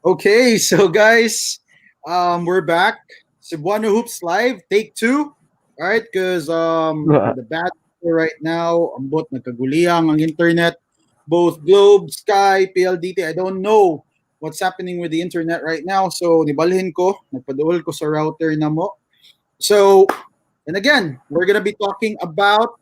Okay, so guys, we're back. Cebuano Hoops Live, take two. All right, because with the bad weather right now, ambot nagkaguliyang ang internet, both Globe, Sky, PLDT. I don't know what's happening with the internet right now. So nibalhin ko, nagpaduol ko sa router na mo. So, and again, we're gonna be talking about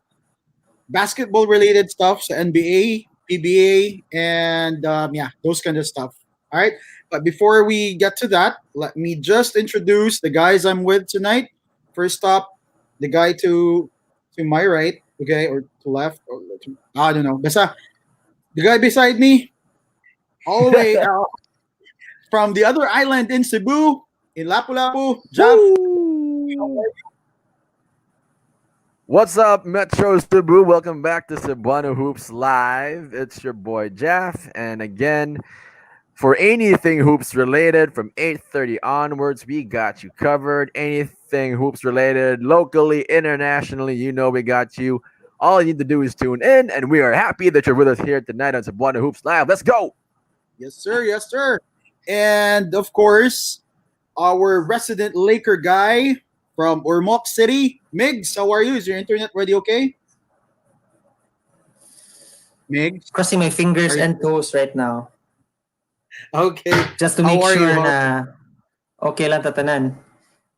basketball related stuff, so NBA, PBA, and yeah, those kind of stuff. All right. But before we get to that, let me just introduce the guys I'm with tonight. First up, the guy to my right, okay, or to left, or to, I don't know. Basta, the guy beside me, all the way out from the other island in Cebu, in Lapu-Lapu, Jeff. What's up, Metro Cebu? Welcome back to Cebuano Hoops Live. It's your boy Jeff, and again, for anything hoops related from 8:30 onwards, we got you covered. Anything hoops related, locally, internationally, we got you. All you need to do is tune in, and we are happy that you're with us here tonight on Cebuano Hoops Live. Let's go! Yes, sir. Yes, sir. And of course, our resident Laker guy from Ormoc City, Migs. How are you? Is your internet ready? Okay, Migs. Crossing my fingers and toes right now. Okay. Just to make sure na okay lang tatanan.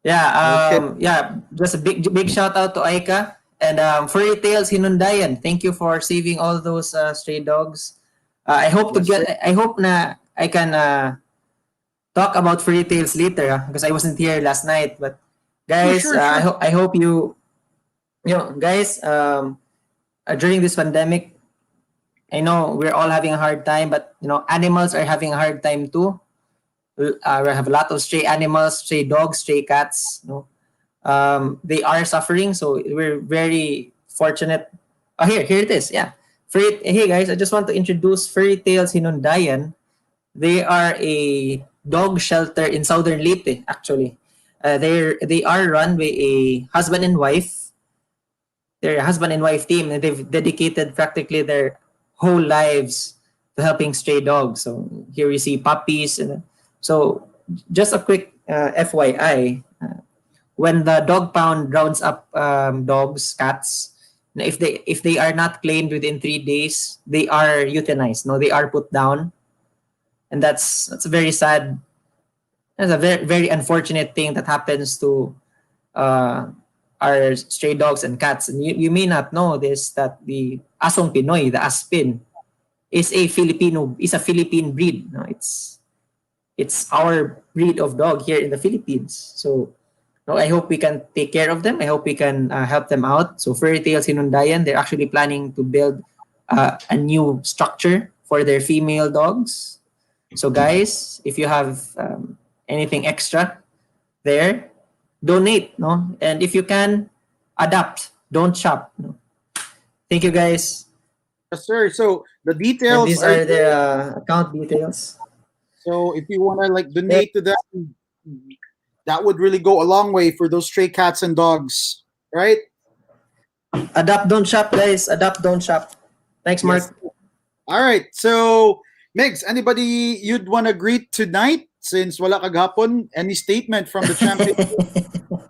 Yeah, just a big shout out to Aika and Furry Tales Hinundayan. Thank you for saving all those stray dogs. I hope na I can talk about Furry Tales later because I wasn't here last night. But guys, Sure. I hope you guys during this pandemic, I know we're all having a hard time, but animals are having a hard time too. We have a lot of stray animals, stray dogs, stray cats. They are suffering, so we're very fortunate. Oh, here it is. Yeah, hey guys, I just want to introduce Furry Tales Hinundayan. They are a dog shelter in Southern Leyte. Actually, they are run by a husband and wife. They're a husband and wife team, and they've dedicated practically their whole lives to helping stray dogs. So here we see puppies. So just a quick FYI, when the dog pound rounds up dogs, cats, if they are not claimed within 3 days, they are euthanized. No, they are put down, and that's a very sad. That's a very very unfortunate thing that happens to our stray dogs and cats. And you may not know this, that the Asong Pinoy, the Aspin, is a Philippine breed. No, it's our breed of dog here in the Philippines. So I hope we can take care of them. I hope we can help them out. So Furry Tales Hinundayan, they're actually planning to build a new structure for their female dogs. So guys, if you have anything extra there, donate, no? And if you can, adapt. Don't shop. No? Thank you, guys. Yes, sir. So the details. And these are the account details. So if you want to donate to them, that would really go a long way for those stray cats and dogs, right? Adapt, don't shop, guys. Adapt, don't shop. Thanks, Mark. Yes. All right. So, Migs, anybody you'd want to greet tonight since wala kaghapon? Any statement from the champion?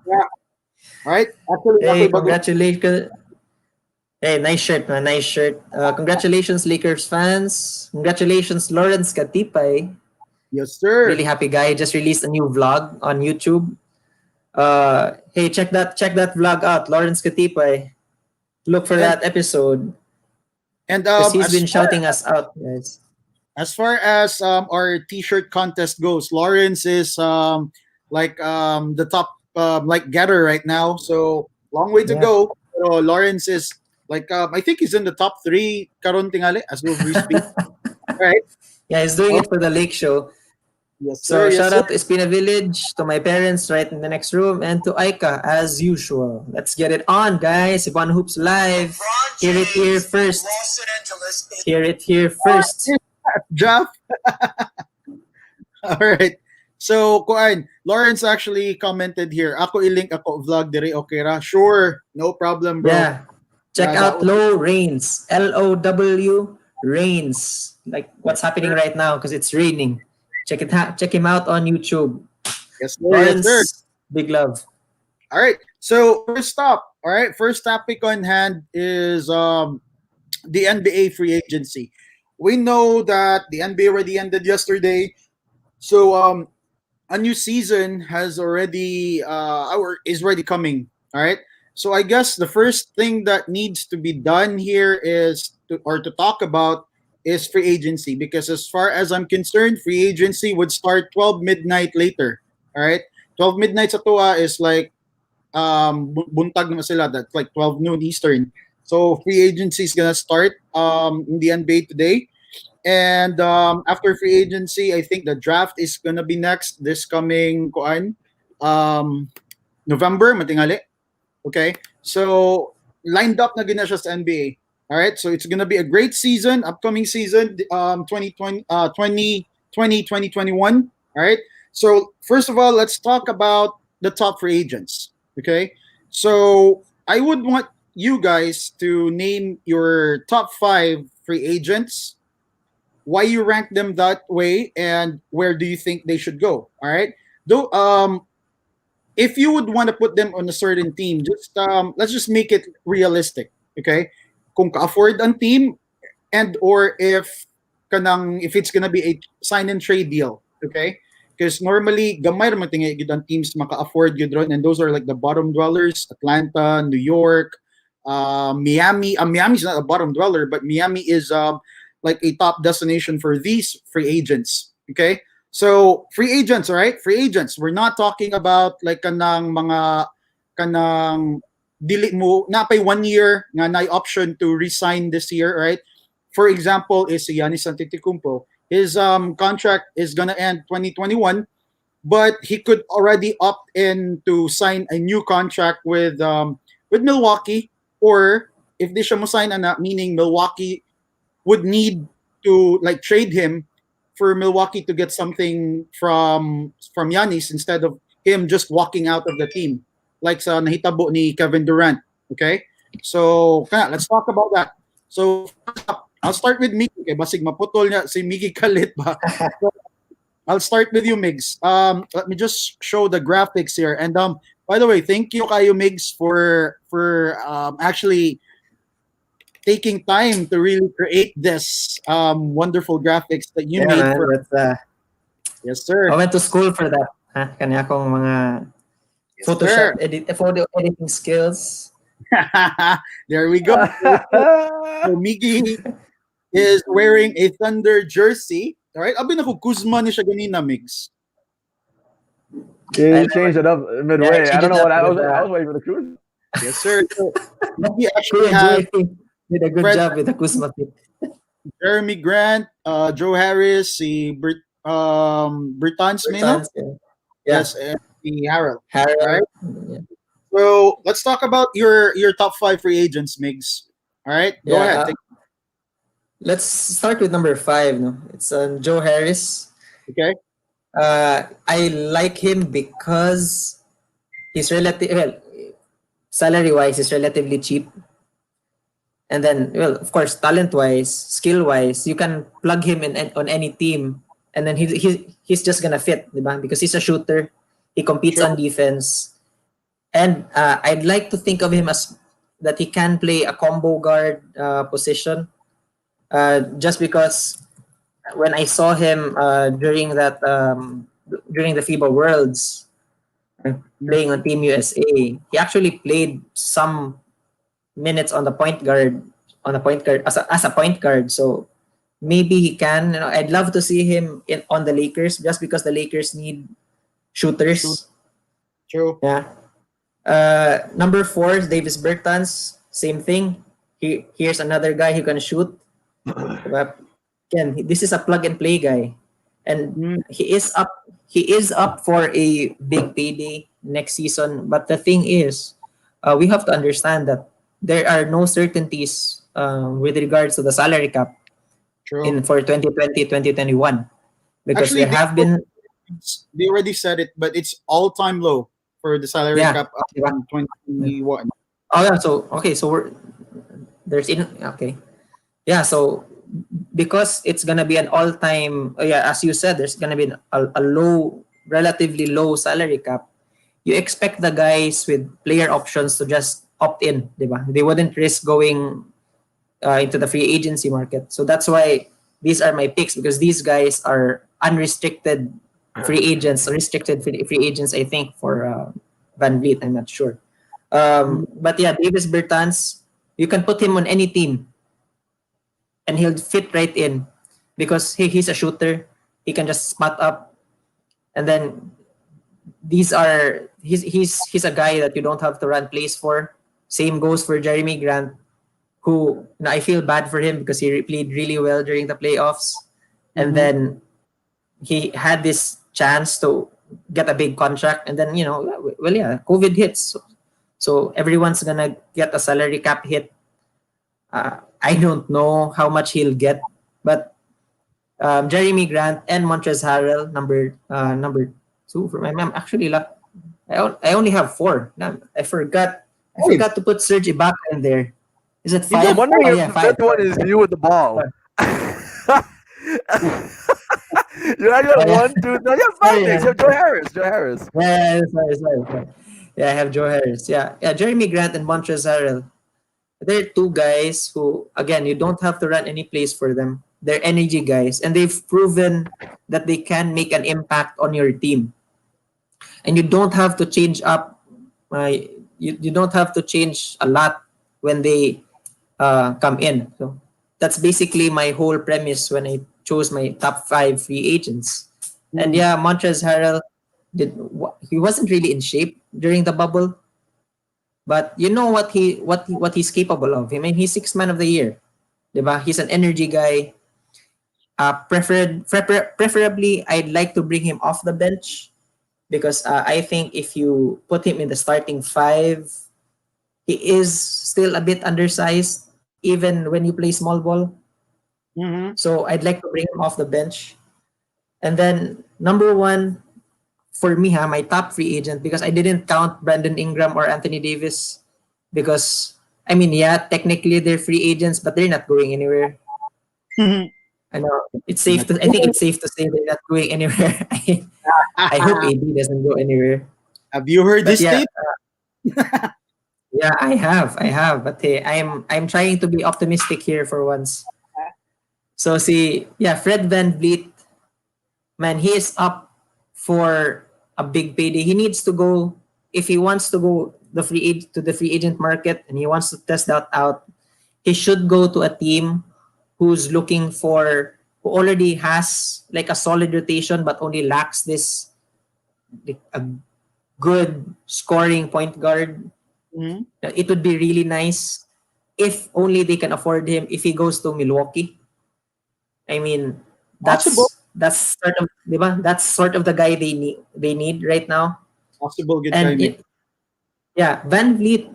Yeah. All right. Actually, hey, congratulations. Hey, nice shirt, man. Nice shirt. Congratulations, Lakers fans. Congratulations, Lawrence Katipay. Yes, sir. Really happy guy. Just released a new vlog on YouTube. Hey, check that vlog out, Lawrence Katipay. Look for that episode. And he's been shouting us out, guys. As far as our t-shirt contest goes, Lawrence is the top getter right now. So long way to go. So Lawrence is I think he's in the top 3 karon tingali as we speak. Right? Yeah, he's doing it for the Lake Show. Yes, sir. So shout out to Espina Village, to my parents right in the next room, and to Aika as usual. Let's get it on, guys. Cebuano Hoops Live. Hear it here first. Hear it here first. Jeff. All right. So, kuan, Lawrence actually commented here. Ako i-link ako vlog dire, okay ra? Sure. No problem, bro. Yeah. Check out Low Rains. LOW Rains, like what's happening right now because it's raining. Check him out on YouTube. Yes, sir. Yes, sir. Lawrence, big love. All right. So first up, all right. First topic on hand is the NBA free agency. We know that the NBA already ended yesterday. So a new season has already or is already coming. All right. So I guess the first thing that needs to be done here is to talk about is free agency, because as far as I'm concerned, free agency would start 12 midnight later. All right. 12 midnight sa tuwa is like buntag naman sila, that's like 12 noon Eastern. So free agency is gonna start in the NBA today. And after free agency, I think the draft is gonna be next this coming um, November, matingali. Okay, so lined up na gina siya sa NBA. All right, so it's gonna be a great season, upcoming season, 2020, 2021. All right, so first of all, let's talk about the top free agents. Okay, so I would want you guys to name your top five free agents, why you rank them that way, and where do you think they should go. All right. Though if you would want to put them on a certain team, just let's just make it realistic. Okay. Kung ka-afford ang team, and or if it's gonna be a sign and trade deal. Okay. Because normally gamay ra man tingay gid ang teams maka-afford gid ron, and those are like the bottom dwellers: Atlanta, New York, Miami. Miami's not a bottom dweller, but Miami is like a top destination for these free agents. Okay, so free agents, all right, free agents. We're not talking about like kanang dili mo na pay 1 year nga na option to resign this year, right? For example, is si Giannis Antetokounmpo. His contract is gonna end 2021, but he could already opt in to sign a new contract with Milwaukee, or if they siya mo sign na, meaning Milwaukee would need to like trade him for Milwaukee to get something from Giannis instead of him just walking out of the team, like sa nahitabo ni Kevin Durant. Okay, so let's talk about that. So first up, I'll start with Miggy. Okay, basig maputol niya si Miggy kalit ba? So, I'll start with you, Migs. Let me just show the graphics here. And by the way, thank you, kayo Migs, for actually taking time to really create this wonderful graphics that you Yeah, made man. for. That's, Yes, sir. I went to school for that. Kanya akong mga Yes, Photoshop photo editing skills. There we go. So Miggy is wearing a Thunder jersey. All right, abi na ko Kuzma ni siya ganina, Migs. Yeah, you changed it up midway. Yeah, I don't know what I was. with, I was waiting for the cruise. Yes, sir. So, Miggy actually Kuya has Jerry did a good Fred- job with the Kuzma fit. Jeremy Grant, Joe Harris, si Bertans Mino. Bertans, yeah. Yes, and si Harold. Harold. All right. Yeah. So let's talk about your top five free agents, Migs. All right, go Yeah, ahead. Let's start with number 5. No, it's Joe Harris. Okay. I like him because he's salary wise, he's relatively cheap. And then, well, of course, talent wise, skill wise, you can plug him in on any team, and then he's just gonna fit, diba? Because he's a shooter, he competes Sure. on defense, and I'd like to think of him as that he can play a combo guard position. Just because when I saw him during the FIBA Worlds playing on Team USA, he actually played some minutes on the point guard as a point guard. So maybe he can. I'd love to see him on the Lakers just because the Lakers need shooters. True. Yeah. Number 4 is Davis Bertans. Same thing. Here's another guy who can shoot. But again, this is a plug and play guy, and he is up for a big payday next season. But the thing is, we have to understand that there are no certainties with regards to the salary cap True. for 2020, 2021, because Actually, there have been they already said it, but it's all-time low for the salary Yeah. cap up in 2021. oh yeah. So okay, so there's in okay. Yeah, so because it's gonna be an all-time. Yeah, as you said, there's gonna be a low, relatively low salary cap. You expect the guys with player options to just opt in, diba? They wouldn't risk going into the free agency market. So that's why these are my picks, because these guys are unrestricted free agents, restricted free agents. I think for Van Vliet, I'm not sure. But yeah, Davis Bertans, you can put him on any team and he'll fit right in because he's a shooter. He can just spot up, and then he's a guy that you don't have to run plays for. Same goes for Jeremy Grant, who I feel bad for him because he played really well during the playoffs, and then he had this chance to get a big contract, and then well, yeah, COVID hits, so everyone's gonna get a salary cap hit. I don't know how much he'll get, but Jeremy Grant and Montrezl Harrell, number two for my mom. Actually, I only have four. I forgot. I forgot to put Serge Ibaka in there. Is it five? I'm wondering Oh if yeah, the five. fifth one is you with the ball. You have Oh, yeah. 1, 2. No, you have five Sorry, picks. man. You have Joe Harris. Joe Harris. Yeah, sorry. Yeah, I have Joe Harris. Yeah, Jeremy Grant and Montrezl Harrell. They're two guys who, again, you don't have to run any plays for them. They're energy guys, and they've proven that they can make an impact on your team. And you don't have to change up. You don't have to change a lot when they come in. So that's basically my whole premise when I chose my top 5 free agents. And yeah, Montrezl Harrell he wasn't really in shape during the bubble, but you know what he's capable of. I mean, he's 6th man of the year, diba? He's an energy guy. Preferably, I'd like to bring him off the bench because I think if you put him in the starting 5, he is still a bit undersized even when you play small ball. So I'd like to bring him off the bench. And then number 1 for me, my top free agent, because I didn't count Brandon Ingram or Anthony Davis, because I mean, yeah, technically they're free agents, but they're not going anywhere. I know it's safe to. I think it's safe to say they're not going anywhere. I hope AD doesn't go anywhere. Have you heard But this yeah, tape? yeah, I have. But hey, I'm trying to be optimistic here for once. So see, yeah, Fred VanVleet, man, he is up for a big payday. He needs to go if he wants to go to the free agent market and he wants to test that out. He should go to a team who's looking for who already has like a solid rotation but only lacks this like, a good scoring point guard. It would be really nice if only they can afford him if he goes to Milwaukee. I mean, Possible. that's sort of, diba? That's sort of the guy they need right now. Possible good And timing. yeah, Van Vliet,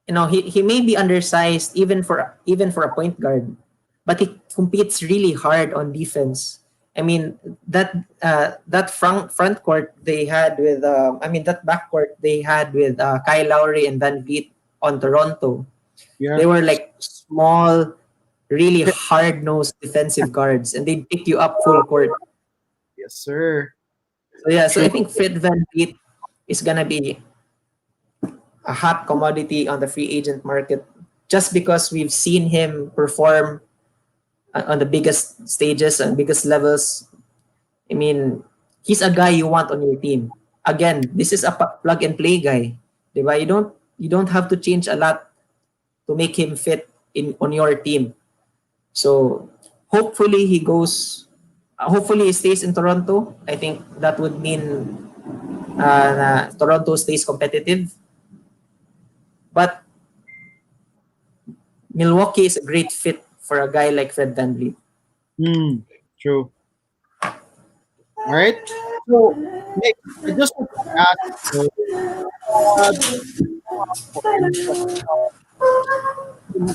he may be undersized even for a point guard, but he competes really hard on defense. I mean that front court they had with that backcourt they had with Kyle Lowry and Van Vliet on Toronto. Yeah. They were like small, really hard-nosed defensive guards, and they pick you up full court. Yes, sir. So yeah, so I think Fred VanVleet is gonna be a hot commodity on the free agent market just because we've seen him perform on the biggest stages and biggest levels. I mean, he's a guy you want on your team. Again, this is a plug and play guy. Diba? You don't have to change a lot to make him fit on your team. So hopefully hopefully he stays in Toronto. I think that would mean Toronto stays competitive. But Milwaukee is a great fit for a guy like Fred VanVleet. True. All right. So, Nick, I just want to ask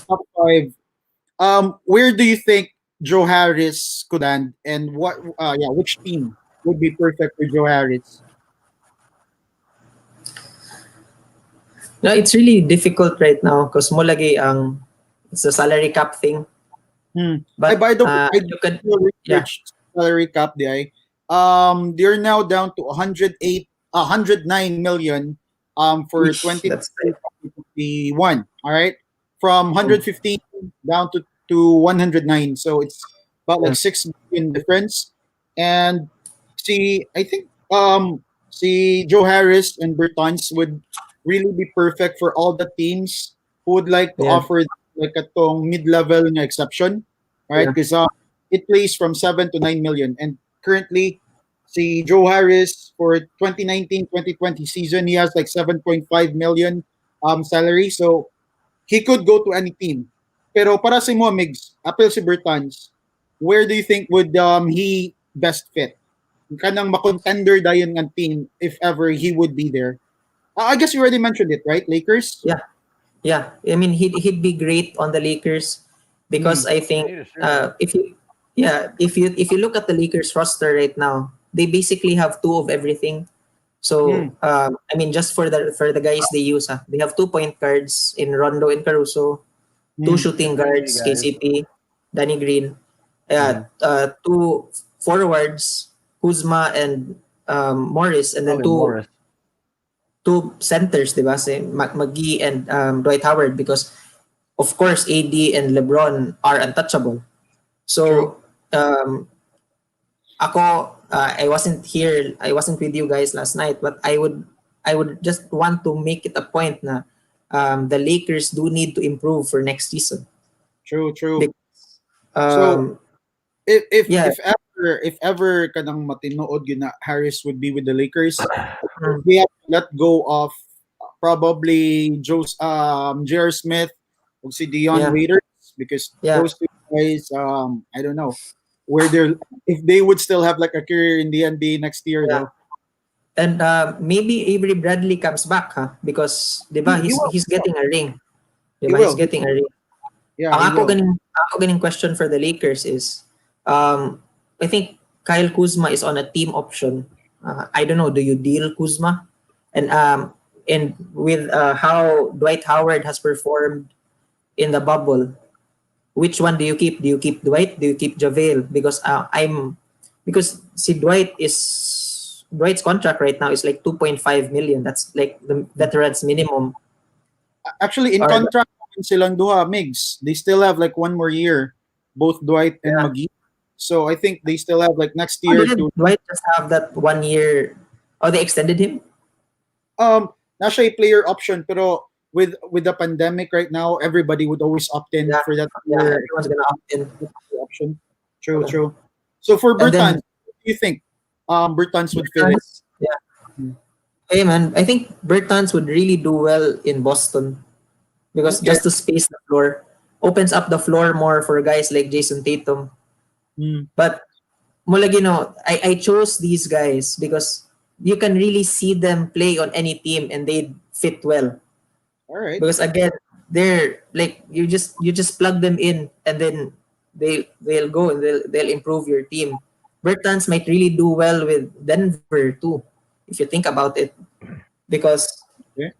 top 5. Where do you think Joe Harris could land, and which team would be perfect for Joe Harris? No, it's really difficult right now because it's a salary cap thing. Ay, But by the way, I did you could, do yeah, research salary cap, di ay. They're now down to 109 million for Eesh, that's tight. 2021. All right, from Mm, 115 down to 109. So it's about like yeah, 6 million difference. And see, I think see Joe Harris and Bertans would really be perfect for all the teams who would like to yeah, offer like a tong mid-level na exception, right? yeah, Because it plays from 7 to 9 million, and currently, see Joe Harris for 2019-2020 season, he has like 7.5 million salary, so he could go to any team. Pero para sa mo, Migs, apel si Bertans, where do you think would he best fit? Kanang makontender dayon ng team if ever he would be there. I guess you already mentioned it, right? Lakers? yeah, yeah. I mean, he'd be great on the Lakers because Hmm. I They think need a shooter. if you yeah if you look at the Lakers roster right now, they basically have two of everything. Hmm. So I mean, just for the guys they use, they have 2 point guards in Rondo and Caruso, two Hmm. shooting Two D guards, guys. KCP, Danny Green, Mm-hmm. two forwards, Kuzma and Morris, and then Probably Morris. two centers, di ba? Si McGee and Dwight Howard, because of course AD and LeBron are untouchable. True. So ako I wasn't with you guys last night, but I would just want to make it a point na the Lakers do need to improve for next season. True, true. Because, So um if if yeah, if ever if ever kanang matinood yun na Harris would be with the Lakers, mm, they have to let go of probably J.R. Smith or si Dion yeah, Waiters, because yeah, those two guys I don't know where they're if they would still have like a career in the NBA next year yeah. though. And maybe Avery Bradley comes back, because 'di ba He will. he's getting a ring. 'Di He ba? He's will. getting a ring. Yeah, Ang he will. ako ganing question for the Lakers is, I think Kyle Kuzma is on a team option. I don't know. Do you deal Kuzma? And with how Dwight Howard has performed in the bubble, which one do you keep? Do you keep Dwight? Do you keep JaVale? Because because see Dwight's contract right now is like 2.5 million. That's like the veterans minimum. Actually, in Or contract silang duha, Migs, they still have like one more year, both Dwight and yeah. McGee. So I think they still have like next Oh, year didn't to Dwight just have that 1 year? Oh, they extended him. na siya player option, pero with the pandemic right now, everybody would always opt in Yeah, for that yeah. player Everyone's gonna opt in. option. True, Okay. true. So for And then Bertans, what do you think Bertans would fit in? Bertans, yeah. Hey man, I think Bertans would really do well in Boston because Okay. just to space the floor opens up the floor more for guys like Jason Tatum. Hmm. But I chose these guys because you can really see them play on any team and they fit well. All right. Because again, they're like you just plug them in and then they'll go and they'll improve your team. Bertans might really do well with Denver too, if you think about it, because Okay.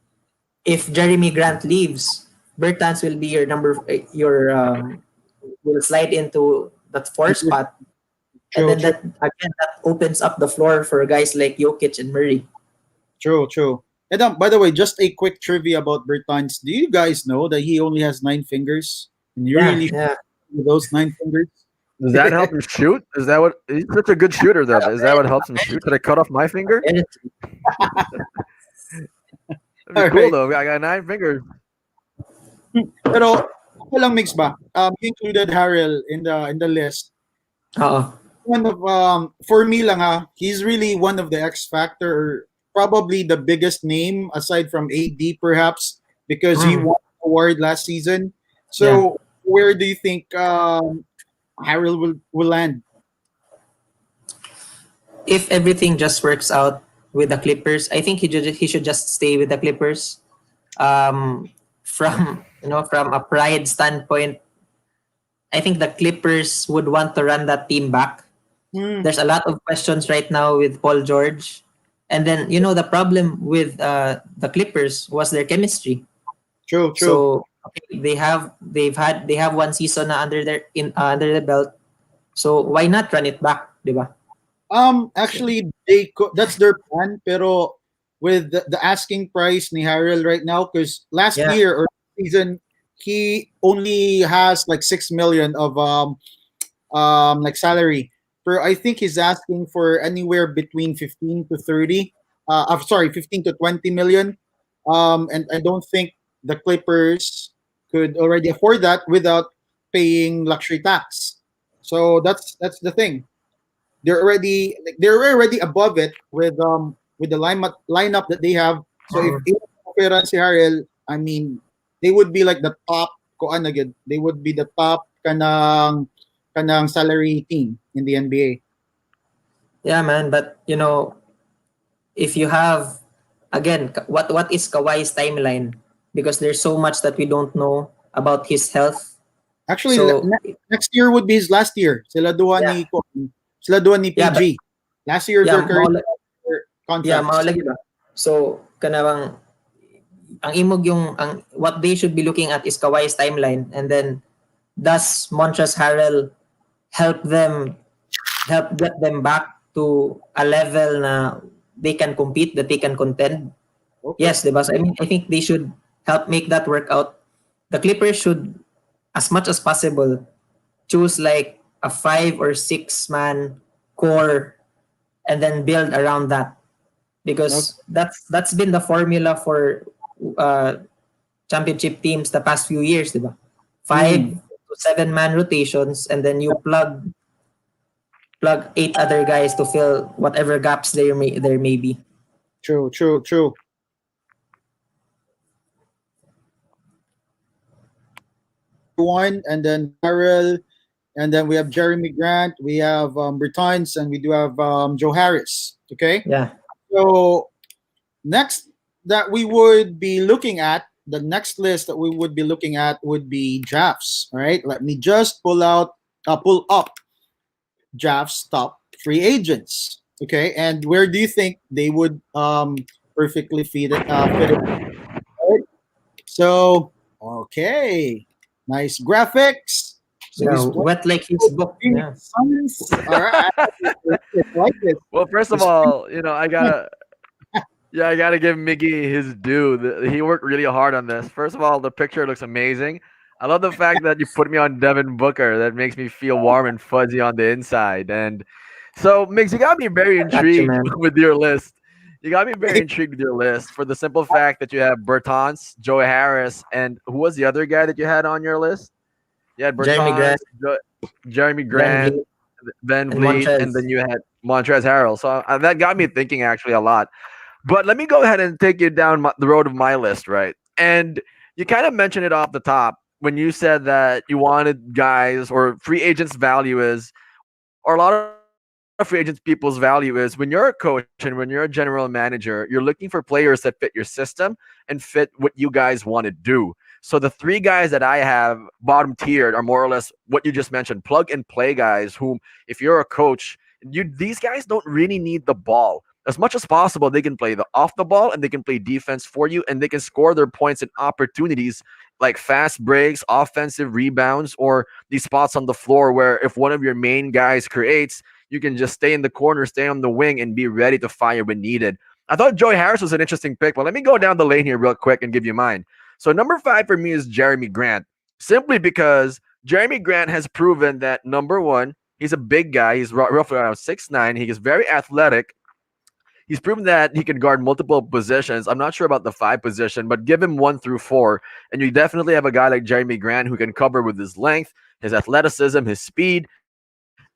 if Jeremy Grant leaves, Bertans will be your will slide into that four spot, and True, then true, that opens up the floor for guys like Jokic and Murray. true, true. And by the way, just a quick trivia about Bertans. Do you guys know that he only has 9 fingers? And you Yeah, really yeah. with those 9 fingers? Does that help him shoot? Is that what he's such a good shooter though? Is that what helps him shoot? Did I cut off my finger? And That'd be All cool right. though. I got 9 fingers. Pero ako lang mix ba? You included Harrell in the list. Oo. One of for me lang he's really one of the X factor, or probably the biggest name aside from AD perhaps, because he won the award last season. So where do you think Harrell will land? If everything just works out with the Clippers, I think he should just stay with the Clippers. From from a pride standpoint, I think the Clippers would want to run that team back. Hmm. There's a lot of questions right now with Paul George, and then the problem with the Clippers was their chemistry. True, true. So Okay, they have one season na under the belt. So why not run it back, 'di ba? So, Actually, that's their plan. Pero with the asking price ni Harrell right now, because last yeah. year or season, he only has like 6 million of like salary. But I think he's asking for anywhere between 15 to 30. I'm sorry, 15 to 20 million. And I don't think the Clippers could already afford that without paying luxury tax. So that's the thing. They're already above it with the lineup that they have. So if Mm. operan si Harrell, I mean, they would be like the top kuan agad. They would be the top kanang salary team in the NBA. Yeah, man, but if you have again what is Kawhi's timeline, because there's so much that we don't know about his health. Actually, So next year would be his last year. yeah, Sila duha ni yeah, but PG. Last year of yeah, their career contracts. maulagi ba. So kanang ang imog ang what they should be looking at is Kawhi's timeline, and then does Montrezl Harrell help them help get them back to a level na they can compete, that they can contend. Okay. Yes, diba? So, I mean, I think they should help make that work out. The Clippers should, as much as possible, choose like a 5 or 6 man core and then build around that, Okay. because that's been the formula for uh, championship teams the past few years, diba? Five Mm, to 7 man rotations, and then you plug 8 other guys to fill whatever gaps there may be. true, true, true. One, and then Harrell, and then we have Jeremy Grant, we have Bertans, and we do have Joe Harris. Okay. Yeah. So next that we would be looking at, the next list that we would be looking at would be drafts. All right. Let me just pull up drafts top free agents. Okay. And where do you think they would perfectly fit it? Right? So okay, nice graphics. So Yeah, he's playing wet like his with the book. Phoenix Yeah. Suns. All right, I like this. Well, first of He's all, I gotta give Miggy his due. He worked really hard on this. First of all, the picture looks amazing. I love the fact that you put me on Devin Booker. That makes me feel warm and fuzzy on the inside. And so, Migs, you got me very Got you, intrigued man. with your list. You got me very intrigued with your list for the simple fact that you have Bertans, Joe Harris, and who was the other guy that you had on your list? You had Jeremy Bertans, Grant, Jeremy Van Grant, Vliet, Van and Vliet, and then Montrez. you had Montrezl Harrell. So that got me thinking actually a lot. But let me go ahead and take you down the road of my list, right? And you kind of mentioned it off the top when you said that you wanted guys or free agents' value is, or a lot of free agents' people's value is when you're a coach and when you're a general manager, you're looking for players that fit your system and fit what you guys want to do. So the three guys that I have bottom tiered are more or less what you just mentioned, plug and play guys whom if you're a coach, these guys don't really need the ball. As much as possible, they can play the off the ball and they can play defense for you and they can score their points and opportunities like fast breaks, offensive rebounds, or these spots on the floor where if one of your main guys creates, you can just stay in the corner, stay on the wing, and be ready to fire when needed. I thought Joey Harris was an interesting pick, but let me go down the lane here real quick and give you mine. So number 5 for me is Jeremy Grant, simply because Jeremy Grant has proven that number one, he's a big guy. He's roughly around 6'9". He is very athletic. He's proven that he can guard multiple positions. I'm not sure about the 5 position, but give him 1 through 4, and you definitely have a guy like Jeremy Grant who can cover with his length, his athleticism, his speed,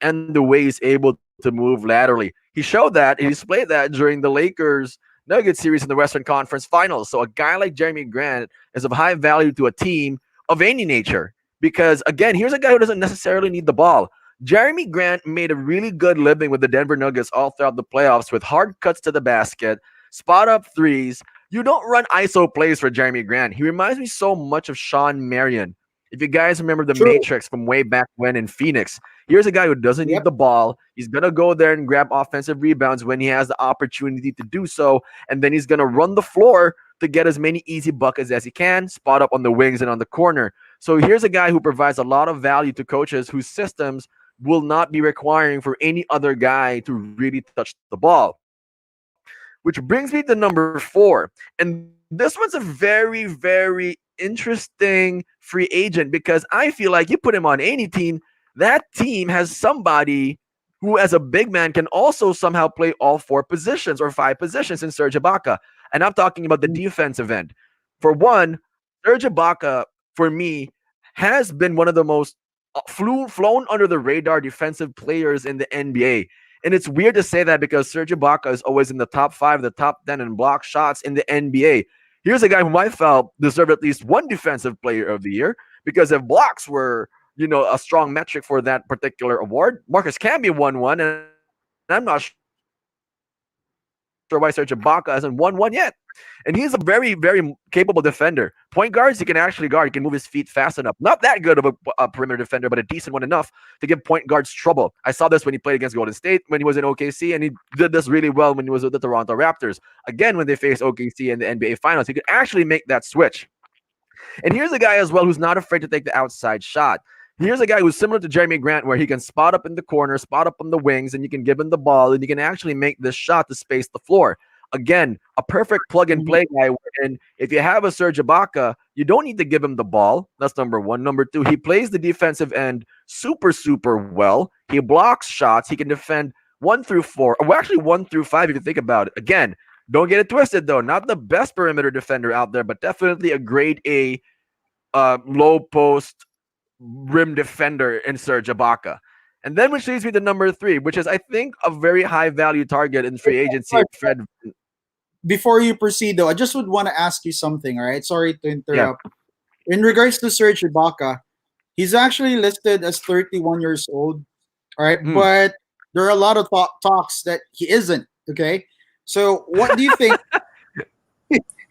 and the way he's able to move laterally. He showed that, he displayed that during the Lakers Nuggets series in the Western Conference Finals. So a guy like Jeremy Grant is of high value to a team of any nature because, again, here's a guy who doesn't necessarily need the ball. Jeremy Grant made a really good living with the Denver Nuggets all throughout the playoffs with hard cuts to the basket, spot up threes. You don't run ISO plays for Jeremy Grant. He reminds me so much of Sean Marion. If you guys remember the True. Matrix from way back when in Phoenix, here's a guy who doesn't need Yep. the ball. He's gonna go there and grab offensive rebounds when he has the opportunity to do so, and then he's gonna run the floor to get as many easy buckets as he can, spot up on the wings and on the corner. So here's a guy who provides a lot of value to coaches whose systems will not be requiring for any other guy to really touch the ball. Which brings me to number 4. And this one's a very, very interesting free agent because I feel like you put him on any team, that team has somebody who, as a big man, can also somehow play all 4 positions or 5 positions in Serge Ibaka. And I'm talking about the defensive end. For one, Serge Ibaka, for me, has been one of the most flown under the radar defensive players in the NBA. And it's weird to say that because Serge Ibaka is always in the top 5, the top 10 in block shots in the NBA. Here's a guy whom I felt deserved at least one defensive player of the year because if blocks were, a strong metric for that particular award, Marcus Camby won one, and I'm not sure why Serge Ibaka hasn't won one yet. And he's a very, very capable defender. Point guards, he can actually guard. He can move his feet fast enough. Not that good of a perimeter defender, but a decent one enough to give point guards trouble. I saw this when he played against Golden State when he was in OKC, and he did this really well when he was with the Toronto Raptors. Again, when they faced OKC in the NBA Finals, he could actually make that switch. And here's a guy as well who's not afraid to take the outside shot. Here's a guy who's similar to Jeremy Grant, where he can spot up in the corner, spot up on the wings, and you can give him the ball, and you can actually make this shot to space the floor. Again, a perfect plug and play guy. And if you have a Serge Ibaka, you don't need to give him the ball. That's number one. Number two, he plays the defensive end super, super well. He blocks shots. He can defend 1 through 4, or actually 1 through 5 if you think about it. Again, don't get it twisted though. Not the best perimeter defender out there, but definitely a grade A low post rim defender in Serge Ibaka. And then which leads me to number 3, which is I think a very high value target in free agency. Fred, Before you proceed, though, I just would want to ask you something. All right, sorry to yeah. interrupt. In regards to Serge Ibaka, he's actually listed as 31 years old. All right, Mm. but there are a lot of talks that he isn't. Okay, so what do you think?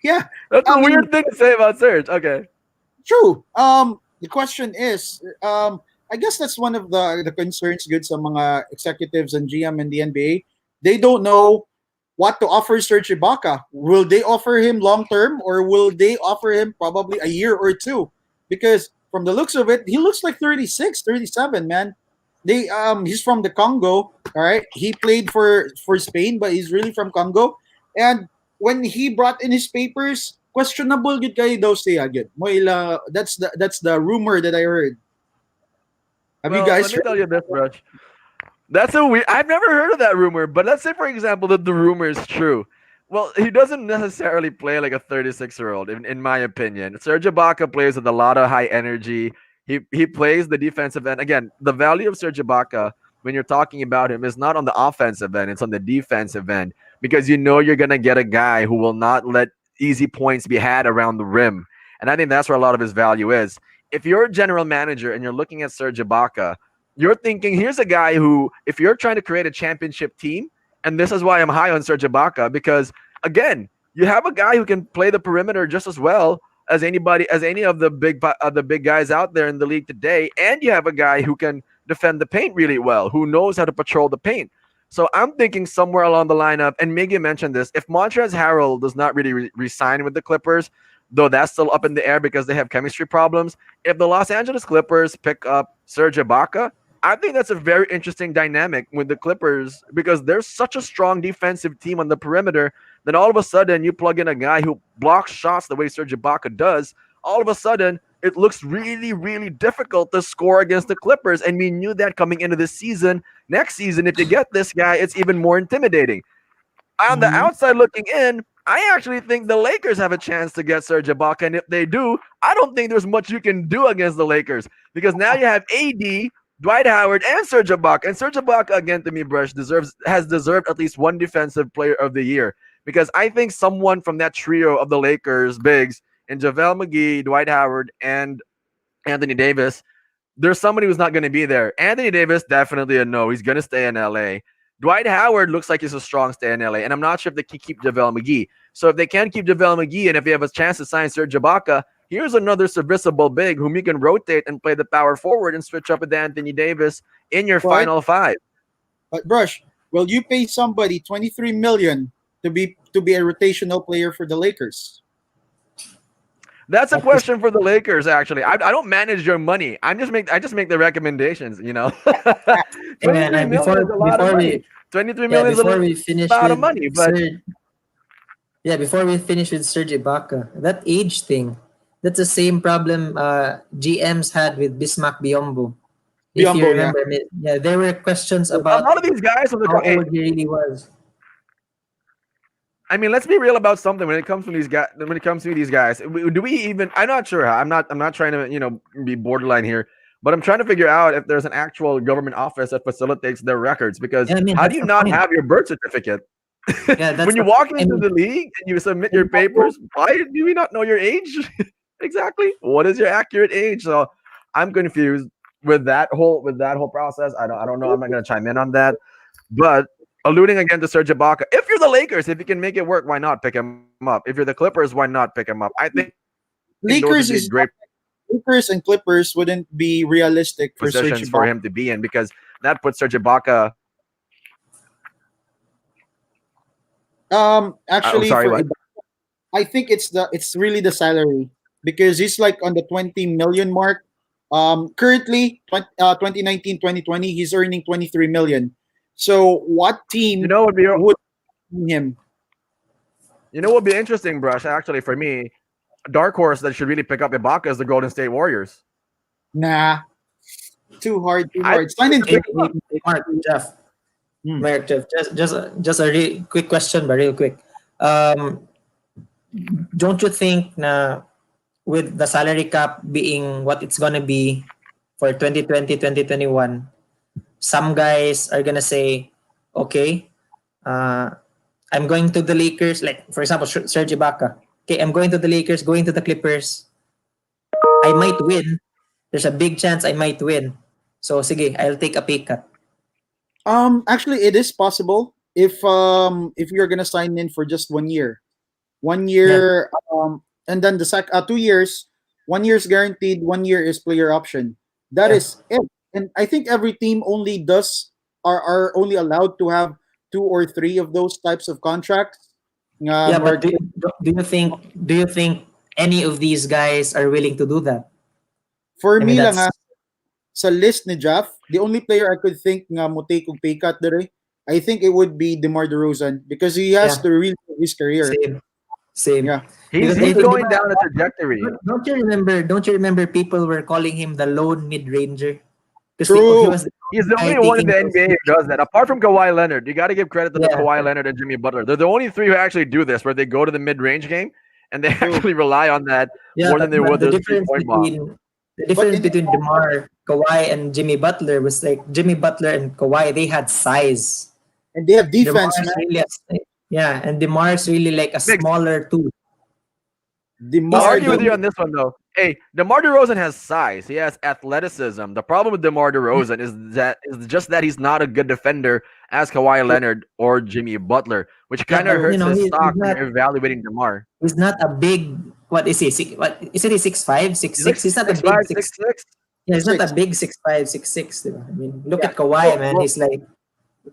Yeah, That's I a mean, weird thing to say about Serge. Okay. true. The question is, I guess that's one of the concerns good sa mga executives and GM in the NBA. They don't know what to offer Serge Ibaka. Will they offer him long term or will they offer him probably a year or two? Because from the looks of it, he looks like 36, 37, man. He's from the Congo, all right? He played for Spain, but he's really from Congo. And when he brought in his papers, questionable gid kayo daw siya gid. Mo that's the rumor that I heard. Have you Well, let guys me heard? tell you this, Rush. That's a weird. I've never heard of that rumor, but let's say, for example, that the rumor is true. Well, he doesn't necessarily play like a 36-year-old, in my opinion. Serge Ibaka plays with a lot of high energy. He plays the defensive end. Again, the value of Serge Ibaka when you're talking about him is not on the offensive end; it's on the defensive end because you know you're gonna get a guy who will not let easy points be had around the rim, and I think that's where a lot of his value is. If you're a general manager and you're looking at Serge Ibaka, you're thinking, here's a guy who, if you're trying to create a championship team, and this is why I'm high on Serge Ibaka, because again, you have a guy who can play the perimeter just as well as anybody, as any of the big guys out there in the league today, and you have a guy who can defend the paint really well, who knows how to patrol the paint. So I'm thinking somewhere along the lineup, and Miggy mentioned this: if Montrezl Harrell does not really resign with the Clippers, though that's still up in the air because they have chemistry problems. If the Los Angeles Clippers pick up Serge Ibaka, I think that's a very interesting dynamic with the Clippers because they're such a strong defensive team on the perimeter. Then all of a sudden, you plug in a guy who blocks shots the way Serge Ibaka does. All of a sudden, it looks really, really difficult to score against the Clippers. And we knew that coming into this season. Next season, if you get this guy, it's even more intimidating. On the Mhm. outside looking in, I actually think the Lakers have a chance to get Serge Ibaka. And if they do, I don't think there's much you can do against the Lakers because now you have AD, Dwight Howard, and Serge Ibaka. And Serge Ibaka, again, to me, Brush, has deserved at least one defensive player of the year because I think someone from that trio of the Lakers bigs in JaVale McGee, Dwight Howard, and Anthony Davis, there's somebody who's not going to be there. Anthony Davis, definitely a no. He's going to stay in LA. Dwight Howard looks like he's a strong stay in LA, and I'm not sure if they can keep JaVale McGee. So if they can keep JaVale McGee, and if they have a chance to sign Serge Ibaka, here's another serviceable big whom you can rotate and play the power forward and switch up with Anthony Davis in your But final five. Brush, will you pay somebody 23 million to be a rotational player for the Lakers? That's a At this, question for the Lakers. Actually, I don't manage your money. I just make the recommendations. and 23 million is a lot of money. 23 million is a before we finish lot of with money, but Serge, before we finish with Serge Ibaka, that age thing, that's the same problem GMs had with Bismack Biombo. If you Biombo, yeah. remember, there were questions a about lot of these guys on the how old he really was. I mean, let's be real about something when it comes to these guys. When it comes to these guys, do we even? I'm not sure. I'm not trying to be borderline here, but I'm trying to figure out if there's an actual government office that facilitates their records. Because Yeah, I mean how do that's you the not point. have your birth certificate Yeah, that's when you the. walk I into mean, the league and you submit your papers? Why do we not know your age exactly? What is your accurate age? So I'm confused with that whole process. I don't know. I'm not gonna chime in on that. But alluding again to Serge Ibaka, if you're the Lakers, if you can make it work, why not pick him up? If you're the Clippers, why not pick him up? I think those would be great Lakers is Lakers and Clippers wouldn't be realistic for positions Serge for him Ibaka. to be in because that puts Serge Ibaka. Oh, Actually, sorry, for what? Ibaka, I think it's really the salary because he's like on the 20 million mark. Currently, 2019-2020, he's earning 23 million. So, what You team know what would be would own him? interesting, Brush. Actually, for me, a dark horse that should really pick up Ibaka is the Golden State Warriors. Nah, too hard, too I hard. Sign in hey, Drake. Mark, Jeff, Hmm. just a quick question, but real quick. Um, don't you think na with the salary cap being what it's gonna be for 2020 2021, some guys are gonna say, okay, uh, I'm going to the Lakers. Like for example, Serge Ibaka. Okay, I'm going to the Lakers, going to the Clippers. I might win. There's a big chance I might win. So sige, I'll take a pay cut. Actually, it is possible if you're gonna sign in for just 1 year, one Yeah, year, and then the 2 years, 1 year's guaranteed, 1 year is player option. That yeah, is it. And I think every team only does are only allowed to have two or three of those types of contracts. yeah. Where But do you think any of these guys are willing to do that? for I mean, me lang that's sa list ni Jeff, the only player I could think nga mo take og pay cut dere, I think it would be DeMar DeRozan because he has yeah, to really his career. same, same. Yeah. He's Because I he's think, going down a trajectory. don't you remember? Don't you remember people were calling him the lone mid ranger because he True. was the He's the guy only one in taking the those. NBA who does that. Apart from Kawhi Leonard, you got to give credit to the Yeah, Kawhi Leonard and Jimmy Butler. They're the only three who actually do this, where they go to the mid-range game and they True. actually rely on that yeah. more than they But would their three-point bomb. the But difference in between DeMar, Kawhi, and Jimmy Butler was like Jimmy Butler and Kawhi. They had size. and they have defense, DeMar's man. really yeah, and DeMar's really like a Mix. smaller two. I'll He's DeMar argue with you really on this one though. Hey, DeMar DeRozan has size. He has athleticism. The problem with DeMar DeRozan is just that he's not a good defender as Kawhi Leonard or Jimmy Butler, which yeah, kind of but hurts his he's stock when not you're evaluating DeMar. he's not a big. What is he? What is it? He's 6'5", six He's like six. He's not a six big five, six. 6'6". Yeah, he's not a six. big 6'5", 6'6". Diba? I mean, look Yeah. at Kawhi, So, man. He's like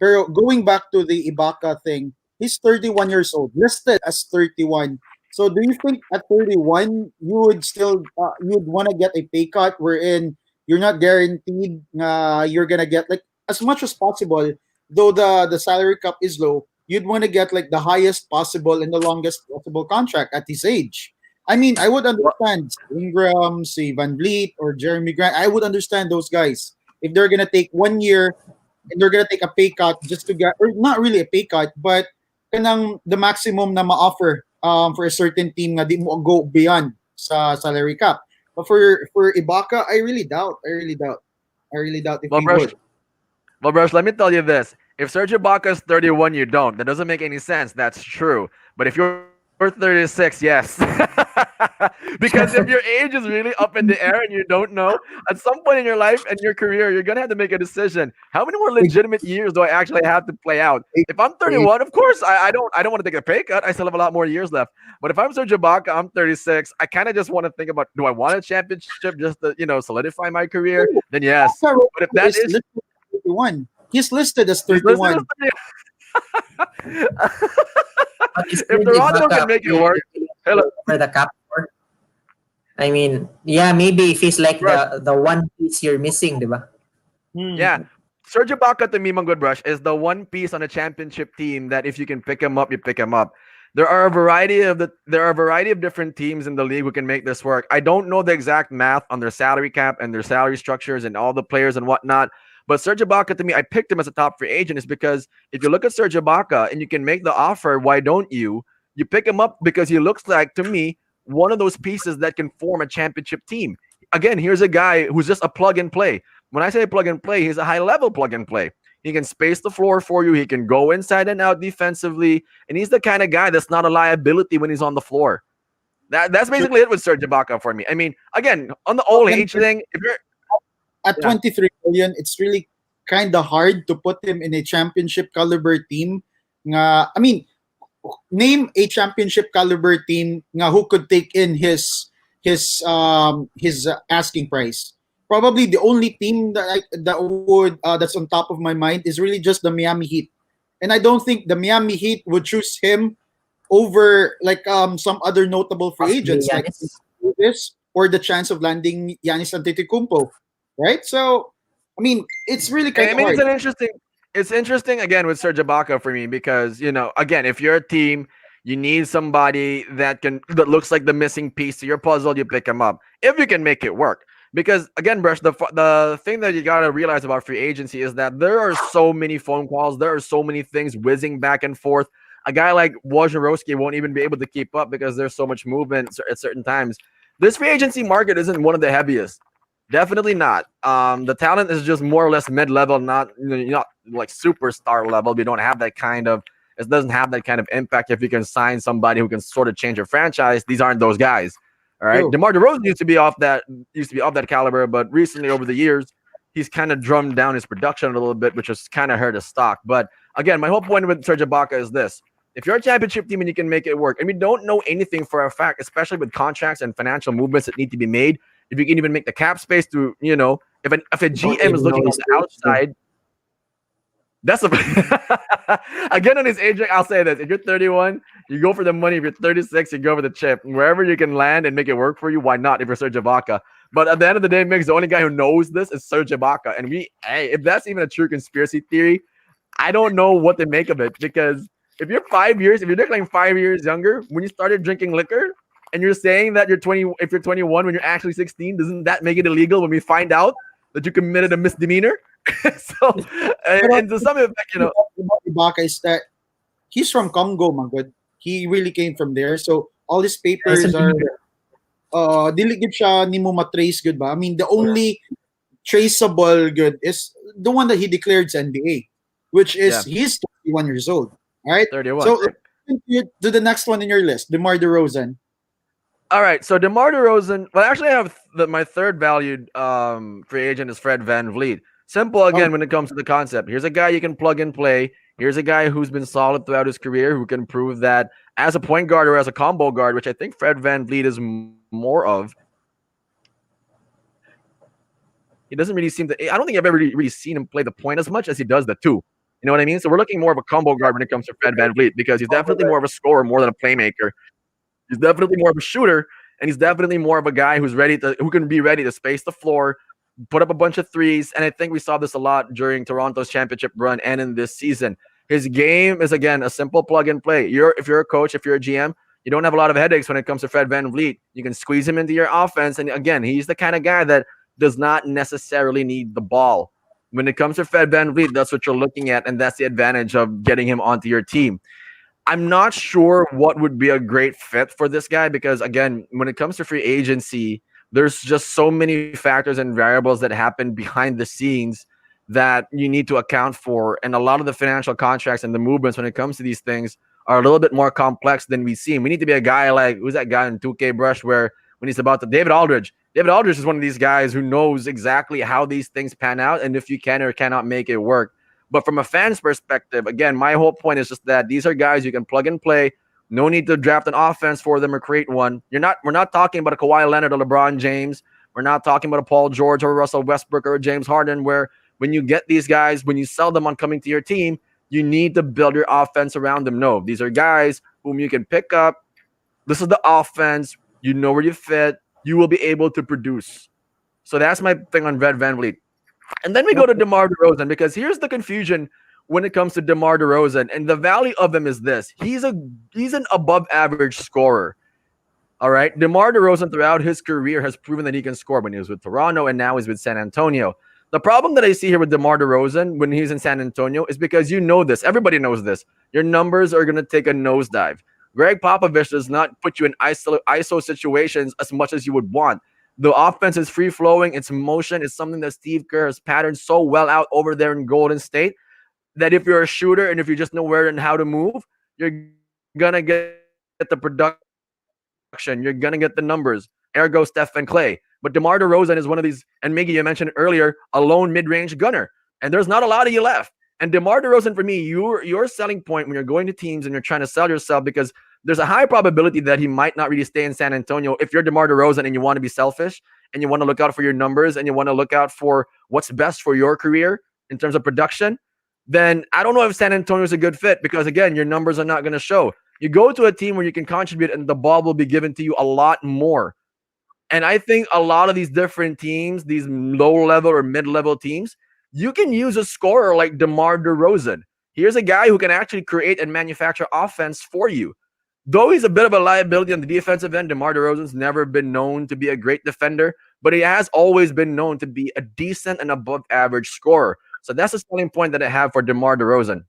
pero going back to the Ibaka thing, he's 31 years old, listed as 31. So do you think at 31 you would still you'd want to get a pay cut wherein you're not guaranteed you're gonna get like as much as possible, though the salary cap is low, you'd want to get like the highest possible and the longest possible contract at his age. I mean, I would Well, understand Ingram, say Van Vliet or Jeremy Grant. I would understand those guys if they're gonna take 1 year and they're gonna take a pay cut just to get, or not really a pay cut, but kanang the maximum na ma-offer for a certain team nga di mo go beyond sa salary cap. But for Ibaka, I really doubt. I really doubt. I really doubt if well, he Brush, would. let me tell you this. If Serge Ibaka is 31, you don't. That doesn't make any sense. That's true. But if you're 36, yes. Because if your age is really up in the air and you don't know, at some point in your life and your career, you're gonna have to make a decision. How many more legitimate years do I actually have to play out? If I'm 31, of course I don't want to take a pay cut. I still have a lot more years left. But if I'm Serge Ibaka, I'm 36. I kind of just want to think about, do I want a championship just to solidify my career? Then yes. But if that is is listed as 31. He's listed as he's listed 31. as But is if Serge Toronto Ibaka can make it player work, hello, for the cap? I mean, yeah, maybe if he's like Rush. the one piece you're missing, diba? Yeah. Serge Ibaka to me, my good brush, is the one piece on a championship team that if you can pick him up, you pick him up. There are a variety of different teams in the league who can make this work. I don't know the exact math on their salary cap and their salary structures and all the players and whatnot. But Serge Ibaka to me, I picked him as a top free agent is because if you look at Serge Ibaka and you can make the offer, why don't you? You pick him up because he looks like, to me, one of those pieces that can form a championship team. Again, here's a guy who's just a plug and play. When I say plug and play, he's a high level plug and play. He can space the floor for you. He can go inside and out defensively. And he's the kind of guy that's not a liability when he's on the floor. That's basically it with Serge Ibaka for me. I mean, again, on the old age thing, if you're At 23 million, it's really kind of hard to put him in a championship caliber team. I mean, name a championship caliber team who could take in his asking price. Probably the only team that's on top of my mind is really just the Miami Heat, and I don't think the Miami Heat would choose him over like some other notable free Possibly agents like Giannis. Davis or the chance of landing Giannis Antetokounmpo, right? So, I mean, it's really kind I of mean, hard. it's interesting again with Serge Ibaka for me because again, if you're a team, you need somebody that looks like the missing piece to your puzzle. You pick him up if you can make it work. Because again, Brush, the thing that you gotta realize about free agency is that there are so many phone calls, there are so many things whizzing back and forth. A guy like Wojnarowski won't even be able to keep up because there's so much movement at certain times. This free agency market isn't one of the heaviest. Definitely not. The talent is just more or less mid-level, not like superstar level. We don't have that kind of. It doesn't have that kind of impact. If you can sign somebody who can sort of change your franchise, these aren't those guys. All right, True. DeMar DeRozan used to be off that caliber, but recently over the years, he's kind of drummed down his production a little bit, which has kind of hurt his stock. But again, my whole point with Serge Ibaka is this: if you're a championship team and you can make it work, and we don't know anything for a fact, especially with contracts and financial movements that need to be made, if you can even make the cap space to, if a Don't GM is even know looking on his the outside, that's a again on his age. I'll say this: if you're 31, you go for the money. If you're 36, you go for the chip. Wherever you can land and make it work for you, why not? If you're Serge Ibaka, but at the end of the day, Mix, the only guy who knows this is Serge Ibaka, and hey, if that's even a true conspiracy theory, I don't know what to make of it because if you're declaring 5 years younger when you started drinking liquor, and you're saying that you're 20, if you're 21 when you're actually 16, doesn't that make it illegal when we find out that you committed a misdemeanor? So, Pero and to some effect, about Ibaka is that he's from Congo, my good. He really came from there. So all his papers are dili gid siya nimo matrace good ba? I mean, the only traceable good is the one that he declared sa NBA, which yeah, is he's 21 years old. All right. 31. So let's continue to the next one in your list, DeMar DeRozan. All right, so DeMar DeRozan. Well, actually, I have my third valued free agent is Fred VanVleet. Simple Oh, again when it comes to the concept. Here's a guy you can plug and play. Here's a guy who's been solid throughout his career, who can prove that as a point guard or as a combo guard, which I think Fred VanVleet is more of. He doesn't really seem to. I don't think I've ever really seen him play the point as much as he does the two. You know what I mean? So we're looking more of a combo guard when it comes to Fred VanVleet because he's definitely more of a scorer more than a playmaker. He's definitely more of a shooter, and he's definitely more of a guy who can be ready to space the floor, put up a bunch of threes. And I think we saw this a lot during Toronto's championship run and in this season. His game is again a simple plug and play. If you're a coach, if you're a GM, you don't have a lot of headaches when it comes to Fred VanVleet. You can squeeze him into your offense, and again, he's the kind of guy that does not necessarily need the ball. When it comes to Fred VanVleet, that's what you're looking at, and that's the advantage of getting him onto your team. I'm not sure what would be a great fit for this guy because, again, when it comes to free agency, there's just so many factors and variables that happen behind the scenes that you need to account for. And a lot of the financial contracts and the movements when it comes to these things are a little bit more complex than we seem. We need to be a guy like who's that guy in 2K Brush where when he's about to David Aldridge. David Aldridge is one of these guys who knows exactly how these things pan out and if you can or cannot make it work. But from a fan's perspective, again, my whole point is just that these are guys you can plug and play. No need to draft an offense for them or create one. We're not talking about a Kawhi Leonard or LeBron James. We're not talking about a Paul George or a Russell Westbrook or a James Harden, where when you get these guys, when you sell them on coming to your team, you need to build your offense around them. No, these are guys whom you can pick up. This is the offense. You know where you fit. You will be able to produce. So that's my thing on Red Van Vliet. And then we go to DeMar DeRozan because here's the confusion when it comes to DeMar DeRozan. And the value of him is this. He's an above average scorer. All right. DeMar DeRozan throughout his career has proven that he can score when he was with Toronto and now he's with San Antonio. The problem that I see here with DeMar DeRozan when he's in San Antonio is because you know this. Everybody knows this. Your numbers are going to take a nosedive. Greg Popovich does not put you in ISO situations as much as you would want. The offense is free flowing. Its motion is something that Steve Kerr has patterned so well out over there in Golden State that if you're a shooter and if you just know where and how to move, you're gonna get the production. You're gonna get the numbers. Ergo, Steph and Clay. But DeMar DeRozan is one of these, and Miggy, you mentioned it earlier, a lone mid-range gunner. And there's not a lot of you left. And DeMar DeRozan, for me, your selling point when you're going to teams and you're trying to sell yourself because there's a high probability that he might not really stay in San Antonio. If you're DeMar DeRozan and you want to be selfish and you want to look out for your numbers and you want to look out for what's best for your career in terms of production, then I don't know if San Antonio is a good fit because, again, your numbers are not going to show. You go to a team where you can contribute and the ball will be given to you a lot more. And I think a lot of these different teams, these low-level or mid-level teams, you can use a scorer like DeMar DeRozan. Here's a guy who can actually create and manufacture offense for you. Though he's a bit of a liability on the defensive end, DeMar DeRozan's never been known to be a great defender, but he has always been known to be a decent and above-average scorer. So that's the selling point that I have for DeMar DeRozan.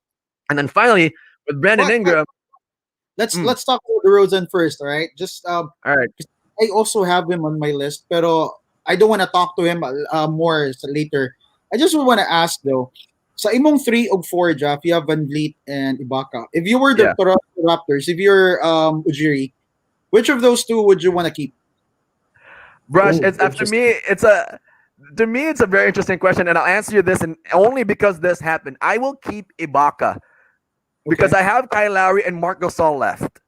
And then finally, with Brandon Ingram. Let's talk about DeRozan first, all right? Just all right. I also have him on my list, pero I don't want to talk to him more later. I just want to ask though, sa imong 3 or 4, Jeff, you have Van Vliet and Ibaka. If you were the Toronto Raptors, if you're Ujiri, which of those two would you want to keep? Brush, to me, it's a very interesting question, and I'll answer you this, and only because this happened. I will keep Ibaka because I have Kyle Lowry and Marc Gasol left.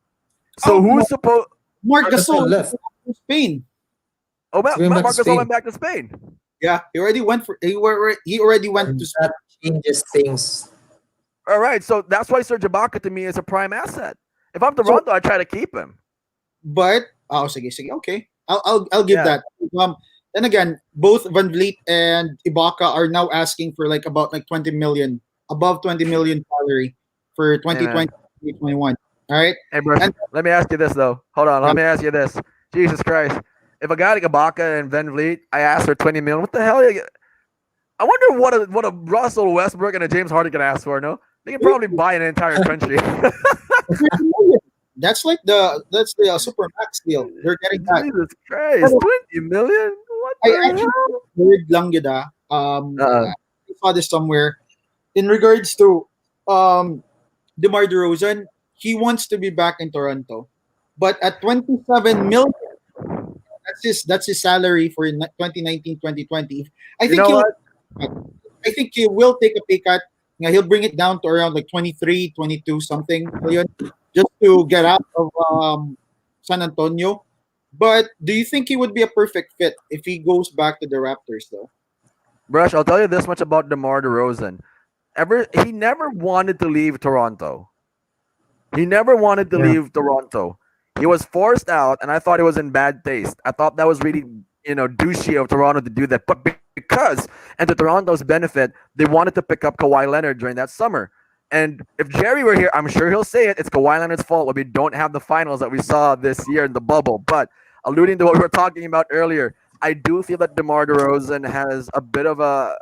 So who's supposed? Marc Gasol left to Spain. Oh, Marc Gasol went back to Spain. Yeah, he already went to Spain. That changes things. All right, so that's why Serge Ibaka to me is a prime asset. If I'm Toronto, I try to keep him. But sige, okay, I'll give that. Then again, both Van Vliet and Ibaka are now asking for about 20 million, above 20 million salary for 2020, 2021. All right. Hey, bro, let me ask you this though. Hold on, let me ask you this. Jesus Christ. If a guy like Ibaka and Van Vliet, I asked for 20 million, what the hell? I wonder what a Russell Westbrook and a James Harden can ask for. No, they can probably buy an entire country. That's the super max deal. They're getting that. Jesus Christ, 20 million? What the hell? Heard lang yun, I saw this somewhere. In regards to DeMar DeRozan, he wants to be back in Toronto, but at 27 million, that's his salary for 2019-2020. I think he will take a pay cut. He'll bring it down to around 23, 22 something million just to get out of San Antonio. But do you think he would be a perfect fit if he goes back to the Raptors, though? Brush, I'll tell you this much about DeMar DeRozan. He never wanted to leave Toronto. He never wanted to leave Toronto. He was forced out, and I thought it was in bad taste. I thought that was really, douchey of Toronto to do that. But because, and to Toronto's benefit, they wanted to pick up Kawhi Leonard during that summer. And if Jerry were here, I'm sure he'll say it. It's Kawhi Leonard's fault when we don't have the finals that we saw this year in the bubble. But alluding to what we were talking about earlier, I do feel that DeMar DeRozan has a bit of a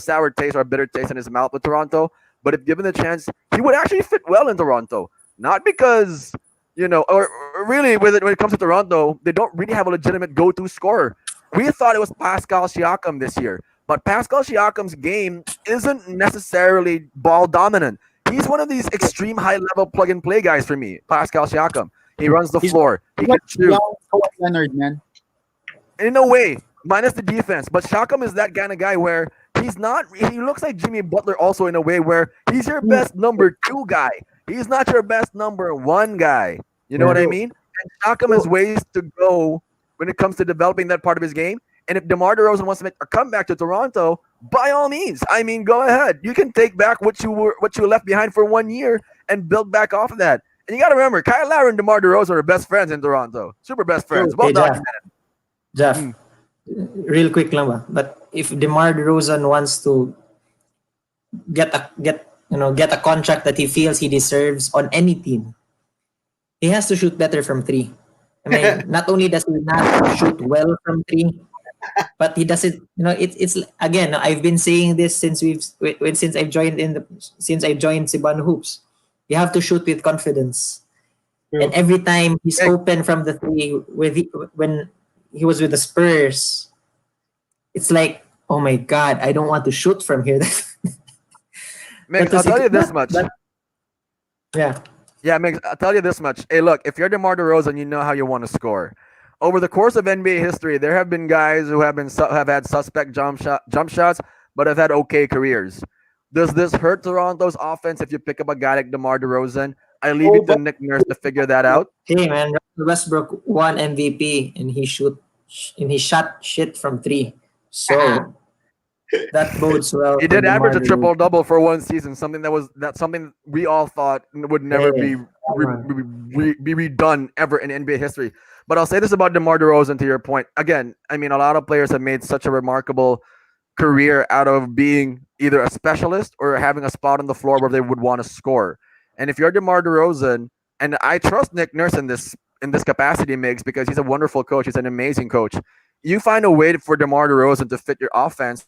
sour taste or a bitter taste in his mouth with Toronto. But if given the chance, he would actually fit well in Toronto. Not because, or really when it comes to Toronto, they don't really have a legitimate go-to scorer. We thought it was Pascal Siakam this year. But Pascal Siakam's game isn't necessarily ball dominant. He's one of these extreme high level plug and play guys for me. Pascal Siakam. He runs the He's floor. He can like shoot. young Kawhi Leonard, man. In a way, minus the defense. But Siakam is that kind of guy where he's not. He looks like Jimmy Butler also in a way where he's your best number two guy. He's not your best number one guy. You know what I Yeah. mean? And Siakam has ways to go when it comes to developing that part of his game. And if DeMar DeRozan wants to make a comeback to Toronto, by all means, I mean, go ahead. You can take back what you left behind for 1 year and build back off of that. And you got to remember, Kyle Lowry and DeMar DeRozan are best friends in Toronto. Super best friends. Well Hey, Jeff. documented. Jeff, Mm. real quick lang ba? But if DeMar DeRozan wants to get a contract that he feels he deserves on any team, he has to shoot better from three. I mean, not only does he not shoot well from three, but he doesn't. It's again. I've been saying this since I've joined Cebuano Hoops. You have to shoot with confidence, and every time he's Hey. open from the three, when he was with the Spurs, it's like, oh my god, I don't want to shoot from here. Migs, That I'll was tell it. you this much. Yeah. Yeah, Migs, I'll tell you this much. Hey, look, if you're DeMar DeRozan, you know how you want to score. Over the course of NBA history, there have been guys who have had suspect jump shots, but have had okay careers. Does this hurt Toronto's offense if you pick up a guy like DeMar DeRozan? I leave it to Nick Nurse to figure that out. Hey man, Russell Westbrook won MVP and he shot shit from three. So that bodes well. He for did average a DeMar triple double for one season, something we all thought would never Yeah. be redone ever in NBA history. But I'll say this about DeMar DeRozan to your point. Again, I mean, a lot of players have made such a remarkable career out of being either a specialist or having a spot on the floor where they would want to score. And if you're DeMar DeRozan, and I trust Nick Nurse in this capacity, Migs, because he's a wonderful coach, he's an amazing coach. You find a way for DeMar DeRozan to fit your offense,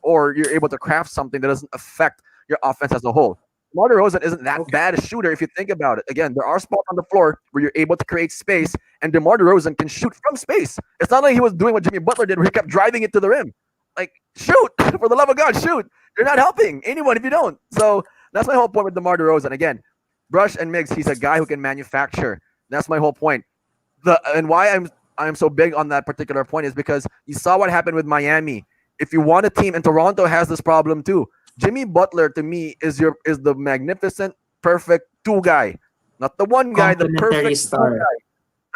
or you're able to craft something that doesn't affect your offense as a whole. DeMar DeRozan isn't that bad a shooter if you think about it. Again, there are spots on the floor where you're able to create space, and DeMar DeRozan can shoot from space. It's not like he was doing what Jimmy Butler did, where he kept driving it to the rim. Like, shoot! For the love of God, shoot! You're not helping anyone if you don't. So that's my whole point with DeMar DeRozan. Again, Brush and Migs, he's a guy who can manufacture. That's my whole point. And why I'm so big on that particular point is because you saw what happened with Miami. If you want a team, and Toronto has this problem too. Jimmy Butler to me is the magnificent, perfect two guy, not the one guy, the Complementary perfect star. two guy,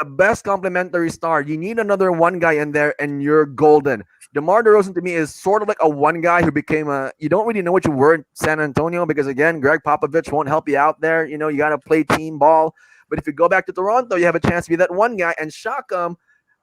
the best complementary star. You need another one guy in there, and you're golden. DeMar DeRozan to me is sort of like a one guy who became a. You don't really know what you were in San Antonio because again, Greg Popovich won't help you out there. You know, you got to play team ball. But if you go back to Toronto, you have a chance to be that one guy. And Siakam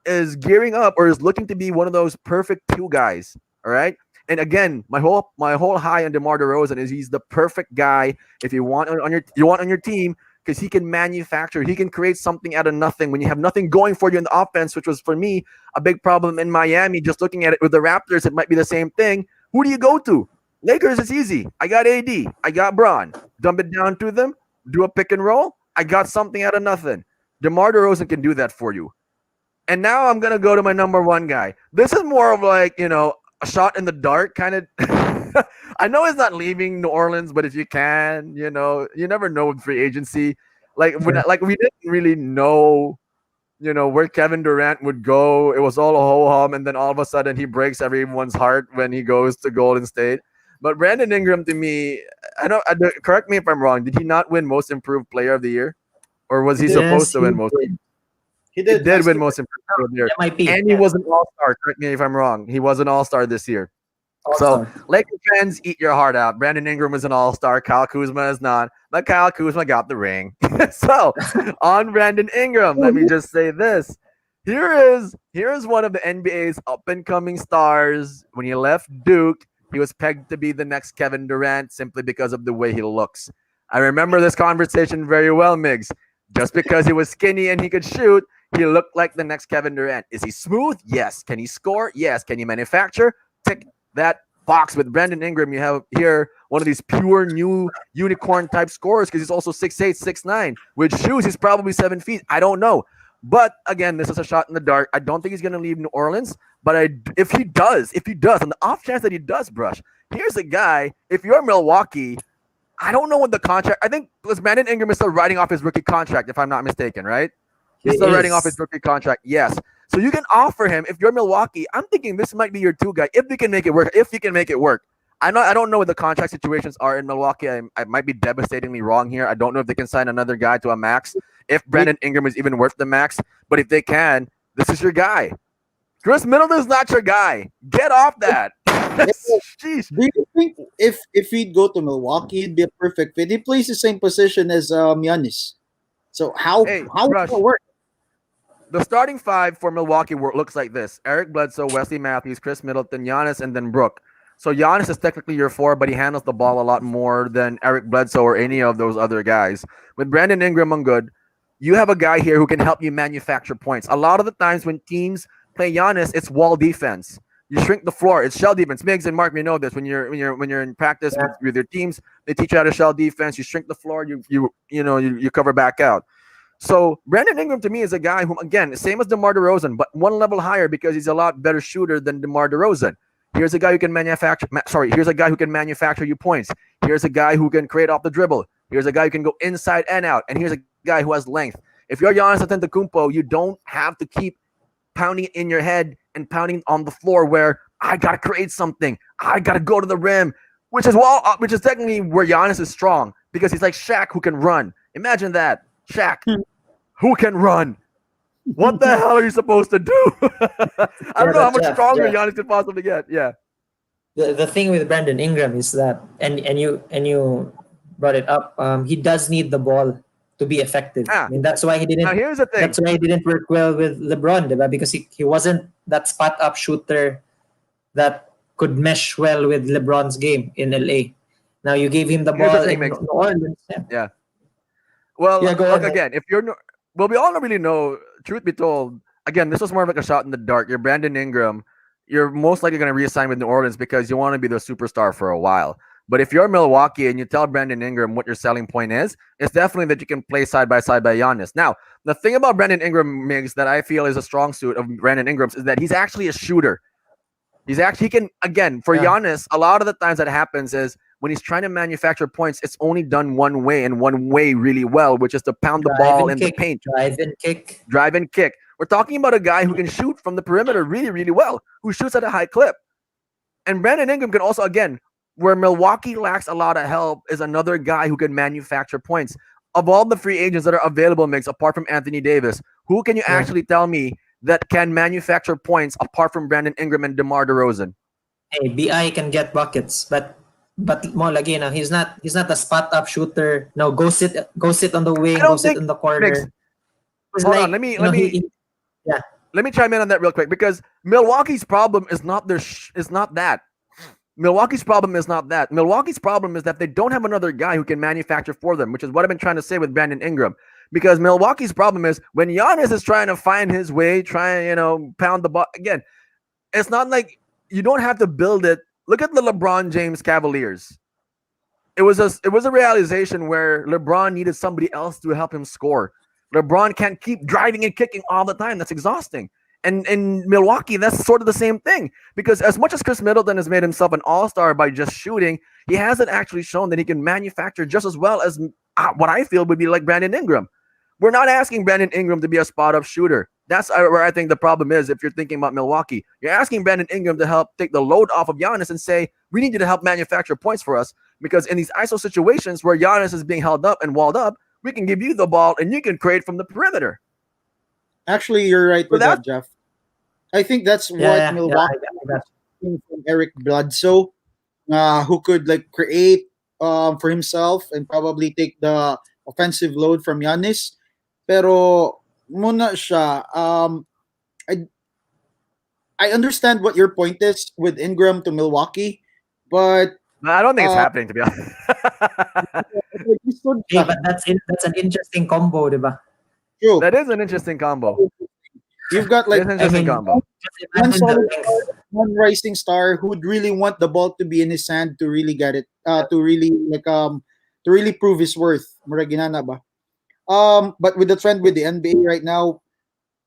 is gearing up or is looking to be one of those perfect two guys. All right. And again, my whole high on DeMar DeRozan is he's the perfect guy if you want on your team because he can manufacture, he can create something out of nothing when you have nothing going for you in the offense, which was for me a big problem in Miami. Just looking at it with the Raptors, it might be the same thing. Who do you go to? Lakers, it's easy. I got AD, I got Bron. Dump it down to them, do a pick and roll. I got something out of nothing. DeMar DeRozan can do that for you. And now I'm gonna go to my number one guy. This is more of like, a shot in the dark kind of. I know he's not leaving New Orleans, but if you can, you never know with free agency. Like we didn't really know, where Kevin Durant would go. It was all a ho hum, and then all of a sudden he breaks everyone's heart when he goes to Golden State. But Brandon Ingram, to me, correct me if I'm wrong. Did he not win Most Improved Player of the Year, or was he supposed to win Most? He He did. did win Most Improved Player of the Year, MIP. and he was an All Star. Correct me if I'm wrong. He was an All Star this year. So, All-star. Lakers fans, eat your heart out. Brandon Ingram is an all-star. Kyle Kuzma is not. But Kyle Kuzma got the ring. So, on Brandon Ingram, let me just say this. Here is one of the NBA's up-and-coming stars. When he left Duke, he was pegged to be the next Kevin Durant simply because of the way he looks. I remember this conversation very well, Migs. Just because he was skinny and he could shoot, he looked like the next Kevin Durant. Is he smooth? Yes. Can he score? Yes. Can he manufacture? Tick that box. With Brandon Ingram, you have here one of these pure new unicorn type scorers because he's also 6'8", 6'9". With shoes, he's probably 7 feet. I don't know. But again, this is a shot in the dark. I don't think he's going to leave New Orleans. But if he does, on the off chance that he does, Brush, here's a guy. If you're Milwaukee, I don't know what the contract. I think was Brandon Ingram is still writing off his rookie contract, if I'm not mistaken, right? He He's still writing off his is. rookie contract. Yes. So you can offer him if you're Milwaukee. I'm thinking this might be your two guy if they can make it work. If you can make it work. I don't know what the contract situations are in Milwaukee. I might be devastatingly wrong here. I don't know if they can sign another guy to a max. If Do, Brandon Ingram is even worth the max, but if they can, this is your guy. Chris Middleton's not your guy. Get off that. Jeez. do you think if he'd go to Milwaukee, he'd be a perfect fit? He plays the same position as Giannis. So Hey, how would Rush. that work? The starting five for Milwaukee looks like this: Eric Bledsoe, Wesley Matthews, Chris Middleton, Giannis, and then Brook. So Giannis is technically your four, but he handles the ball a lot more than Eric Bledsoe or any of those other guys. With Brandon Ingram on good, you have a guy here who can help you manufacture points. A lot of the times when teams play Giannis, it's wall defense. You shrink the floor. It's shell defense. Migs and Mark, we know this. When you're in practice Yeah. with your teams, they teach you how to shell defense. You shrink the floor. You cover back out. So Brandon Ingram to me is a guy who, again, same as DeMar DeRozan, but one level higher because he's a lot better shooter than DeMar DeRozan. Here's a guy who can manufacture. Here's a guy who can manufacture you points. Here's a guy who can create off the dribble. Here's a guy who can go inside and out. And here's a guy who has length. If you're Giannis Antetokounmpo, you don't have to keep pounding it in your head and pounding on the floor where I gotta create something. I gotta go to the rim, which is technically where Giannis is strong because he's like Shaq who can run. Imagine that, Shaq who can run. What the hell are you supposed to do? I don't know how much stronger Giannis could possibly get. Yeah. The thing with Brandon Ingram is that, and you brought it up. He does need the ball to be effective. Ah, I mean, that's why he now didn't. here's the thing. That's why he didn't work well with LeBron, diba? Because he wasn't that spot up shooter that could mesh well with LeBron's game in LA. Now you gave him the Here's the ball thing, in Migs. New Orleans. Yeah, Yeah. Well, yeah, go look ahead. again. If you're well, we all don't really know. Truth be told, again, this was more of like a shot in the dark. You're Brandon Ingram. You're most likely going to reassign with New Orleans because you want to be the superstar for a while. But if you're Milwaukee and you tell Brandon Ingram what your selling point is, it's definitely that you can play side by Giannis. Now, the thing about Brandon Ingram, Migs, that I feel is a strong suit of Brandon Ingram's is that he's actually a shooter. He can, again, for Yeah. Giannis, a lot of the times that happens is when he's trying to manufacture points, it's only done one way and one way really well, which is to pound the Drive ball and in the kick. paint, Drive and kick. drive and kick. We're talking about a guy who can shoot from the perimeter really, really well, who shoots at a high clip. And Brandon Ingram can also, again, where Milwaukee lacks a lot of help, is another guy who can manufacture points. Of all the free agents that are available, Mix, apart from Anthony Davis, who can you Yeah. actually tell me that can manufacture points apart from Brandon Ingram and DeMar DeRozan? Hey, Bi can get buckets, but more like, he's not a spot up shooter. No, go sit on the I wing, go don't sit think, in the Mix, corner. It's hold like, on, yeah, let me chime in on that real quick because Milwaukee's problem is not is not that. Milwaukee's problem is not that. Milwaukee's problem is that they don't have another guy who can manufacture for them, which is what I've been trying to say with Brandon Ingram. Because Milwaukee's problem is when Giannis is trying to find his way, pound the ball again. It's not like you don't have to build it. Look at the LeBron James Cavaliers. It was a realization where LeBron needed somebody else to help him score. LeBron can't keep driving and kicking all the time. That's exhausting. And in Milwaukee, that's sort of the same thing. Because as much as Chris Middleton has made himself an all-star by just shooting, he hasn't actually shown that he can manufacture just as well as what I feel would be like Brandon Ingram. We're not asking Brandon Ingram to be a spot-up shooter. That's where I think the problem is if you're thinking about Milwaukee. You're asking Brandon Ingram to help take the load off of Giannis and say, we need you to help manufacture points for us. Because in these ISO situations where Giannis is being held up and walled up, we can give you the ball and you can create from the perimeter. Actually, you're right So with that's that, Jeff. I think that's what yeah. Milwaukee I got from Eric Bledsoe, who could like create for himself and probably take the offensive load from Giannis. Pero muna siya, I I understand what your point is with Ingram to Milwaukee, but I don't think it's uh, happening, to be honest. he stood Hey, but that's an interesting combo, diba? true. That is an interesting combo. You've got It is like an I interesting mean, combo. just one imagine the solid length. star, one rising star who'd really want the ball to be in his hand to really get it, to really prove his worth. Mura ginana ba? But with the trend with the NBA right now,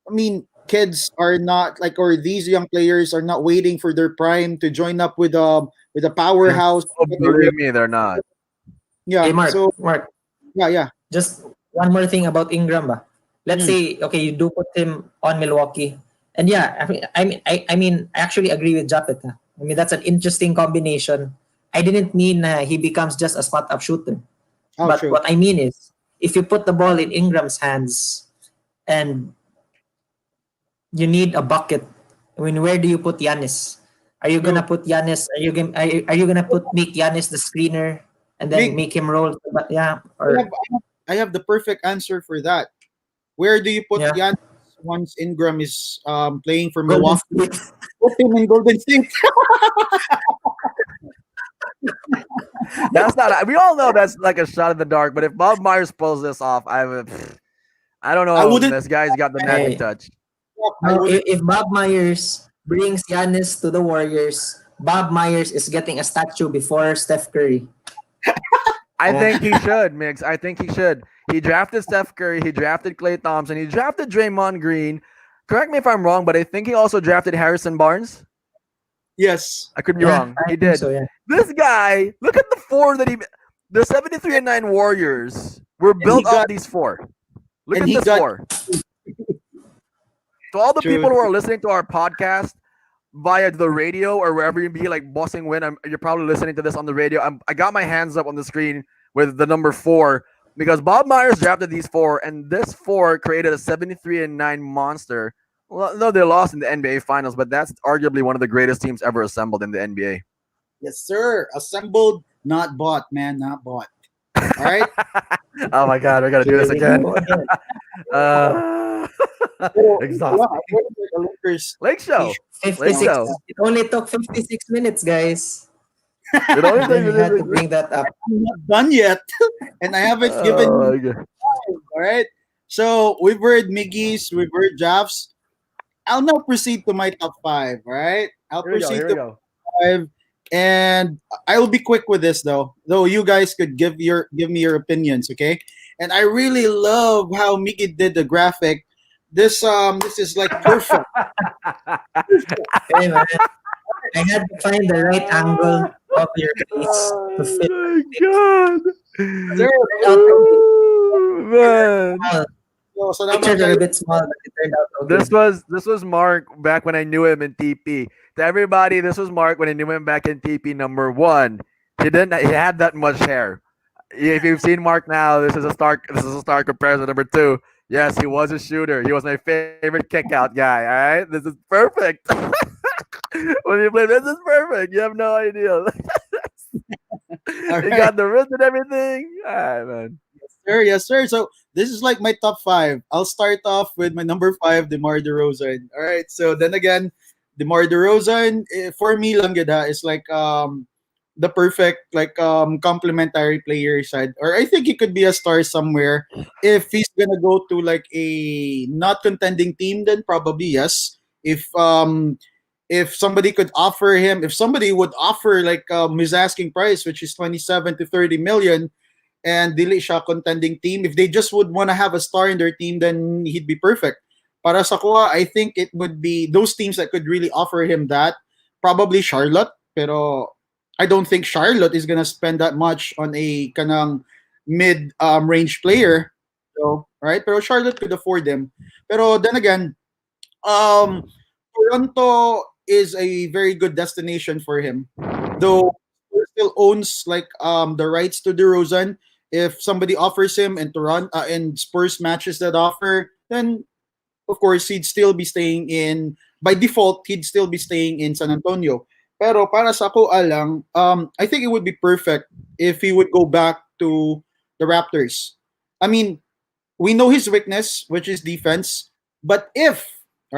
I mean, kids are not like, or these young players are not waiting for their prime to join up with a powerhouse. Oh, believe me, they're not. Hey, Yeah. Mark, So Mark, yeah, yeah. just one more thing about Ingram. Ba. Let's Mm, say, okay, you do put him on Milwaukee. And yeah, I mean, I actually agree with Japet. I mean, that's an interesting combination. I didn't mean he becomes just a spot up shooter. oh, But true. what I mean is, if you put the ball in Ingram's hands and you need a bucket, I mean, where do you put Giannis? Are you True. gonna put Giannis? Are you gonna put make Giannis the screener and then Mig, make him roll? But yeah, I have, or I have the perfect answer for that. Where do you put yeah, Giannis once Ingram is playing for Golden Milwaukee? State. Put him in Golden State. That's not. We all know that's like a shot in the dark. But if Bob Myers pulls this off, I don't I know. wouldn't. This guy's got the magic Hey, touch. I no, wouldn't. if Bob Myers brings Giannis to the Warriors, Bob Myers is getting a statue before Steph Curry. I Yeah. think he should, Migs. I think he should. He drafted Steph Curry. He drafted Klay Thompson. He drafted Draymond Green. Correct me if I'm wrong, but I think he also drafted Harrison Barnes. Yes. I could be Yeah, wrong. I He think did. so. Yeah. This guy, look at the four that he. The 73-9 Warriors were And he built off got. these four. Look And at he this got. four. To all the True. people who are listening to our podcast via the radio or wherever you be, like Bossing Win, you're probably listening to this on the radio. I got my hands up on the screen with the number four because Bob Myers drafted these four, and this four created a 73-9 monster. Well, no, they lost in the NBA Finals, but that's arguably one of the greatest teams ever assembled in the NBA. Yes, sir. Assembled, not bought, man, not bought. All right. Oh my God, we're gonna do Here this we again. go again. Uh, Pero, yeah, exhausting. what is the Lakers Lake Show. t-shirt? Lake No, 56. Show. It only took 56 minutes, guys. It only And then we had to takes. bring that up. I'm not done yet, and I haven't given Oh you. my God. All right. So we've heard Miggy's, we've heard Jeff's. I'll now proceed to my top five. All right. I'll Here we go. proceed Here we to go. five, and I will be quick with this though. Though you guys could give me your opinions, okay? And I really love how Miggy did the graphic. This is like perfect. Hey, man. I had to find the right angle of your face to fit Oh my God. Sir, out okay. Oh, man. Small. so, Pictures salamat are a kayo. bit small, but it turned out okay. This was Mark back when I knew him in TP. To everybody, this was Mark when I knew him back in TP number one. He had that much hair. If you've seen Mark now, this is a stark comparison. Number two, yes, he was a shooter. He was my favorite kickout guy. All right, this is perfect. When you play, this is perfect. You have no idea. All He right. got the wrist and everything. All right, man. Sir, yes, sir. So this is like my top five. I'll start off with my number five, DeMar DeRozan. All right. So then again, DeMar DeRozan for me lang gid ha, is like the perfect like complementary player side. Or I think he could be a star somewhere. If he's gonna go to like a not contending team, then probably yes. If somebody could offer him, if somebody would offer like his asking price, which is 27 to 30 million, and dili siya contending team. If they just would want to have a star in their team, then he'd be perfect. Para sa kuha, I think it would be those teams that could really offer him that. Probably Charlotte, pero I don't think Charlotte is gonna spend that much on a kanang mid range player. So, right? Pero Charlotte could afford them. Pero then again, Toronto is a very good destination for him. Though he still owns like the rights to DeRozan. If somebody offers him and Toronto and Spurs matches that offer, then of course he'd still be staying in by default he'd still be staying in San Antonio. Pero para sa ako alang, I think it would be perfect if he would go back to the Raptors. I mean, we know his weakness, which is defense. But all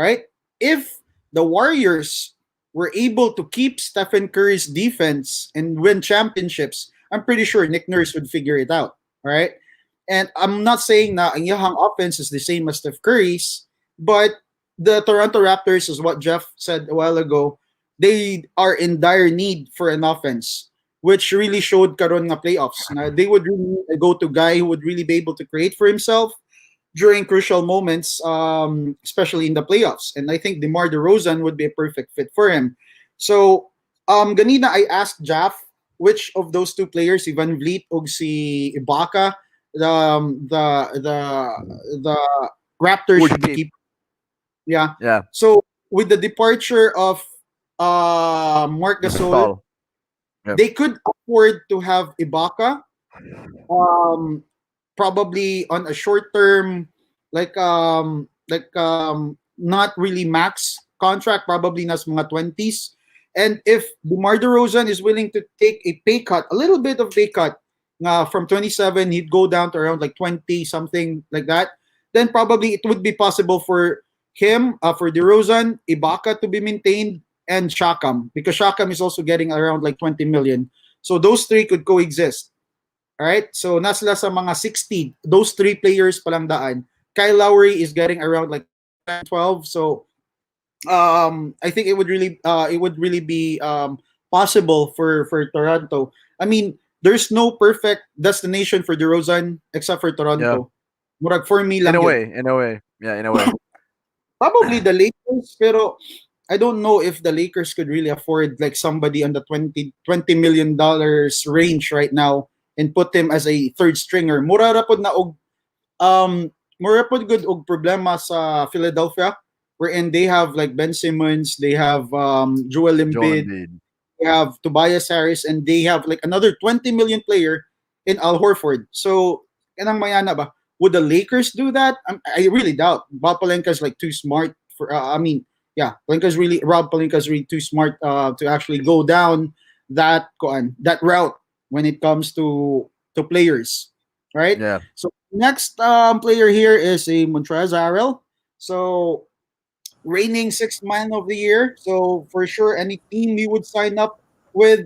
right, if the Warriors were able to keep Stephen Curry's defense and win championships, I'm pretty sure Nick Nurse would figure it out. All right. And I'm not saying that ang Yahang offense is the same as Steph Curry's, but the Toronto Raptors, is what Jeff said a while ago, they are in dire need for an offense, which really showed karon nga playoffs. Na they would really need a go-to guy who would really be able to create for himself. during crucial moments, especially in the playoffs. And I think DeMar DeRozan would be a perfect fit for him. So, ganina I asked Jaff which of those two players, si Van Vliet o si Ibaka, the Raptors Would should be keep. keeping. Yeah. Yeah. So with the departure of Mark Gasol, Stall. Yep. they could afford to have Ibaka, um, probably on a short term, not really max contract, probably nas mga 20s. And if DeMar DeRozan is willing to take a pay cut, a little bit of pay cut, from 27, he'd go down to around like 20, something like that. Then probably it would be possible for him, for DeRozan, Ibaka to be maintained, and Shakam, because Shakam is also getting around like 20 million. So those three could coexist. All right? So nasla sa mga 60, those three players palang daan. Kyle Lowry is getting around like 10, 12. So I think it would really be possible for Toronto. I mean, there's no perfect destination for DeRozan except for Yeah. Toronto. Murag for me In lang a yun. way. In a way. Yeah. In a way. Probably the Lakers, pero I don't know if the Lakers could really afford like somebody on the $20 million range right now and put him as a third stringer. Mura ra pod na og mura pod good og problema sa Philadelphia, wherein they have like Ben Simmons, they have Joel Joel Embiid, Embiid. they have Tobias Harris, and they have like another 20 million player in Al Horford. So, kanang mayana ba? Would the Lakers do that? I really doubt. Bob Palenka's like too smart for. Yeah, Rob Palenka's really too smart to actually go down that route when it comes to players, right? Yeah. So next player here is a Montrezl Harrell. So reigning sixth man of the year. So for sure, any team he would sign up with,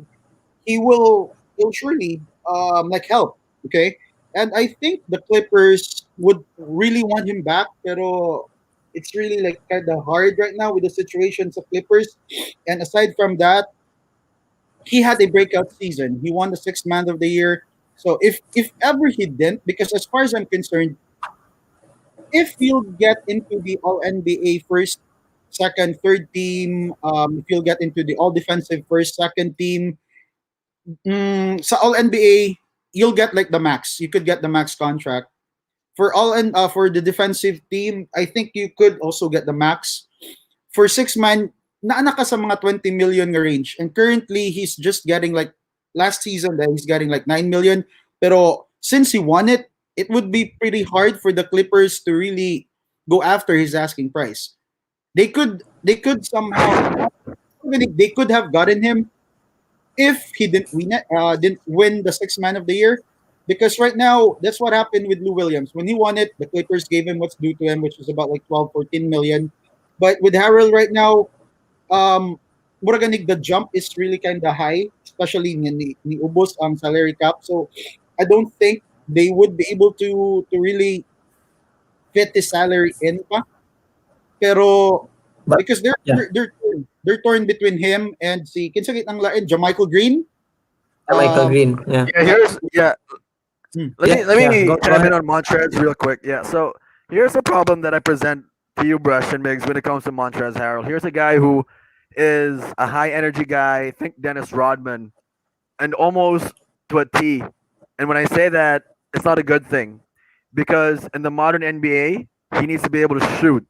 he'll surely like help. Okay, and I think the Clippers would really want him back, pero it's really like kind of hard right now with the situations of Clippers. And aside from that, he had a breakout season. He won the sixth man of the year. So if ever he didn't, because as far as I'm concerned, if you'll get into the All NBA first, second, third team, if you'll get into the All Defensive first, second team, sa All NBA, you'll get like the max. You could get the max contract. For the defensive team, I think you could also get the max. For six man, naana ka sa mga 20 million nga range. And currently, he's just getting like last season that he's getting like 9 million. Pero since he won it, it would be pretty hard for the Clippers to really go after his asking price. They could somehow they could have gotten him if he didn't win the sixth man of the year. Because right now, that's what happened with Lou Williams. When he won it, the Clippers gave him what's due to him, which was about like 12, 14 million. But with Harrell right now, mura the jump is really kind of high, especially ni ubos ang salary cap. So I don't think they would be able to really fit his salary in pa. Pero But because yeah, they're torn between him and si kinsa ang lain, Jamichael Green. Michael Um, Green. Yeah. Yeah. Here's yeah. hmm, Let me Yeah. let Yeah. me Go chime in ahead. on Montrez real quick. Yeah. So here's a problem that I present to you, Brush and Migs, when it comes to Montrez Harrell. Here's a guy who is a high energy guy. Think Dennis Rodman, and almost to a T. And when I say that, it's not a good thing because in the modern NBA, he needs to be able to shoot.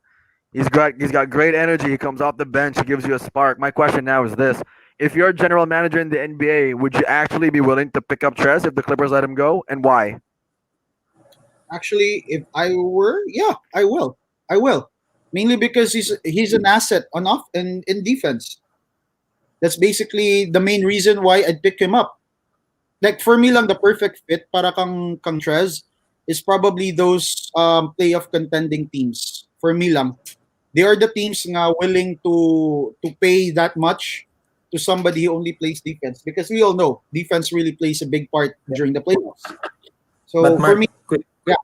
He's got great energy. He comes off the bench. He gives you a spark. My question now is this: if you're a general manager in the NBA, would you actually be willing to pick up Trez if the Clippers let him go, and why? Actually, if I were, yeah, I will. I will. Mainly because he's an asset on off and in defense. That's basically the main reason why I'd pick him up. Like for me lang the perfect fit para kang Trez is probably those playoff contending teams. For me lang. They are the teams nga willing to pay that much to somebody who only plays defense, because we all know defense really plays a big part during the playoffs. But So for me, Mark, yeah,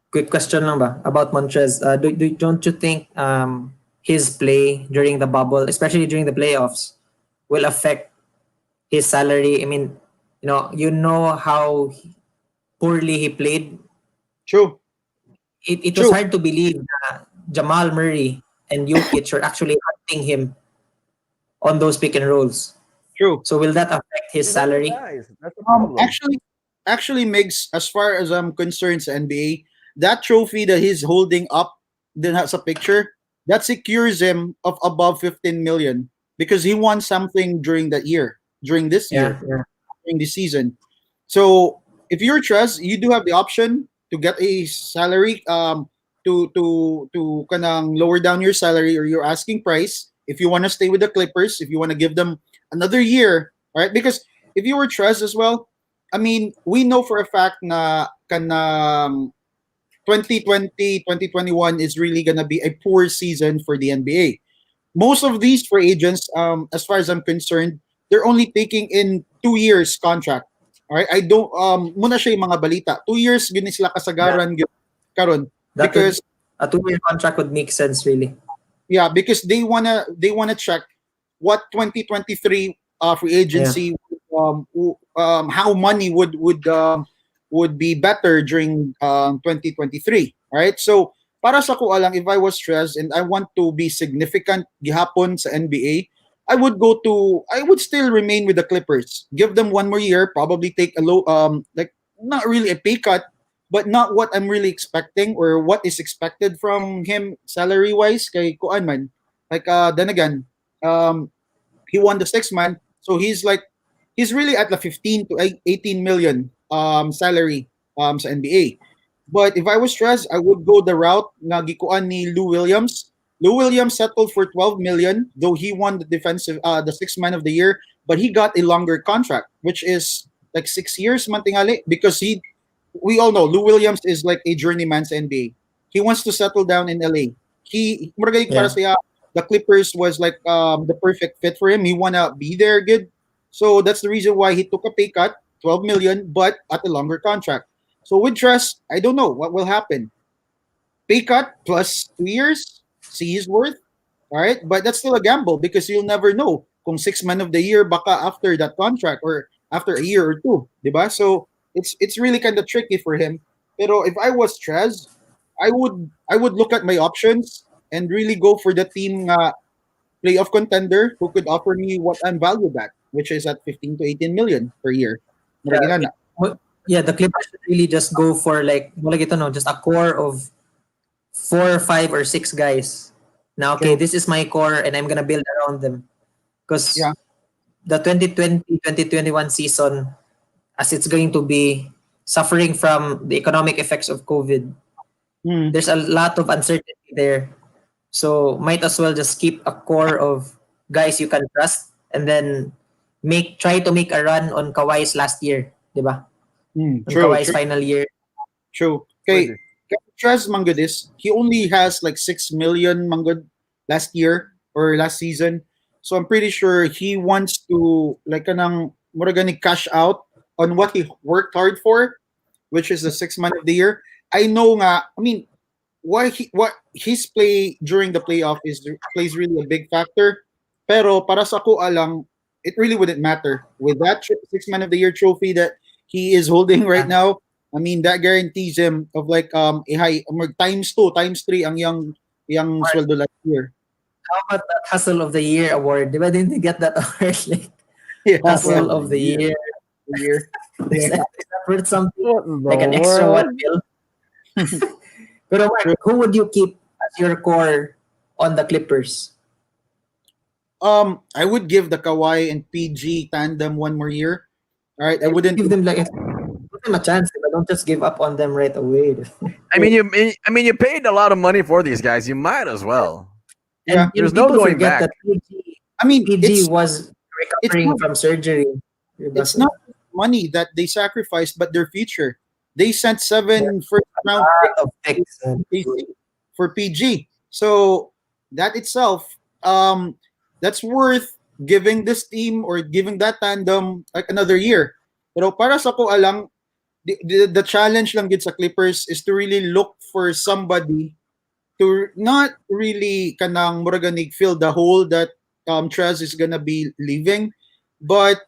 quick question lang ba about Montrez? Don't you think his play during the bubble, especially during the playoffs, will affect his salary? I mean, you know how poorly he played. true. it was True, hard to believe that Jamal Murray and Jokic are actually hunting him on those pick and rolls. true. So will that affect his These are your salary? guys. That's the problem. Actually, makes as far as I'm concerned sa NBA, that trophy that he's holding up, then has a picture that secures him of above 15 million because he won something during that year, during this Yeah, year, yeah, during this season. So if you're Trez, you do have the option to get a salary, to kanang lower down your salary or your asking price if you want to stay with the Clippers, if you want to give them another year, right? Because if you were Trez as well, I mean, we know for a fact na kanang 2020, 2021 is really gonna be a poor season for the NBA. Most of these free agents, as far as I'm concerned, they're only taking in 2 years contract. All right, I don't muna siya yung mga balita. 2 years gini sila yeah. kasagaran karon That would because a 2 year contract would make sense really. yeah, because they wanna check what 2023 free Yeah, agency, how money would be better during 2023, right? So para sa ko alang, if I was stressed and I want to be significant gihapon sa NBA, I would still remain with the Clippers. Give them 1 more year, probably take a low, like not really a pay cut, but not what I'm really expecting or what is expected from him salary wise kay kuan man. Like then again, um he won the 6 man, so he's really at the 15 to 18 million salary sa NBA. But if I was stressed, I would go the route na gikuan ni Lou Williams. Lou Williams settled for 12 million, though he won the 6 man of the year, but he got a longer contract, which is like 6 years man tingali because we all know Lou Williams is like a journeyman sa NBA. He wants to settle down in LA. Murag para yeah, siya, the Clippers was like the perfect fit for him. He wanna be there good. So that's the reason why he took a pay cut, 12 million, but at a longer contract. So with Trust, I don't know what will happen. Pay cut plus 2 years, see his worth. All right, but that's still a gamble because you'll never know kung 6 man of the year baka after that contract or after a year or two, diba? So it's really kind of tricky for him. Pero if I was Trez, I would look at my options and really go for the team playoff contender who could offer me what I'm valued at, which is at 15 to 18 million per year. Murag yeah. inana. Yeah, the Clippers should really just go for like ito no, just a core of 4, 5, or 6 guys. Now, okay, True. this is my core, and I'm gonna build around them. Because Yeah. the 2020-2021 season, as it's going to be suffering from the economic effects of COVID, Hmm. there's a lot of uncertainty there. So might as well just keep a core of guys you can trust, and then try to make a run on Kawhi's last year, di ba? Hmm. On True. Kawhi's True. final year. True. Okay. Pwede. Trez Manggod is he only has like 6 million Manggod last year or last season. So I'm pretty sure he wants to like kanang murag cash out on what he worked hard for, which is the 6 man of the year. I know nga, I mean, what his play during the playoff is plays really a big factor. Pero para sa ko alang, it really wouldn't matter with that 6 man of the year trophy that he is holding right Yeah. now. I mean, that guarantees him of like a high times two, times three ang yung sweldo last year. How about that Hustle of the Year award? Di ba didn't you get that award? Like, Yeah, yeah, Hustle of the Year. the year. Is Yeah, that worth something? What in the Like an extra world? 1 mil? Pero Mark, true. who would you keep as your core on the Clippers? I would give the Kawhi and PG tandem 1 more year. All right, I wouldn't. Give them give them a chance, but don't just give up on them right away. I mean, you paid a lot of money for these guys. You might as well. Yeah, And There's no people going forget back. that PG, I mean, PG was it's recovering not from surgery. Diba? it's not money that they sacrificed, but their future. They sent There's seven first a round lot picks of picks. for PG. So that itself, that's worth giving this team or giving that tandem like another year. Pero para sa ko alang, the challenge lang gid sa Clippers is to really look for somebody to not really kanang muraгаnig fill the hole that Trez is gonna be leaving, but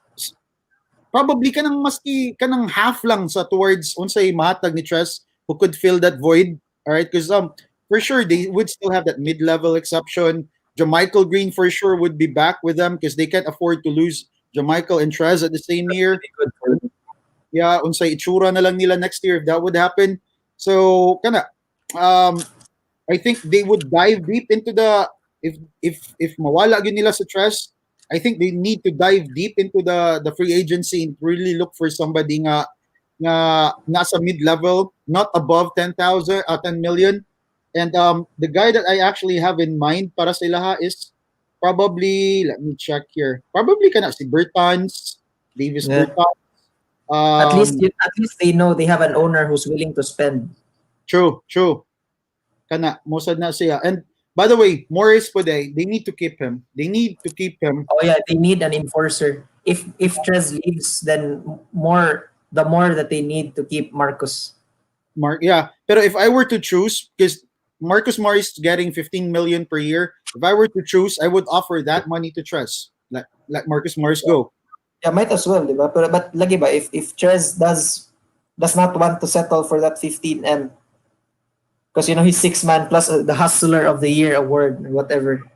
probably kanang maski kanang half lang sa towards unsay mahatag ni Trez who could fill that void. All right, because for sure they would still have that mid-level exception. Jamichael Green for sure would be back with them because they can't afford to lose Jamichael and Trez at the same year. Very good for them. Yeah, unsay itsura na lang nila next year if that would happen. So kana I think they would dive deep into the if mawala gyud nila sa Trez, I think they need to dive deep into the free agency and really look for somebody nga nasa mid level, not above 10,000 10 million. And the guy that I actually have in mind para sa ilaha is probably, let me check here. Probably kana si Bertans, Davis Yeah. Bertans. At least they know they have an owner who's willing to spend. True. Kana mosad na siya. And by the way, Morris Poday, they need to keep him. They need to keep him. Oh yeah, they need an enforcer. If Trez leaves, then the more that they need to keep Marcus. Yeah. Pero if I were to choose, because Marcus Morris is getting 15 million per year, if I were to choose, I would offer that money to Trez. Let Marcus Morris go. Yeah, might as well, di ba? But lagi ba if Trez does not want to settle for that 15M, because he's 6 man plus the Hustler of the Year award or whatever.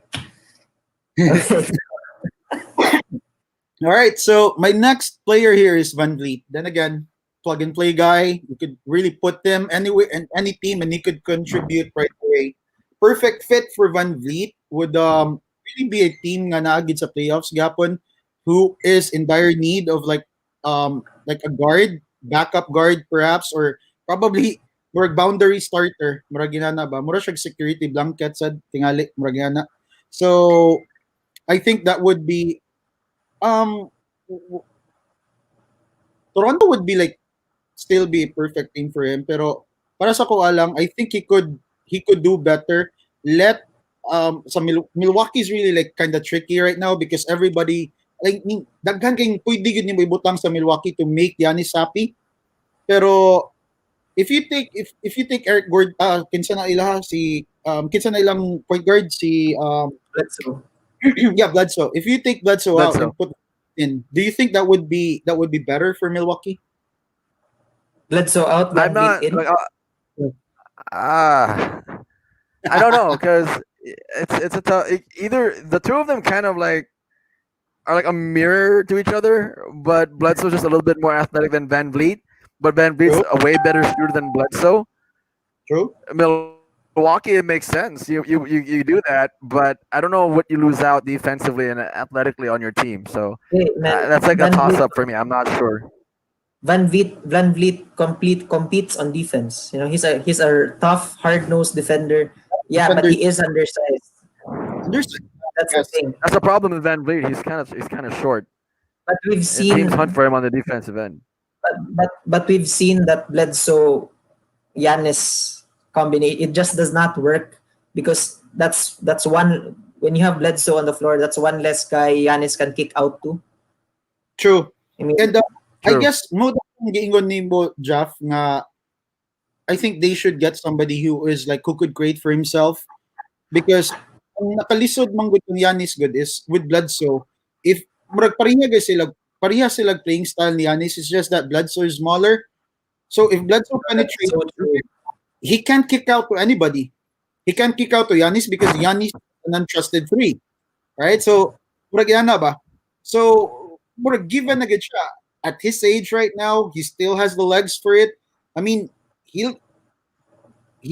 All right, so my next player here is Van Vliet. Then again, plug and play guy. You could really put them anywhere and any team, and he could contribute right away. Perfect fit for Van Vliet would really be a team nga naagid sa playoffs gapon who is in dire need of like a guard, backup guard perhaps, or probably murag boundary starter. Murag ginana ba? Mura siya security blanket sa tingali murag ginana. So I think that would be um Toronto would be like still be a perfect team for him. Pero para sa ko alang, I think he could do better. Let Milwaukee's really like kind of tricky right now because everybody daghan kay pwede gyud nimo ibutang sa Milwaukee to make Giannis happy. Pero if you take Eric Gordon, kinsa na ilaha si kinsa na ilang point guard si Bledsoe. yeah, Bledsoe. If you take Bledsoe out Bledsoe. and put in, do you think that would be better for Milwaukee? Bledsoe out, I'm Van not. Vliet in. Like, I don't know because it's a tough. Either the two of them kind of like are like a mirror to each other, but Bledsoe's just a little bit more athletic than Van Vliet. But Van Vliet's True. a way better shooter than Bledsoe. True. Milwaukee, it makes sense. You do that, but I don't know what you lose out defensively and athletically on your team. So Hey, man, that's like a Van toss Vliet, up for me. I'm not sure. Van Vliet competes on defense. He's a tough, hard nosed defender. Yeah, but he is undersized. Understood. That's Yes. the thing. That's the problem with Van Vliet. He's kind of short. But we've And seen teams hunt for him on the defensive end. but we've seen that Bledsoe Giannis combination. It just does not work because that's one when you have Bledsoe on the floor, that's one less guy Giannis can kick out to. True. I mean, And I True. guess mo ang giingon nimo Jeff nga I think they should get somebody who could create for himself because ang nakalisod man gud yung Giannis good is with Bledsoe. If murag pareha sila playing style ni Giannis, it's just that Bledsoe is smaller. So if Bledsoe penetrates, so true. he can't kick out to anybody. He can't kick out to Giannis because Giannis is an untrusted three. Right? So murag yana ba? So murag given na gid siya at his age right now, he still has the legs for it. I mean, he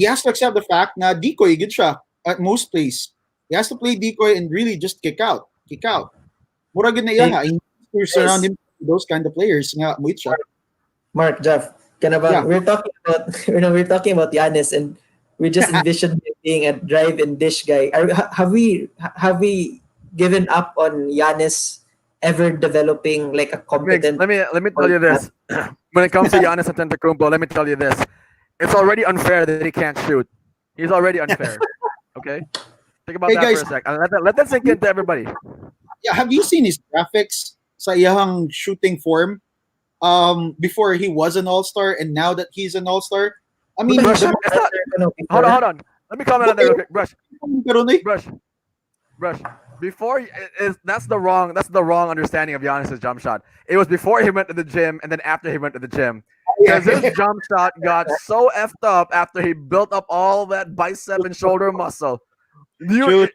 has to accept the fact na decoy gid siya at most plays. He has to play decoy and really just kick out. Mura gid na iya nga. He needs to surround him with those kind of players nga muit siya. Mark, Jeff, Yeah. we're talking about we're talking about Giannis and we just envisioned him being a drive and dish guy. Have we given up on Giannis ever developing like a Migs, competent? let me tell you this. When it comes to Giannis Antetokounmpo, let me tell you this. It's already unfair that he can't shoot. He's already unfair. Okay? Think about Hey, that guys. for a sec. And let that sink into everybody. Yeah, have you seen his graphics sa iyang shooting form before he was an all-star and now that he's an all-star? I mean, Brush, the it's not, hold on. Let me comment on that real quick. Brush. Before that's the wrong understanding of Giannis's jump shot. It was before he went to the gym and then after he went to the gym. because his jump shot got so effed up after he built up all that bicep and shoulder muscle. You, True.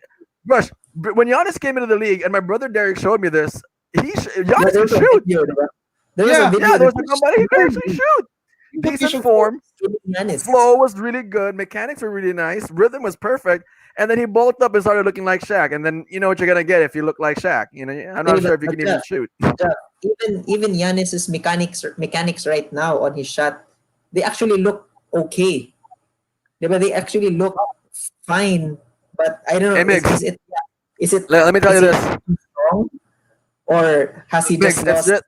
Rush, when Giannis came into the league, and my brother Derek showed me this, But Giannis can there's a shoot. video, diba? There was a Yeah. Yeah, video there that was somebody who can actually shoot. Decent Location form, Giannis. flow was really good, mechanics were really nice, rhythm was perfect, and then he bulked up and started looking like Shaq. And then you know what you're gonna get if you look like Shaq. You know, I'm not Hey, sure if you but can even shoot. Jeff, even Giannis's mechanics right now on his shot, they actually look okay. Diba? They actually look fine. But I don't Hey, know, Migs, is it let me tell you is it this. strong, or has he Migs, just lost?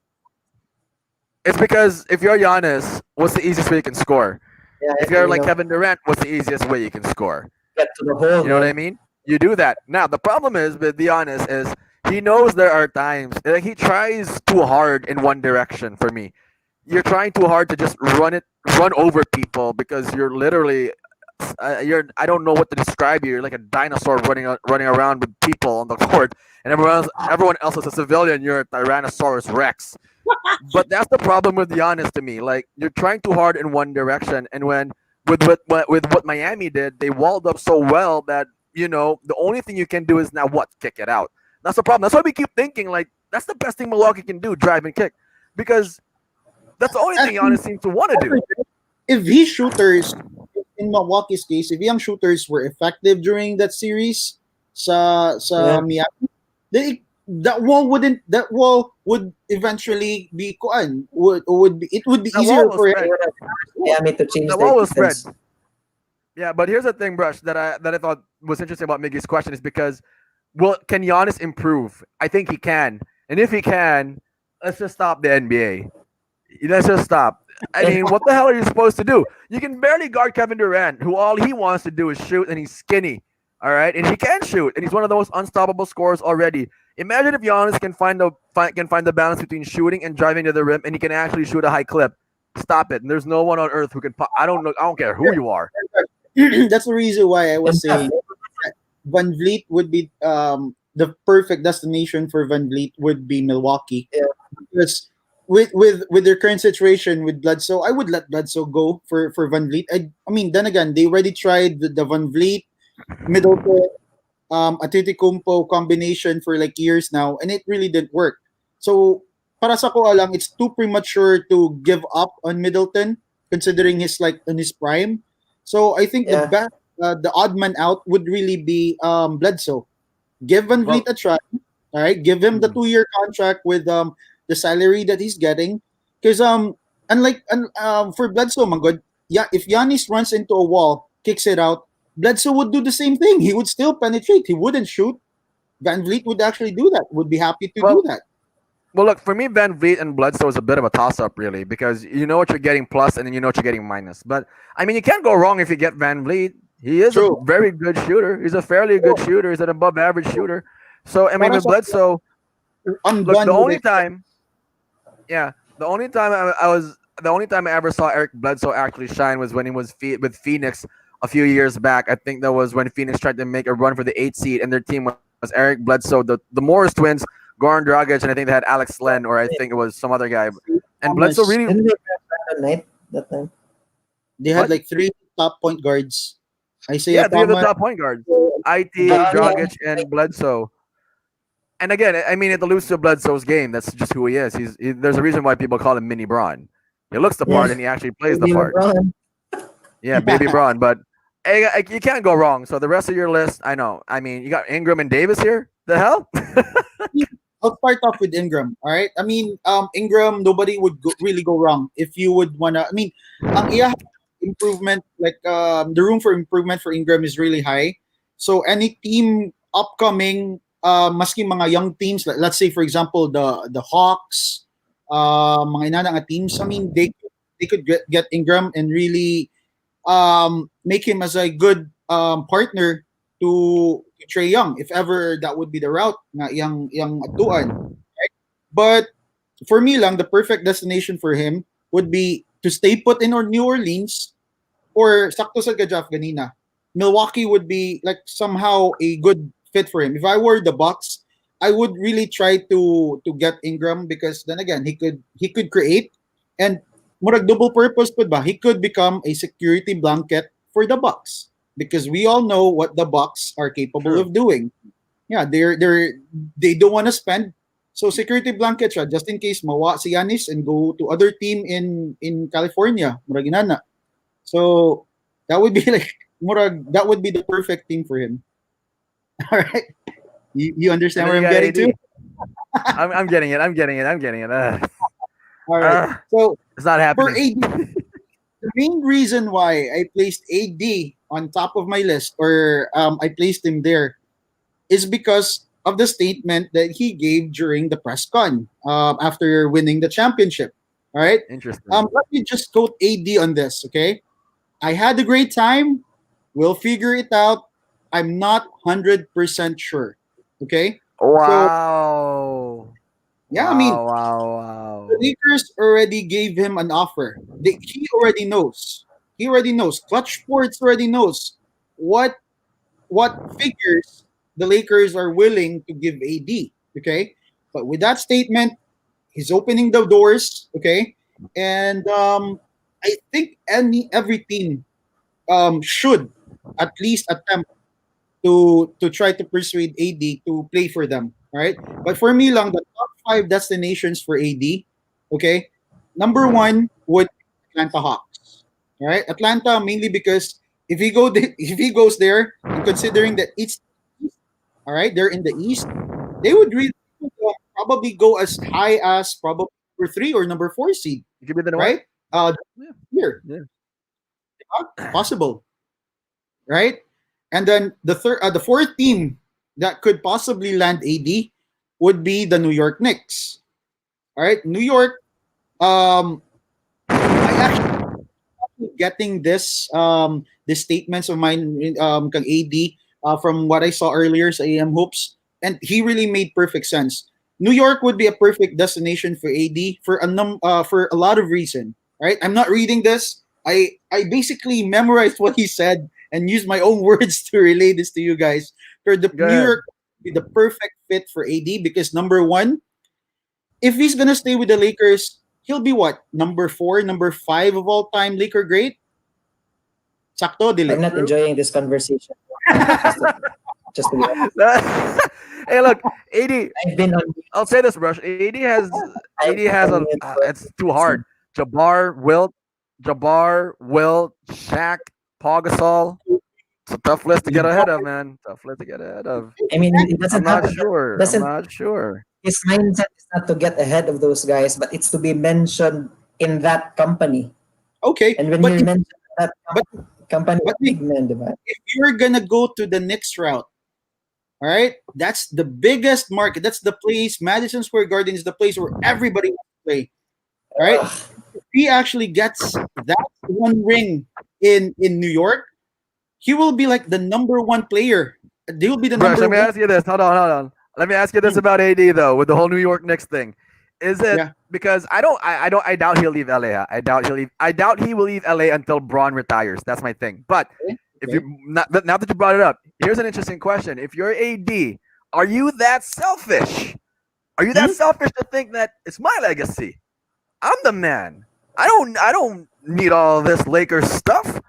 it's because if you're Giannis, what's the easiest way you can score? Yeah, If you're you like know, Kevin Durant, what's the easiest way you can score? get to the hole, You know what I man. mean? You do that. Now the problem is, but be honest, is he knows there are times like he tries too hard in one direction. For me, you're trying too hard to just run over people because you're literally, you're. I don't know what to describe you. You're like a dinosaur running around with people on the court, and everyone else is a civilian. You're a Tyrannosaurus Rex. But that's the problem with Giannis to me. Like you're trying too hard in one direction, and when with what Miami did, they walled up so well that the only thing you can do is now what kick it out. That's the problem. That's why we keep thinking like that's the best thing Milwaukee can do, drive and kick, because that's the only thing Actually, Giannis seems to want to do. if his shooters in Milwaukee's case, if young shooters were effective during that series Yeah, sa Miami, then that wall would eventually be kuan would be it would be The wall easier will for him. they spread. would have Miami to change The their wall will spread. defense. Yeah, but here's the thing, Brush, that I thought was interesting about Miggy's question is because, well, can Giannis improve? I think he can, and if he can, let's just stop the NBA. Let's just stop. I Yeah, mean, what the hell are you supposed to do? You can barely guard Kevin Durant, who all he wants to do is shoot, and he's skinny. All right, and he can shoot, and he's one of the most unstoppable scorers already. Imagine if Giannis can find the balance between shooting and driving to the rim, and he can actually shoot a high clip. Stop it! And there's no one on earth who can. I don't know. I don't care who you are. That's the reason why I was and tough. saying Van Vliet would be the perfect destination for Van Vliet would be Milwaukee Yeah, because with their current situation with Bledsoe, I would let Bledsoe go for Van Vliet. I mean, then again, they already tried the Van Vliet Middleton Antetokounmpo combination for like years now, and it really didn't work. So para sa ko lang, it's too premature to give up on Middleton considering his like in his prime. So I think yeah, the odd man out would really be Bledsoe. Give Van Vliet Well, a try. All right, give him the mm, 2 year contract with the salary that he's getting. Because unlike for Bledsoe, my good, yeah, if Giannis runs into a wall, kicks it out, Bledsoe would do the same thing. He would still penetrate. He wouldn't shoot. Van Vliet would actually do that. Would be happy to do well, that. well. Look, for me, Van Vliet and Bledsoe is a bit of a toss-up, really, because you know what you're getting plus, and then you know what you're getting minus. But I mean, you can't go wrong if you get Van Vliet. He is a True. very good shooter. He's a fairly good shooter. He's an above-average shooter. So I mean, Para with sa Bledsoe, I'm look, done with it. yeah, the only time I ever saw Eric Bledsoe actually shine was when he was with Phoenix a few years back. I think that was when Phoenix tried to make a run for the 8th seed, and their team was Eric Bledsoe, the Morris twins, Goran Dragic, and I think they had Alex Len, or I think it was some other guy. And Bledsoe Thomas, really and they had Brandon Knight that time. they had what? like three top point guards. Isaiah Yeah, three of the Thomas. top point guards: It, Yeah, Dragic, and Bledsoe. And again, I mean, it alludes to Bledsoe's game. That's just who he is. There's a reason why people call him Mini Braun. He looks the yeah. part, and he actually plays the Maybe part. LeBron. Yeah, baby Braun. But hey, you can't go wrong. So the rest of your list, I know. I mean, you got Ingram and Davis here. The hell? I'll start off with Ingram. All right. I mean, Ingram, nobody would really go wrong if you would wanna. I mean, yeah, improvement like the room for improvement for Ingram is really high. So any team upcoming, maski mga young teams, like let's say for example the Hawks, mga inana nga teams. I mean, they could get Ingram and really make him as a good partner to Trey Young if ever that would be the route nga yang atuan. But for me lang the perfect destination for him would be to stay put in New Orleans or sakto sa Gajaf ganina. Milwaukee would be like somehow a good fit for him. If I were the Bucks, I would really try to get Ingram because then again he could create and murag double purpose pud ba? He could become a security blanket for the Bucks because we all know what the Bucks are capable True. of doing. Yeah, they don't want to spend. So security blanket siya just in case mawa si Yanis and go to other team in California. Murag inana. So that would be like murag that would be the perfect team for him. All right. You And understand then where you I'm got getting to? AD. I'm getting it. I'm getting it. I'm getting it. All right. So It's not for happening. AD, the main reason why I placed AD on top of my list or I placed him there is because of the statement that he gave during the press con after winning the championship. All right. Interesting. Let me just quote AD on this. Okay. I had a great time. We'll figure it out. I'm not 100% sure. Okay. So, Wow. yeah, I mean, Wow. Wow. the Wow. Lakers already gave him an offer. He already knows. He already knows. Clutch Sports already knows what figures the Lakers are willing to give AD. Okay, but with that statement, he's opening the doors. Okay, and I think every team should at least attempt to try to persuade AD to play for them. All right, but for me, lang the top five destinations for AD. Okay, number one would be Atlanta Hawks. All right, Atlanta mainly because if he goes there and considering that it's all right, they're in the East, they would really probably go as high as probably number three or number four seed, You could be the what? right? Yeah. Here, Yeah. possible, right? And then the fourth team that could possibly land AD would be the New York Knicks. All right, New York. Um, I actually getting this statements of mine kang AD from what I saw earlier sa AM Hoops, and he really made perfect sense. New York would be a perfect destination for AD for a lot of reason. Right, I'm not reading this. I basically memorized what he said and used my own words to relay this to you guys. For the Go New ahead. York would be the perfect fit for AD because number one, if he's gonna stay with the Lakers, he'll be what number four, number five of all time Laker great. Sakto, I'm dili. not True. enjoying this conversation. Just to be honest, Hey, look, AD. I've been on I'll say this, Brush. AD I've been has on a. mute for It's too hard. listen. Jabbar, Wilt, Shaq, Paul Gasol. It's a tough list to get ahead of, man. Tough list to get ahead of. I mean, it I'm doesn't have not sure. I'm doesn't not sure. his mindset is not to get ahead of those guys, but it's to be mentioned in that company. Okay, And when you're mentioned in that but company, but big man, diba? if you're gonna go to the next route, all right, that's the biggest market. That's the place. Madison Square Garden is the place where everybody wants to play. All right, Ugh, if he actually gets that one ring in New York, he will be like the number one player. They will be the Brush, number let me one. ask you this. Hold on. Let me ask you this Hmm, about AD though, with the whole New York Knicks thing. Is it yeah. because I doubt he'll leave LA. Huh? I doubt he will leave LA until Braun retires. That's my thing. But Okay. if you Okay. now that you brought it up, here's an interesting question. If you're AD, are you that selfish? Are you that Hmm? selfish to think that it's my legacy? I'm the man. I don't need all this Lakers stuff.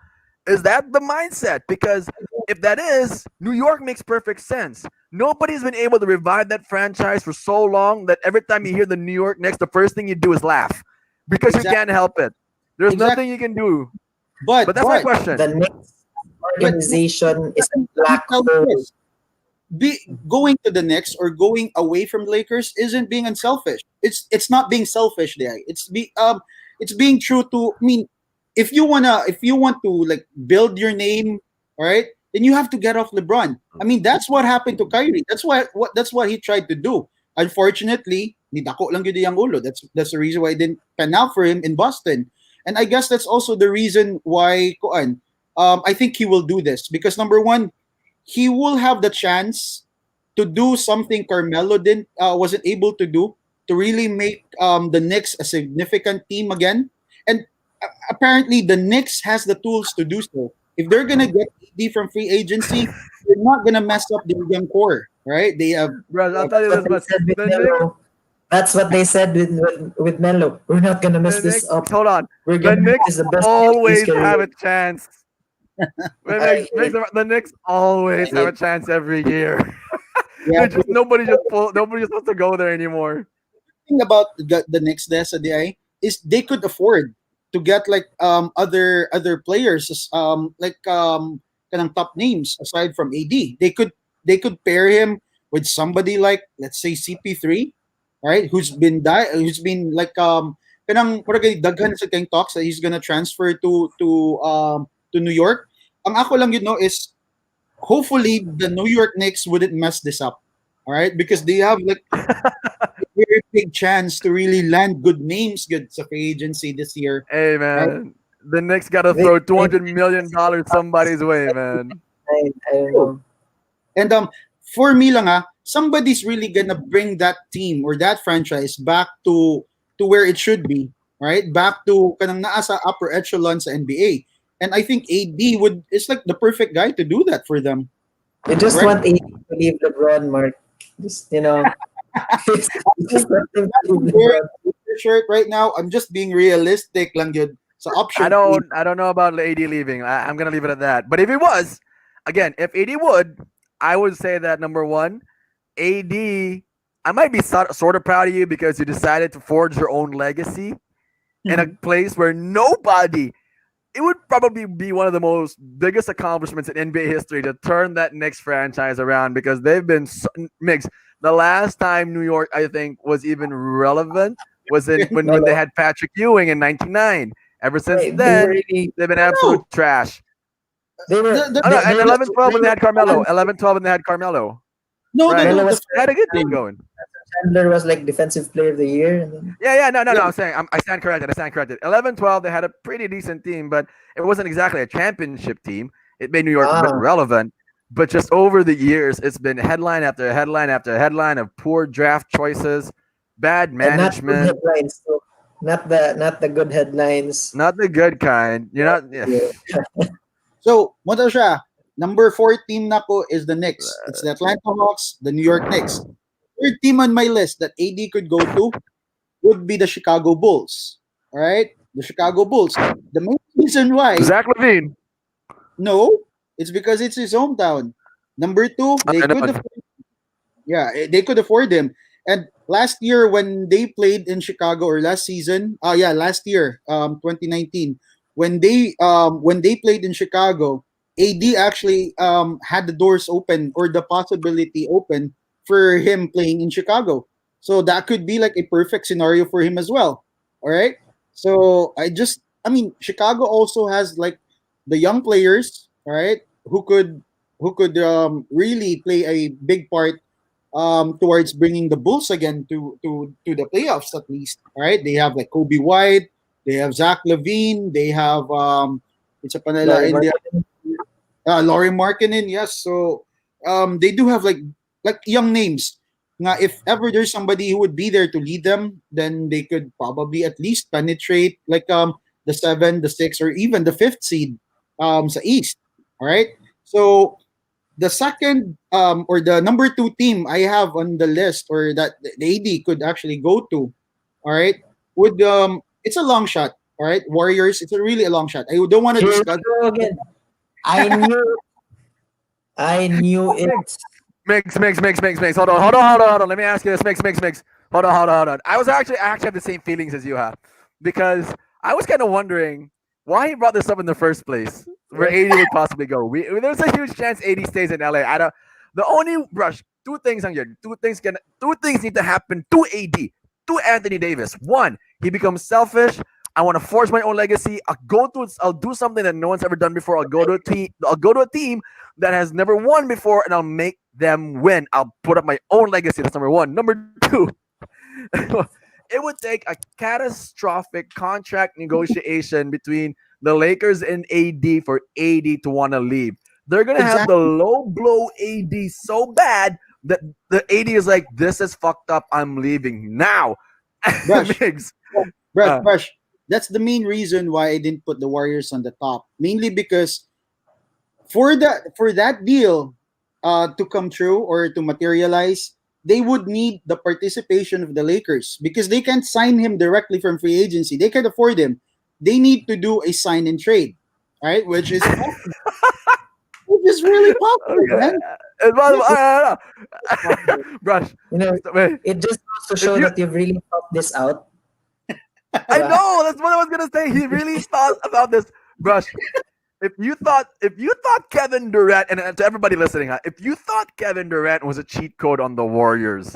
Is that the mindset? Because if that is, New York makes perfect sense. Nobody's been able to revive that franchise for so long that every time you hear the New York Knicks, the first thing you do is laugh because you Exactly. can't help it. There's Exactly. nothing you can do. But But that's my but the question. next but organization is a let me black tell you hole. this: going to the Knicks or going away from the Lakers isn't being unselfish. It's not being selfish there. It's being true to. I mean, if you want to like build your name, all right, then you have to get off LeBron. I mean, that's what happened to Kyrie. That's what he tried to do. Unfortunately, ni dako lang gyud iyang ulo. That's the reason why it didn't pan out for him in Boston. And I guess that's also the reason why I think he will do this because number one, he will have the chance to do something Carmelo didn't wasn't able to do to really make the Knicks a significant team again. And apparently, the Knicks has the tools to do so. If they're gonna get AD from free agency, they're not gonna mess up their young core, right? They have Bro, I'll tell That's you what this I much. said with The Knicks, Melo. That's what they said with Melo. We're not gonna The mess this Knicks, up. hold on. We're The gonna make Knicks this the best year of his always career. have a chance. I, The Knicks always have a I, chance every year. Yeah, They're just nobody just wants to go there anymore. thing about the Knicks desa DI is they could afford to get like other players like kanang top names aside from AD. They could pair him with somebody like, let's say, CP3, right? Who's been like kanang parang daghan sa kang talks that he's gonna transfer to New York. Ang ako lang is hopefully the New York Knicks wouldn't mess this up. All right, because they have like very big chance to really land good names good sa free agency this year, Hey right? man, the Knicks got to they, throw two they, hundred million dollars somebody's way, man. I don't know. And for me lang somebody's really gonna bring that team or that franchise back to where it should be, right? Back to kanang naa sa upper echelon sa NBA. And I think AD would is like the perfect guy to do that for them, You just right? want AD to leave LeBron, Mark. Just it's just want him to I'm leave wearing LeBron. a shirt right now. I'm just being realistic lang yun. So option A. I don't know about AD leaving. I'm gonna leave it at that. But if it was, again, if AD would, I would say that number one, AD. I might be sort of proud of you because you decided to forge your own legacy in a place where nobody. It would probably be one of the most biggest accomplishments in NBA history to turn that Knicks franchise around because they've been mixed. The last time New York, I think, was even relevant was in when they No, had Patrick Ewing in '99. Ever since they were then, really they've been absolute No, trash. the Oh no, and they were 11-12 when they the had Carmelo. 11-12 when they had Carmelo. no Right. Melo the was They had a good team um, going. Chandler was like defensive player of the year, and then Yeah, yeah, no. yeah, I'm saying I stand corrected. I stand corrected. 11-12, they had a pretty decent team, but it wasn't exactly a championship team. It made New York a bit ah, relevant, but just over the years, it's been headline after headline after headline of poor draft choices, bad and not good management, headlines. So not the good headlines. not the good kind. You're not. Yeah. Yeah. So, mo to siya. Number 14 na ko is the Knicks. It's the Atlanta Hawks, the New York Knicks. Third team on my list that AD could go to would be the Chicago Bulls. All right? The Chicago Bulls. The main reason why, Zach Levine. no, it's because it's his hometown. Number two, they I could know. afford, yeah, they could afford him. And last year when they played in Chicago, or last season, yeah, last year, 2019, when they played in Chicago, AD actually had the doors open or the possibility open for him playing in Chicago. So that could be like a perfect scenario for him as well. All right. So I mean, Chicago also has like the young players, all right, who could really play a big part towards bringing the Bulls again to the playoffs at least. All right, they have like Kobe White, they have Zach Levine, they have it's a panela Laurie in the Martin. Laurie Markkinen. Yes, so they do have like young names. Now, if ever there's somebody who would be there to lead them, then they could probably at least penetrate like the seven, the six, or even the fifth seed sa East. All right, so the second or the number two team I have on the list or that the AD could actually go to, all right, would it's a long shot. All right, Warriors. It's a really a long shot. I don't want to Here we discuss. go again. I knew it. Mix. Hold on. Let me ask you this. Mix. Hold on. I actually have the same feelings as you have because I was kind of wondering why he brought this up in the first place, where AD would possibly go. There's a huge chance AD stays in LA. I don't. The only rush. Two things on here. Two things need to happen to AD. To Anthony Davis. One, he becomes selfish. I want to forge my own legacy. I'll do something that no one's ever done before. I'll go to a team that has never won before, and I'll make them win. I'll put up my own legacy. That's number one. Number two, it would take a catastrophic contract negotiation between the Lakers and AD for AD to want to leave. They're gonna have the Exactly, low blow AD so bad that the AD is like, "This is fucked up. I'm leaving now." Brush, Migs. Uh, Brush. That's the main reason why I didn't put the Warriors on the top. Mainly because for that deal to come true or to materialize, they would need the participation of the Lakers because they can't sign him directly from free agency. They can't afford him. They need to do a sign and trade, right? Which is really possible, Okay. man. And by the way, This is possible. Brush. You know, Wait. it just goes to If show you, that you've really thought this out. I Diba? know that's what I was gonna say. He really thought about this, Brush. If you thought Kevin Durant, and to everybody listening, if you thought Kevin Durant was a cheat code on the Warriors,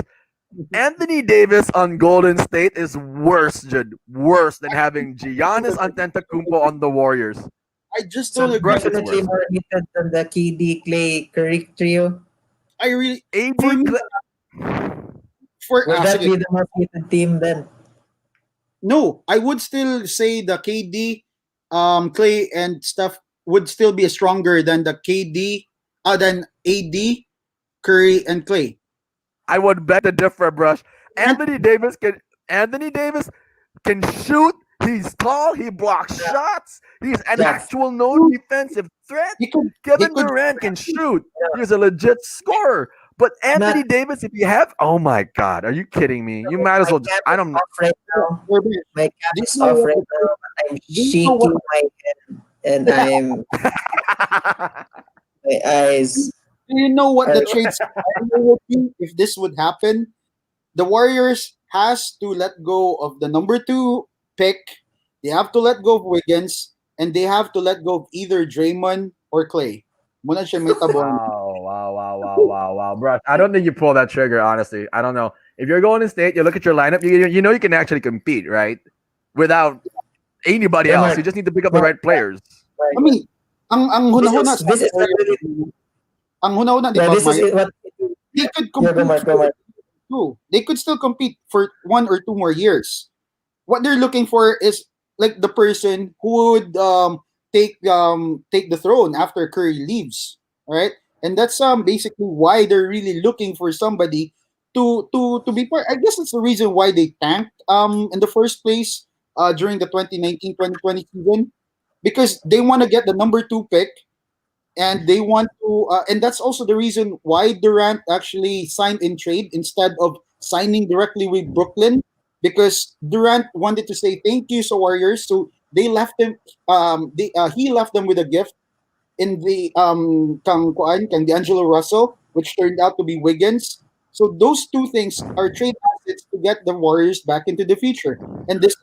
Anthony Davis on Golden State is worse, Jude. Worse than having Giannis Antetokounmpo on the Warriors. I just So don't agree Brush, with it's definitely worse. more hated than the KD, Clay, Curry trio. I really for AD, me for Will that sige, be the most hated team then? no, I would still say the KD, Clay and stuff would still be stronger than the KD, than AD, Curry and Clay. I would beg to differ, Brush. And Anthony Davis can. Anthony Davis can shoot. He's tall. He blocks Yeah. shots. He's an Yeah. actual known defensive threat. he Kevin could Durant can shoot. Yeah. He's a legit scorer. But Not Anthony Davis, if you have, oh my God, are you kidding me? You might as my well. cap I is don't. off right now. My cap do you is know off what right the, now. But I'm do you know what shaking my head and I'm my eyes do you know what are the trade scenario would be if this would happen? The Warriors has to let go of the number 2 pick. They have to let go of Wiggins, and they have to let go of either Draymond or Clay. Muna siya may tabon. Wow, bro. I don't think you pull that trigger, honestly. I don't know. If you're going to state, you look at your lineup, you know you can actually compete, right? Without anybody Yeah, else. Mark. You just need to pick up the Mark, right players. I mean, ang hunahuna sa this is not really, ang hunahuna di yeah, ba, this is Mario? what They could yeah, go compete Mark, go Mark. too. They could still compete for 1 or 2 more years. What they're looking for is like the person who would take the throne after Curry leaves, right? And that's basically why they're really looking for somebody to be part. I guess that's the reason why they tanked in the first place during the 2019-2020 season, because they want to get the number 2 pick, and they want to and that's also the reason why Durant actually signed in trade instead of signing directly with Brooklyn, because Durant wanted to say thank you to Warriors, so they left him he left them with a gift in the kang D'Angelo Russell, which turned out to be Wiggins. So those two things are trade assets to get the Warriors back into the future, and this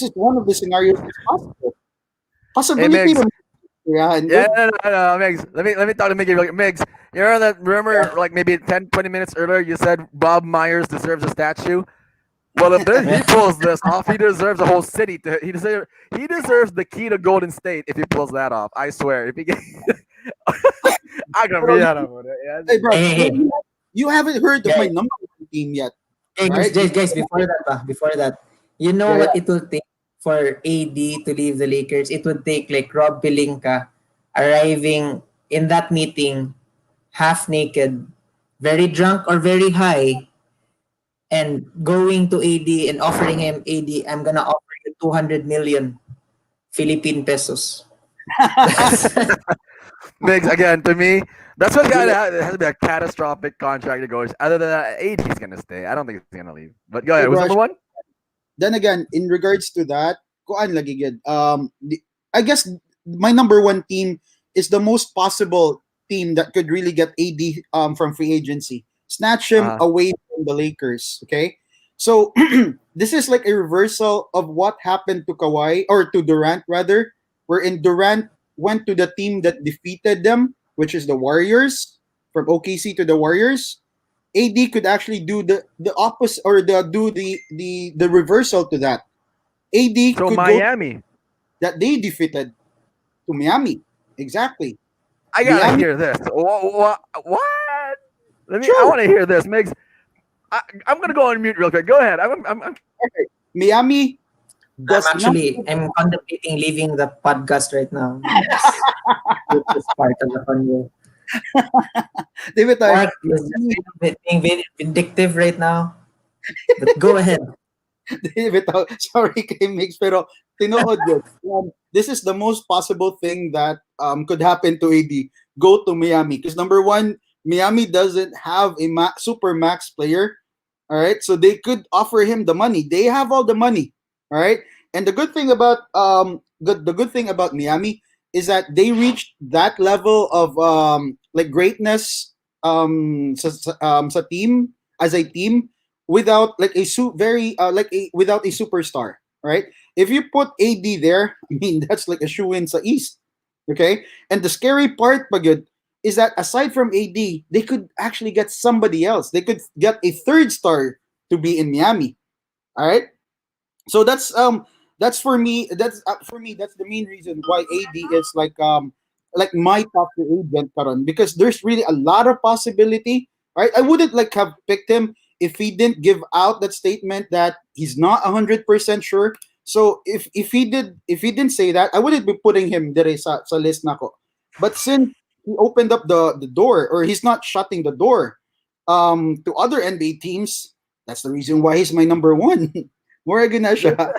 is one of the scenarios that's possible. Hey, Possibility, Migs. yeah, and Yeah, no, Migs. Let me talk to Migs. Migs, you remember like maybe 10, 20 minutes earlier you said Bob Myers deserves a statue? Well, if he pulls this off, he deserves a whole city. He deserves the key to Golden State if he pulls that off. I swear. If he gets, I can be out of it. Yeah, hey, bro, Hey, hey, you haven't heard of my guys, number 1 team yet, hey, right? guys, before that, you know Yeah, what yeah. it will take for AD to leave the Lakers? It would take like Rob Pelinka arriving in that meeting half naked, very drunk or very high, and going to AD and offering him, AD, I'm gonna offer you 200 million Philippine pesos. Migs, again, to me, that's what got it has to be a catastrophic contract that goes. Other than that, AD's gonna stay. I don't think he's gonna leave. But go Hey, ahead. Who's bro, number one? then again, in regards to that, kuan lagi gid. I guess my number 1 team is the most possible team that could really get AD from free agency. Snatch him Uh, away from the Lakers. Okay, so this is like a reversal of what happened to Kawhi, or to Durant rather, wherein Durant went to the team that defeated them, which is the Warriors, from OKC to the Warriors. AD could actually do the opposite, or the reversal to that. AD so could go Miami. that they defeated to Miami. Exactly. I gotta Miami, hear this. What? Let me. I true. want to hear this, Migs. I'm gonna go on mute real quick. Go ahead. I'm Okay. Miami does not. I'm contemplating leaving the podcast right now. This is part of the convo. David, Mark is just being very vindictive right now. But go ahead. David, sorry kay Mix, pero tinuod yun. This is the most possible thing that could happen to AD. Go to Miami. Because number 1, Miami doesn't have a super max player. All right, so they could offer him the money. They have all the money. All right, and the good thing about the good thing about Miami is that they reached that level of like greatness sa team as a team without like a very like a without a superstar. Right? If you put AD there, I mean that's like a shoe in sa East. Okay, and the scary part, pagod, is that aside from AD, they could actually get somebody else. They could get a third star to be in Miami. All right. So that's for me. That's the main reason why AD is like my top free agent karon, because there's really a lot of possibility. Right. I wouldn't like have picked him if he didn't give out that statement that he's not 100% sure. So if he didn't say that, I wouldn't be putting him there sa list nako. But since he opened up the door, or he's not shutting the door to other NBA teams, that's the reason why he's my number one. Morgan na siya.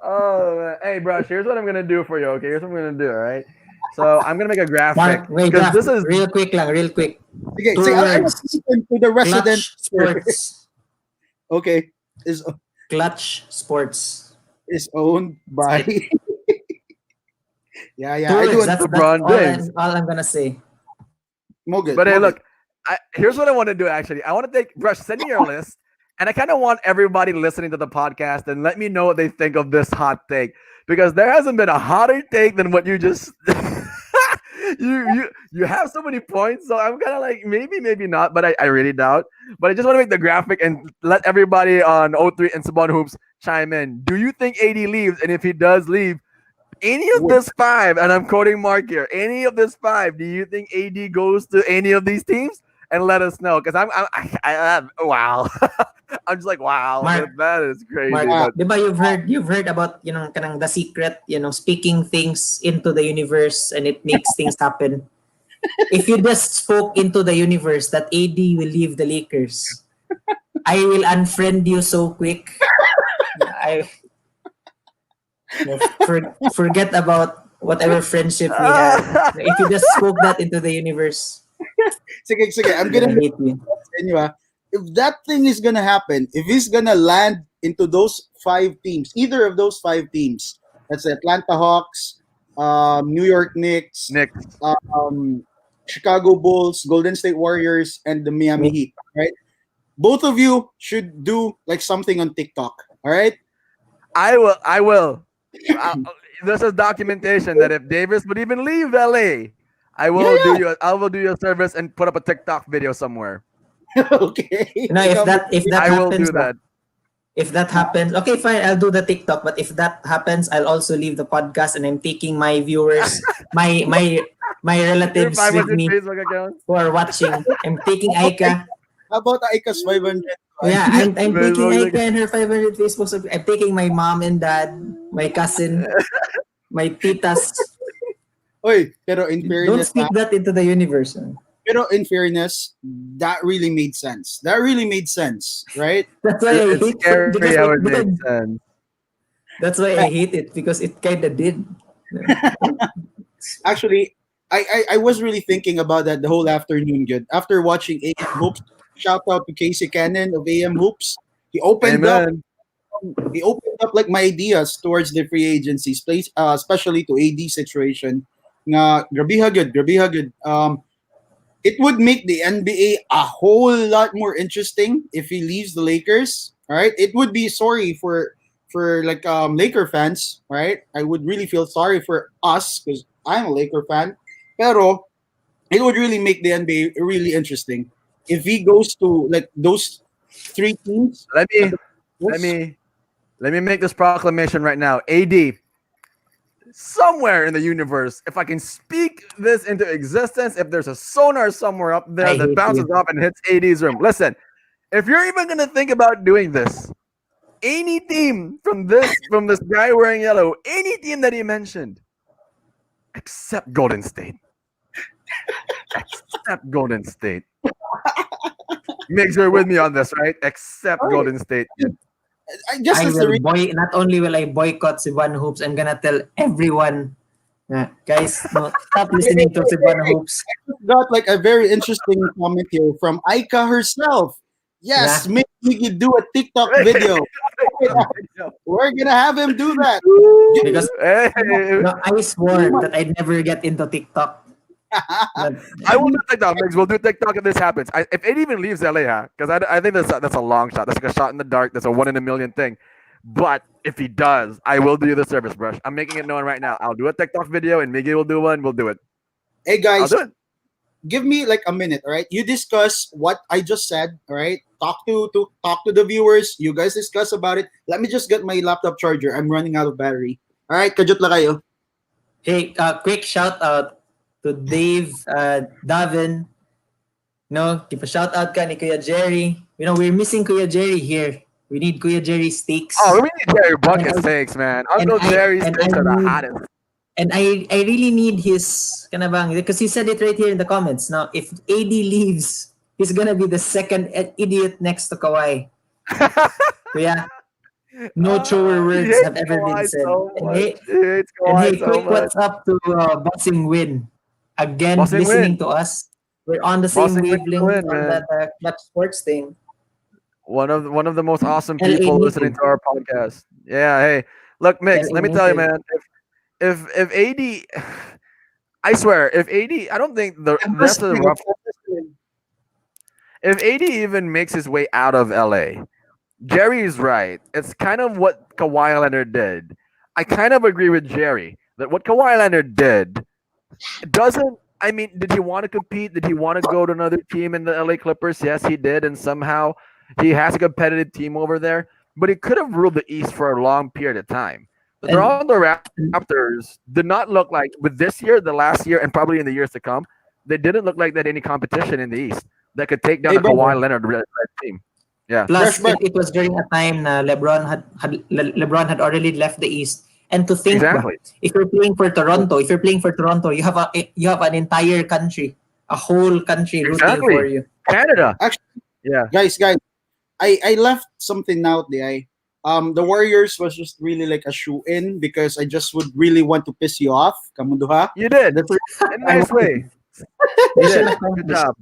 Oh, man. Hey, Brush, here's what I'm gonna do for you. Okay, here's what I'm gonna do. All right. So I'm gonna make a graphic Mark, wait, because Jeff, this is real quick lang, real quick. Okay, Two say I was words. speaking to the resident. Clutch Sports. Okay, is Clutch Sports. is owned by. Yeah, Two I do words. understand. That's LeBron James. all I'm gonna say. Morgan. But hey, look, here's what I want to do. Actually, I want to take Brush. Send me your list, and I kind of want everybody listening to the podcast and let me know what they think of this hot take, because there hasn't been a hotter take than what you just. You have so many points, so I'm kind of like maybe not, but I really doubt. But I just want to make the graphic and let everybody on O3 and Cebuano Hoops chime in. Do you think AD leaves? And if he does leave, any of this five, and I'm quoting Mark here, any of this five, do you think AD goes to any of these teams? And let us know, because I'm wow. I'm just like, wow, Mark, that is crazy. Mark, But di ba you've heard about kanang the secret, speaking things into the universe and it makes things happen. If you just spoke into the universe that AD will leave the Lakers, I will unfriend you so quick. I forget about whatever friendship we had. If you just spoke that into the universe, Sige, I'm I'm gonna gonna hate you. continue. If that thing is gonna happen, if he's gonna land into those five teams, either of those five teams, that's the Atlanta Hawks, New York Knicks, Nick, um, Chicago Bulls, Golden State Warriors, and the Miami Heat. Right? Both of you should do like something on TikTok. All right? I will. There's a documentation that if Davis would even leave LA, I will Yeah. I will do you a service and put up a TikTok video somewhere. Okay. If that I will happens, do that. if that happens, okay, fine, I'll do the TikTok. But if that happens, I'll also leave the podcast and I'm taking my viewers, my Your relatives with 500 me Facebook account. who are watching. I'm taking Aika. How about Aika's 500? Yeah, I'm taking Facebook. Aika and her 500 Facebook. I'm taking my mom and dad, my cousin, my titas. Oy, pero in Don't fairness, speak that into the universe. that really made sense. That really made sense, right? That's why I It's hate it scary because how it it makes did. sense. That's why I hate it because it kind of did. Actually, I was really thinking about that the whole afternoon. Good after watching AM Hoops. Shout out to Casey Cannon of AM Hoops. He opened up. Amen. He opened up like my ideas towards the free agencies, place, especially to AD situation. Nga grabe ha good. It would make the NBA a whole lot more interesting if he leaves the Lakers. All right, it would be sorry for like Laker fans. Right, I would really feel sorry for us because I'm a Laker fan. Pero it would really make the NBA really interesting if he goes to like those three teams. Let me let me let me make this proclamation right now. AD, somewhere in the universe, if I can speak this into existence, if there's a sonar somewhere up there I that hate bounces you. off and hits AD's room. Listen, if you're even gonna think about doing this, any team from this guy wearing yellow, any team that he mentioned, except Golden State. Except Golden State. Make sure you're with me on this, right? Except Alright. Golden State. Just I as the will not only will I boycott Cebuano Hoops, I'm gonna tell everyone Guys, no, stop Hey, listening to Cebuano hey, Hoops. got like a very interesting comment here from Aika herself. Yes, Yeah. maybe we could do a TikTok video. Video. We're gonna have him do that. Because Hey, I swore that I'd never get into TikTok. But I will do TikTok. Migs. We'll do TikTok if this happens. If it even leaves LA, huh? Because I think that's a long shot. That's like a shot in the dark. That's a 1 in a million thing. But if he does, I will do the service brush. I'm making it known right now. I'll do a TikTok video, and Miggy will do one. We'll do it. Hey I'll guys, do it. give me like a minute, all right? You discuss what I just said, all right? Talk to the viewers. You guys discuss about it. Let me just get my laptop charger. I'm running out of battery. All right, kajut lang kayo. hey, quick shout out to Dave, Davin. No, give a shout out ka ni Kuya Jerry. We're missing Kuya Jerry here. We need Kuya Jerry Oh, steaks. we need Jerry And bucket I steaks, man. and Uncle I Jerry's and I steaks are the need hottest. and I really need his kanabang because he said it right here in the comments. Now, if AD leaves, he's gonna be the second idiot next to Kawhi. Kuya, no truer He words hates have ever been Kawhi said. so much. He hates And Kawhi hey, so quick, much. what's up to Boxing Win? Again, Bossing listening win. to us. We're on the same Bossing win to wavelength win, on that man. clutch sports thing. One of the most awesome LA people listening native. to our podcast. Yeah, hey, look, Mix. LA Let me tell you, native. man. If AD, I swear, if AD, I don't think the I'm rest of the listening. rough. I'm listening. If AD even makes his way out of LA, Jerry's right. It's kind of what Kawhi Leonard did. I kind of agree with Jerry that what Kawhi Leonard did doesn't. I mean, did he want to compete? Did he want to go to another team in the LA Clippers? Yes, he did, and somehow he has a competitive team over there. But he could have ruled the East for a long period of time. The And, Toronto Raptors did not look like with this year, the last year, and probably in the years to come, they didn't look like they had any competition in the East that could take down Hey, a Kawhi brother. Leonard team. Yeah, Brush, plus, brush. it was during a time na LeBron had already left the East. And to think ba, exactly, if you're playing for Toronto, you have an entire country, a whole country rooting for exactly. you. Canada. Actually, Yeah. guys, I left something out there. The Warriors was just really like a shoe in because I just would really want to piss you off. Kamunduha. You did That's in a I nice wanted. way. You Mission did. Good accomplished. job.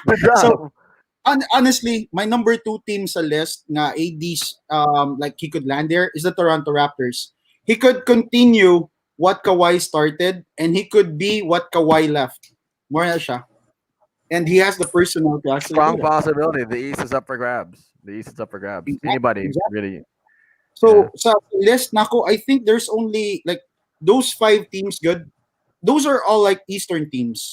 Good So job. honestly, my number two team sa list na AD's like he could land there is the Toronto Raptors. He could continue what Kawhi started and he could be what Kawhi left. More na siya. And he has the personal to actually do Strong that. possibility. The East is up for grabs. The East is up for grabs. Exactly. Anybody Exactly. really? Yeah. So sa list nako, I think there's only like those five teams good. Those are all like Eastern teams.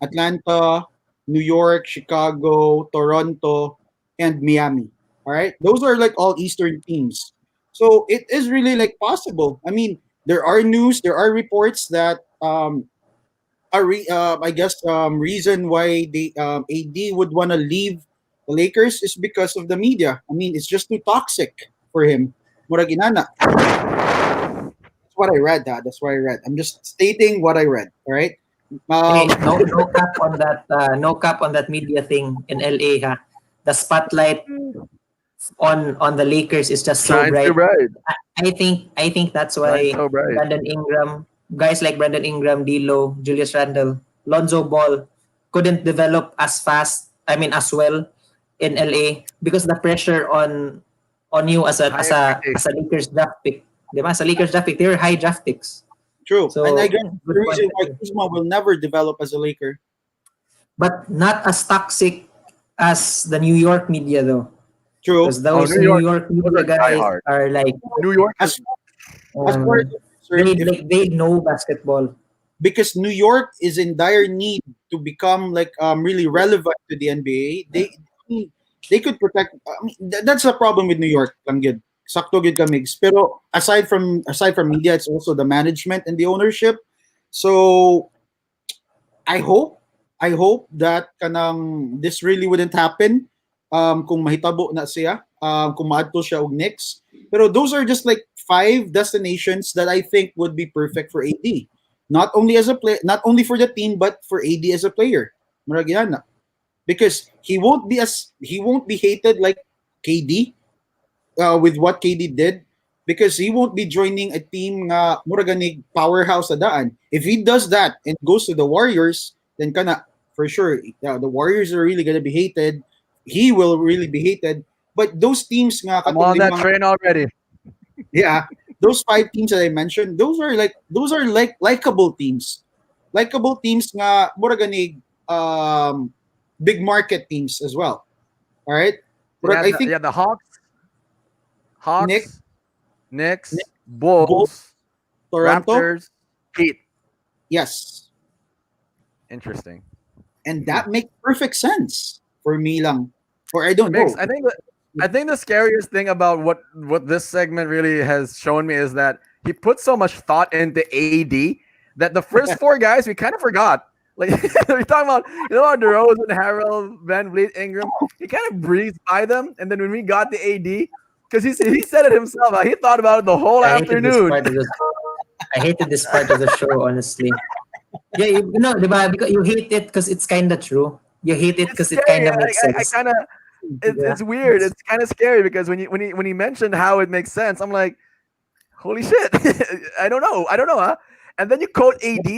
Atlanta, New York, Chicago, Toronto, and Miami. All right, those are like all Eastern teams. So it is really like possible. I mean, there are news, there are reports that I guess reason why the AD would want to leave the Lakers is because of the media. I mean, it's just too toxic for him. Murag inana. That's what I read. That's what I read. I'm just stating what I read. All right. Hey, Um, no cap on that media thing in LA ha. The spotlight on the Lakers is just so Shines too bright. bright. I think that's Shines why so bright. Brandon Ingram, guys like Brandon Ingram, D'Lo, Julius Randle, Lonzo Ball couldn't develop as fast. I mean as well in LA because the pressure on you as a High as a expectations. as a Lakers draft pick. Diba? As a Lakers draft pick, they were high draft picks. true. And I So guess the good point. reason why Kuzma will never develop as a Laker. But not as toxic as the New York media though. True. Because Oh, those New New York. York Those media are guys diehard. are like New York is As far as I'm concerned, if they know basketball. because New York is in dire need to become like really relevant to the NBA, they could protect. I mean, that's the problem with New York. Lang gid. Sakto gid ka mix. Pero aside from media, it's also the management and the ownership. So I hope that kanang this really wouldn't happen kung mahitabo na siya kung maadto siya og Knicks. Pero those are just like five destinations that I think would be perfect for AD. Not only as a play, not only for the team but for AD as a player. Murag yan na. Because he won't be hated like KD with what KD did. because he won't be joining a team nga mura ganig powerhouse sa daan. If he does that and goes to the Warriors, then kana for sure the Warriors are really gonna be hated. He will really be hated. But those teams nga I'm katong on that limang train already. yeah, those five teams that I mentioned, those are like likable teams. Likable teams nga mura ganig big market teams as well. All right? But I think The Hawks, Nick, Hawks, Nick Knicks, Bulls, Bulls, Toronto, Raptors, Heat. yes. Interesting. And that makes perfect sense for me lang. Or I don't Mix. know. I think the scariest thing about what this segment really has shown me is that he put so much thought into AD that the first four guys we kind of forgot. Like we're talking about, DeRozan, Harrell, Van Vliet, Ingram. He kind of breezed by them, and then when we got the AD, because he said it himself, he thought about it the whole I hated this afternoon. part of the I hated this part of the show, honestly. Yeah, diba? Because you hate it because it's kind of true. You hate it It's because it kind scary. of makes I sense. kind of Yeah. it's weird. It's kind of scary because when he mentioned how it makes sense, I'm like, holy shit. I don't know, huh? And then you quote AD.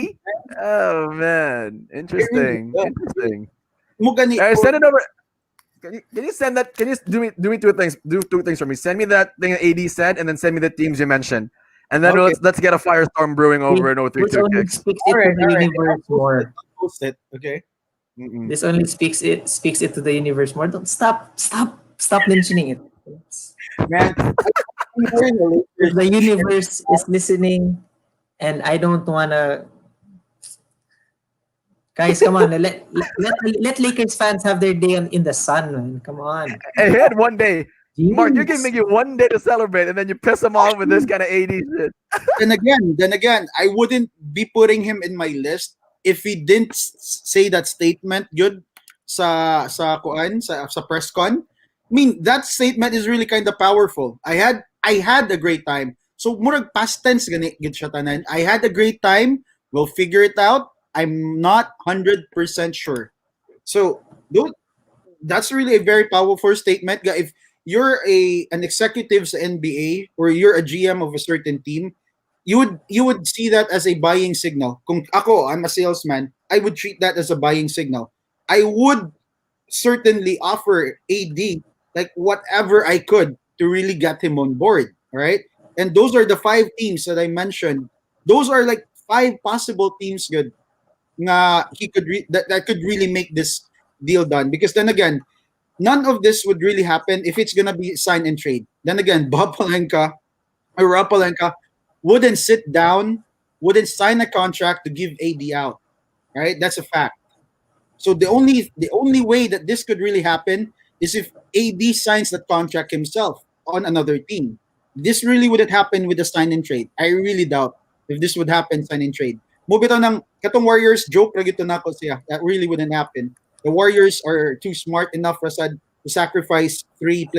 Oh man, It really interesting, does. interesting. Mo gani, Send it over. Can you send that? Can you do me two things? Do two things for me. Send me that thing that AD said, and then send me the teams you mentioned, and then okay. let's get a firestorm brewing over an This 032 only kicks. speaks All it to right, the all right. universe more. I'll post it. Okay. Mm-mm. This only speaks it to the universe more. Don't stop mentioning it. Man, I'm hearing the If Lakers. the universe is listening, and I don't wanna, guys, come on, let Lakers fans have their day in the sun, man. Come on, And he had one day. Mark, you're jeez. giving you one day to celebrate, and then you piss him off with this kind of AD shit. Then again, I wouldn't be putting him in my list if he didn't say that statement good sa press con. I mean, that statement is really kind of powerful. I had a great time. So murag past tense gani gid siya tanan. I had a great time. We'll figure it out. I'm not 100% sure. So, dude, that's really a very powerful statement. If you're an executive sa NBA or you're a GM of a certain team, you would see that as a buying signal. Kung ako, I'm a salesman, I would treat that as a buying signal. I would certainly offer AD like whatever I could to really get him on board. All right. And those are the five teams that I mentioned. Those are like five possible teams good nga that could really make this deal done. Because then again, none of this would really happen if it's gonna be sign and trade. Then again, Rob Palenka wouldn't sit down, wouldn't sign a contract to give AD out. Right? That's a fact. So the only way that this could really happen is if AD signs that contract himself on another team. This really wouldn't happen with a sign and trade. I really doubt if this would happen sign and trade. Mo bitaw ng katong Warriors joke ra gito nako siya. That really wouldn't happen. The Warriors are too smart enough Rasad to sacrifice three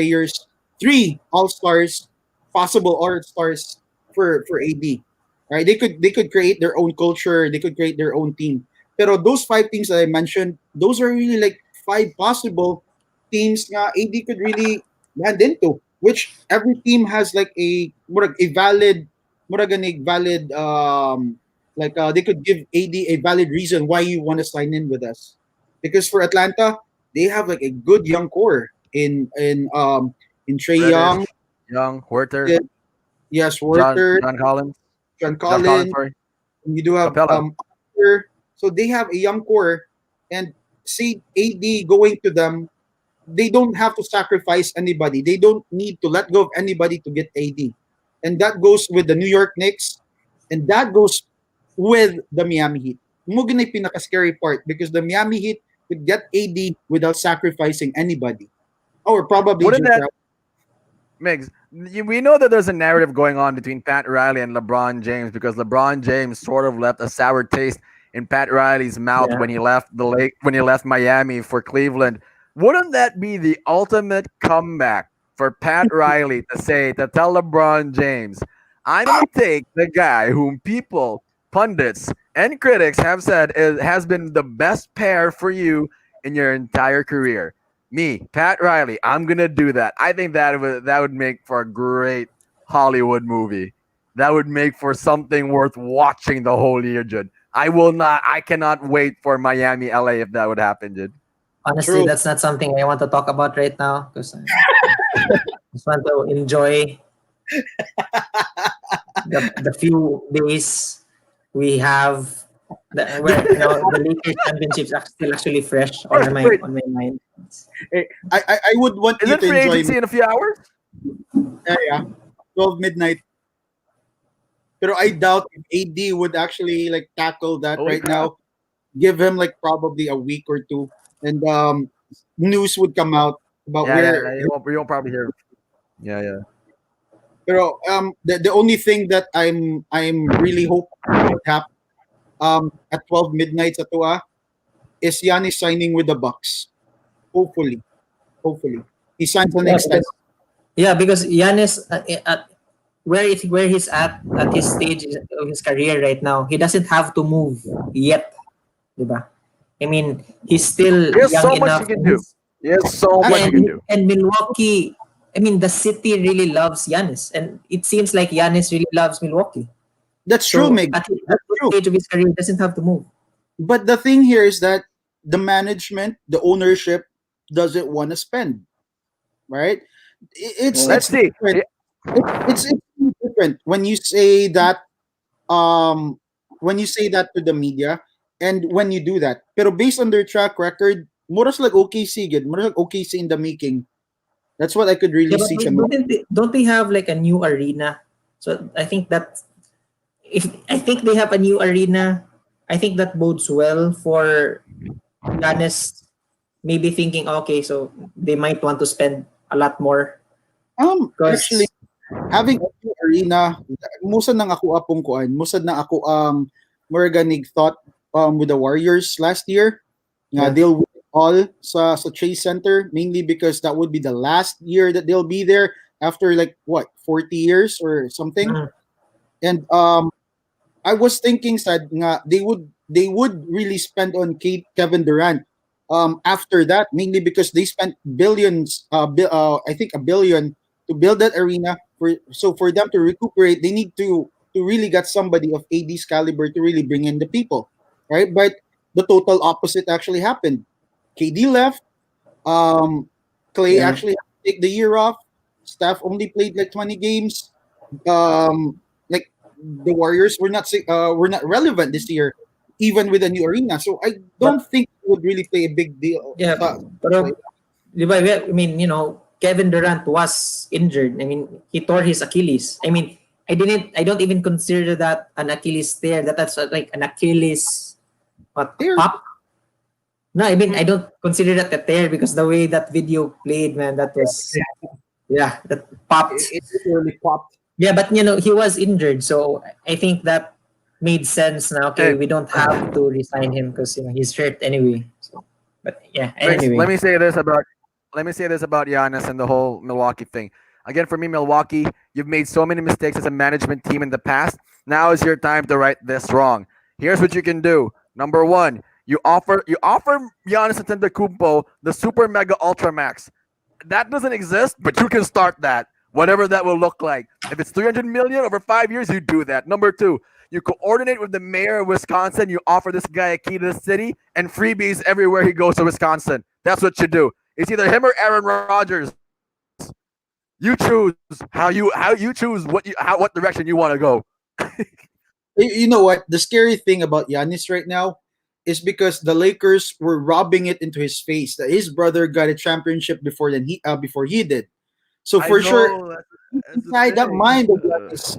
all-stars, possible all-stars for AD. Right? They could create their own culture, they could create their own team. Pero those five teams that I mentioned, those are really like five possible teams nga AD could really land into. Which every team has like a valid they could give AD a valid reason why you want to sign in with us. Because for Atlanta, they have like a good young core in Trey Reddish, Young, Young, Huerter, yes, John Werther, John Collins, John John Collins, Collins, sorry, you do have Capella. so they have a young core, and see AD going to them, they don't have to sacrifice anybody. They don't need to let go of anybody to get AD. And that goes with the New York Knicks, and that goes with the Miami Heat. Mo gina yung pinaka-scary part because the Miami Heat could get AD without sacrificing anybody. Or probably Wouldn't Jay that Crowder. Migs, we know that there's a narrative going on between Pat Riley and LeBron James because LeBron James sort of left a sour taste in Pat Riley's mouth Yeah. when he left Miami for Cleveland. Wouldn't that be the ultimate comeback for Pat Riley to tell LeBron James, I'm gonna take the guy whom people, pundits, and critics have said has been the best pair for you in your entire career. Me, Pat Riley, I'm gonna do that. I think that would make for a great Hollywood movie. That would make for something worth watching the whole year, Jude. I will not. I cannot wait for Miami, LA if that would happen, Jude. Honestly, True. that's not something I want to talk about right now because I just want to enjoy the few days we have where the Lakers championships are still actually fresh Wait, wait, on my mind. I would want you isn't to free enjoy. agency in a few hours? Yeah, 12 midnight. Pero I doubt if AD would actually like tackle that Holy right crap! now. Give him like probably a week or two, and news would come out about Yeah, where. yeah. You won't probably hear. Yeah, yeah. Pero the only thing that I'm really hoping would happen at 12 midnight sa Tua is Giannis signing with the Bucks. Hopefully, hopefully he signs an Yeah, extension. because Giannis at where he's at his stage of his career right now, he doesn't have to move yet, diba? I mean, he's still He has young so much he enough, can and do. He has so much yeah, he can do. and Milwaukee. I mean, the city really loves Giannis, and it seems like Giannis really loves Milwaukee. That's true, So Meg. at That's this true. stage of his career, he doesn't have to move. But the thing here is that the management, the ownership, doesn't want to spend. Right? Yeah. Let's It's see. different. It's really different um when you say that to the media and when you do that. Pero based on their track record, Moras like OKC good. Moras like OKC in the making. That's what I could Yeah, really but see some. don't they have like a new arena? So I think that if I think they have a new arena, I think that bodes well for Giannis. Maybe thinking, okay, so they might want to spend a lot more Actually, because having a new arena, musa nang ako apong kuan. Musa na ako Morganig thought with the Warriors last year. Nga yeah, they'll win it all sa Chase Center mainly because that would be the last year that they'll be there after like what 40 years or something. mm, And I was thinking sad nga they would really spend on Kevin Durant after that mainly because they spent billions I think a billion to build that arena for them to recuperate they need to really get somebody of AD's caliber to really bring in the people, right? But the total opposite actually happened. KD left. um Clay yeah. actually had to take the year off. Steph only played like 20 games. Like the Warriors were not relevant this year, even with a new arena. So I don't But think it would really play a big deal. yeah, pero di ba, I mean, Kevin Durant was injured. I mean, he tore his Achilles. I mean, I don't even consider that an Achilles tear. That's like an Achilles what There, pop. No, I mean I don't consider that a tear because the way that video played, man, that was yeah, that popped. it literally popped. Yeah, but he was injured, so I think that made sense. Now, okay, And we don't have to resign him because he's hurt anyway. So, but yeah, Grace, let anyway, me say this about Giannis and the whole Milwaukee thing. Again, for me, Milwaukee, you've made so many mistakes as a management team in the past. Now is your time to right this wrong. Here's what you can do. Number one, you offer Giannis Antetokounmpo the super mega ultra max. That doesn't exist, but you can start that. Whatever that will look like. If it's 300 million over 5 years, you do that. Number two, you coordinate with the mayor of Wisconsin. You offer this guy a key to the city and freebies everywhere he goes to Wisconsin. That's what you do. It's either him or Aaron Rodgers. You choose how you choose what direction you want to go. You know what? The scary thing about Giannis right now is because the Lakers were robbing it into his face that his brother got a championship before he did. So I for sure, know that's the inside that thing. mind of Giannis,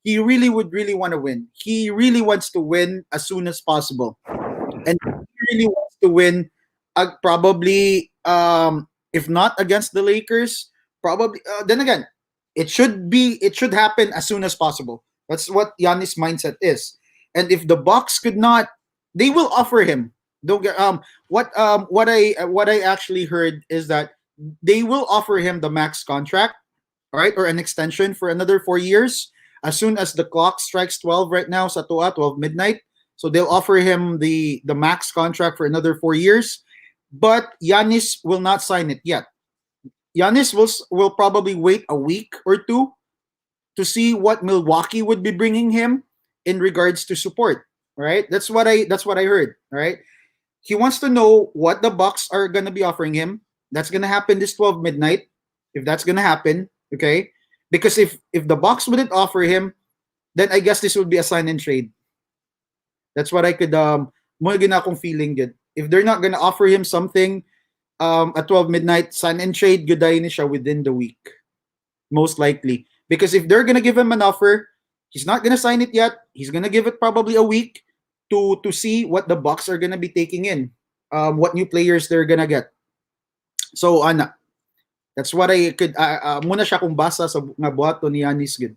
he really would really want to win. He really wants to win as soon as possible, and he really wants to win. Probably, if not against the Lakers, probably. Then again, it should happen as soon as possible. That's what Giannis' mindset is. And if the Bucks could not, they will offer him. Don't get what I actually heard is that they will offer him the max contract, right, or an extension for another 4 years as soon as the clock strikes 12 right now, sa 12 midnight. So they'll offer him the max contract for another 4 years, but Yanis will not sign it yet. Yanis will probably wait a week or two to see what Milwaukee would be bringing him in regards to support. Right? That's what I heard. Right? He wants to know what the Bucks are gonna be offering him. That's gonna happen this 12 midnight. If that's gonna happen, okay? Because if the Bucks wouldn't offer him, then I guess this would be a sign and trade. That's what I could mo gina akong feeling good. If they're not gonna offer him something at 12 midnight, sign and trade good ni siya within the week. Most likely. Because if they're gonna give him an offer, he's not gonna sign it yet. He's gonna give it probably a week to see what the Bucks are gonna be taking in, what new players they're gonna get. So that's what I could muna siya kung basa sa nga buhaton ni Yanis good.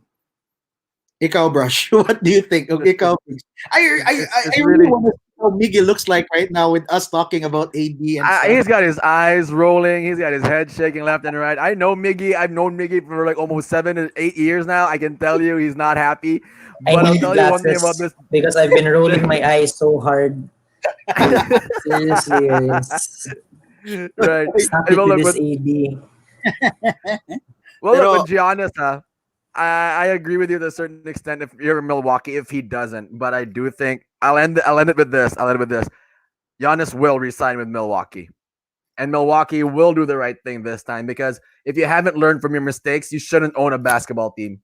Ikaw, Brush, what do you think? Okay, ikaw, please. I really really. want to see how Miggy looks like right now with us talking about AD and stuff. He's got his eyes rolling. He's got his head shaking left and right. I know Miggy. I've known Miggy for like almost 7 or 8 years now. I can tell you he's not happy. I But I'll need tell you one thing about glasses this. because I've been rolling my eyes so hard. Seriously, guys. Right. Stop Hey, it well, with look, this with, AD. well, look, Pero, with Giannis, I agree with you to a certain extent if you're in Milwaukee, if he doesn't. But I do think I'll end it with this. I'll end it with this. Giannis will resign with Milwaukee. And Milwaukee will do the right thing this time because if you haven't learned from your mistakes, you shouldn't own a basketball team.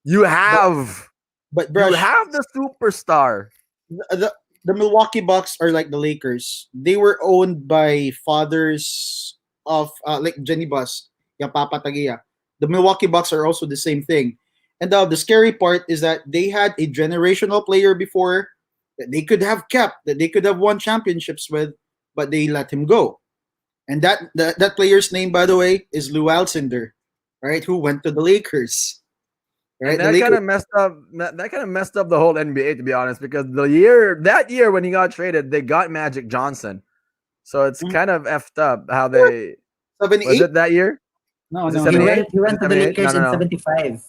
You but, have but you Brush, have the superstar. the Milwaukee Bucks are like the Lakers. They were owned by fathers of like Jenny Bus, yung Papa Tagia. The Milwaukee Bucks are also the same thing. And the scary part is that they had a generational player before that they could have kept, that they could have won championships with, but they let him go. And that player's name, by the way, is Lou Alcindor, right? Who went to the Lakers, And right? The Lakers. that kind of messed up the whole NBA to be honest, because that year when he got traded, they got Magic Johnson. So it's kind of effed up how they was 78? it that year? No, Was it no, He no. 78? went he Was went it to the 78? No, Lakers no, in no. 75.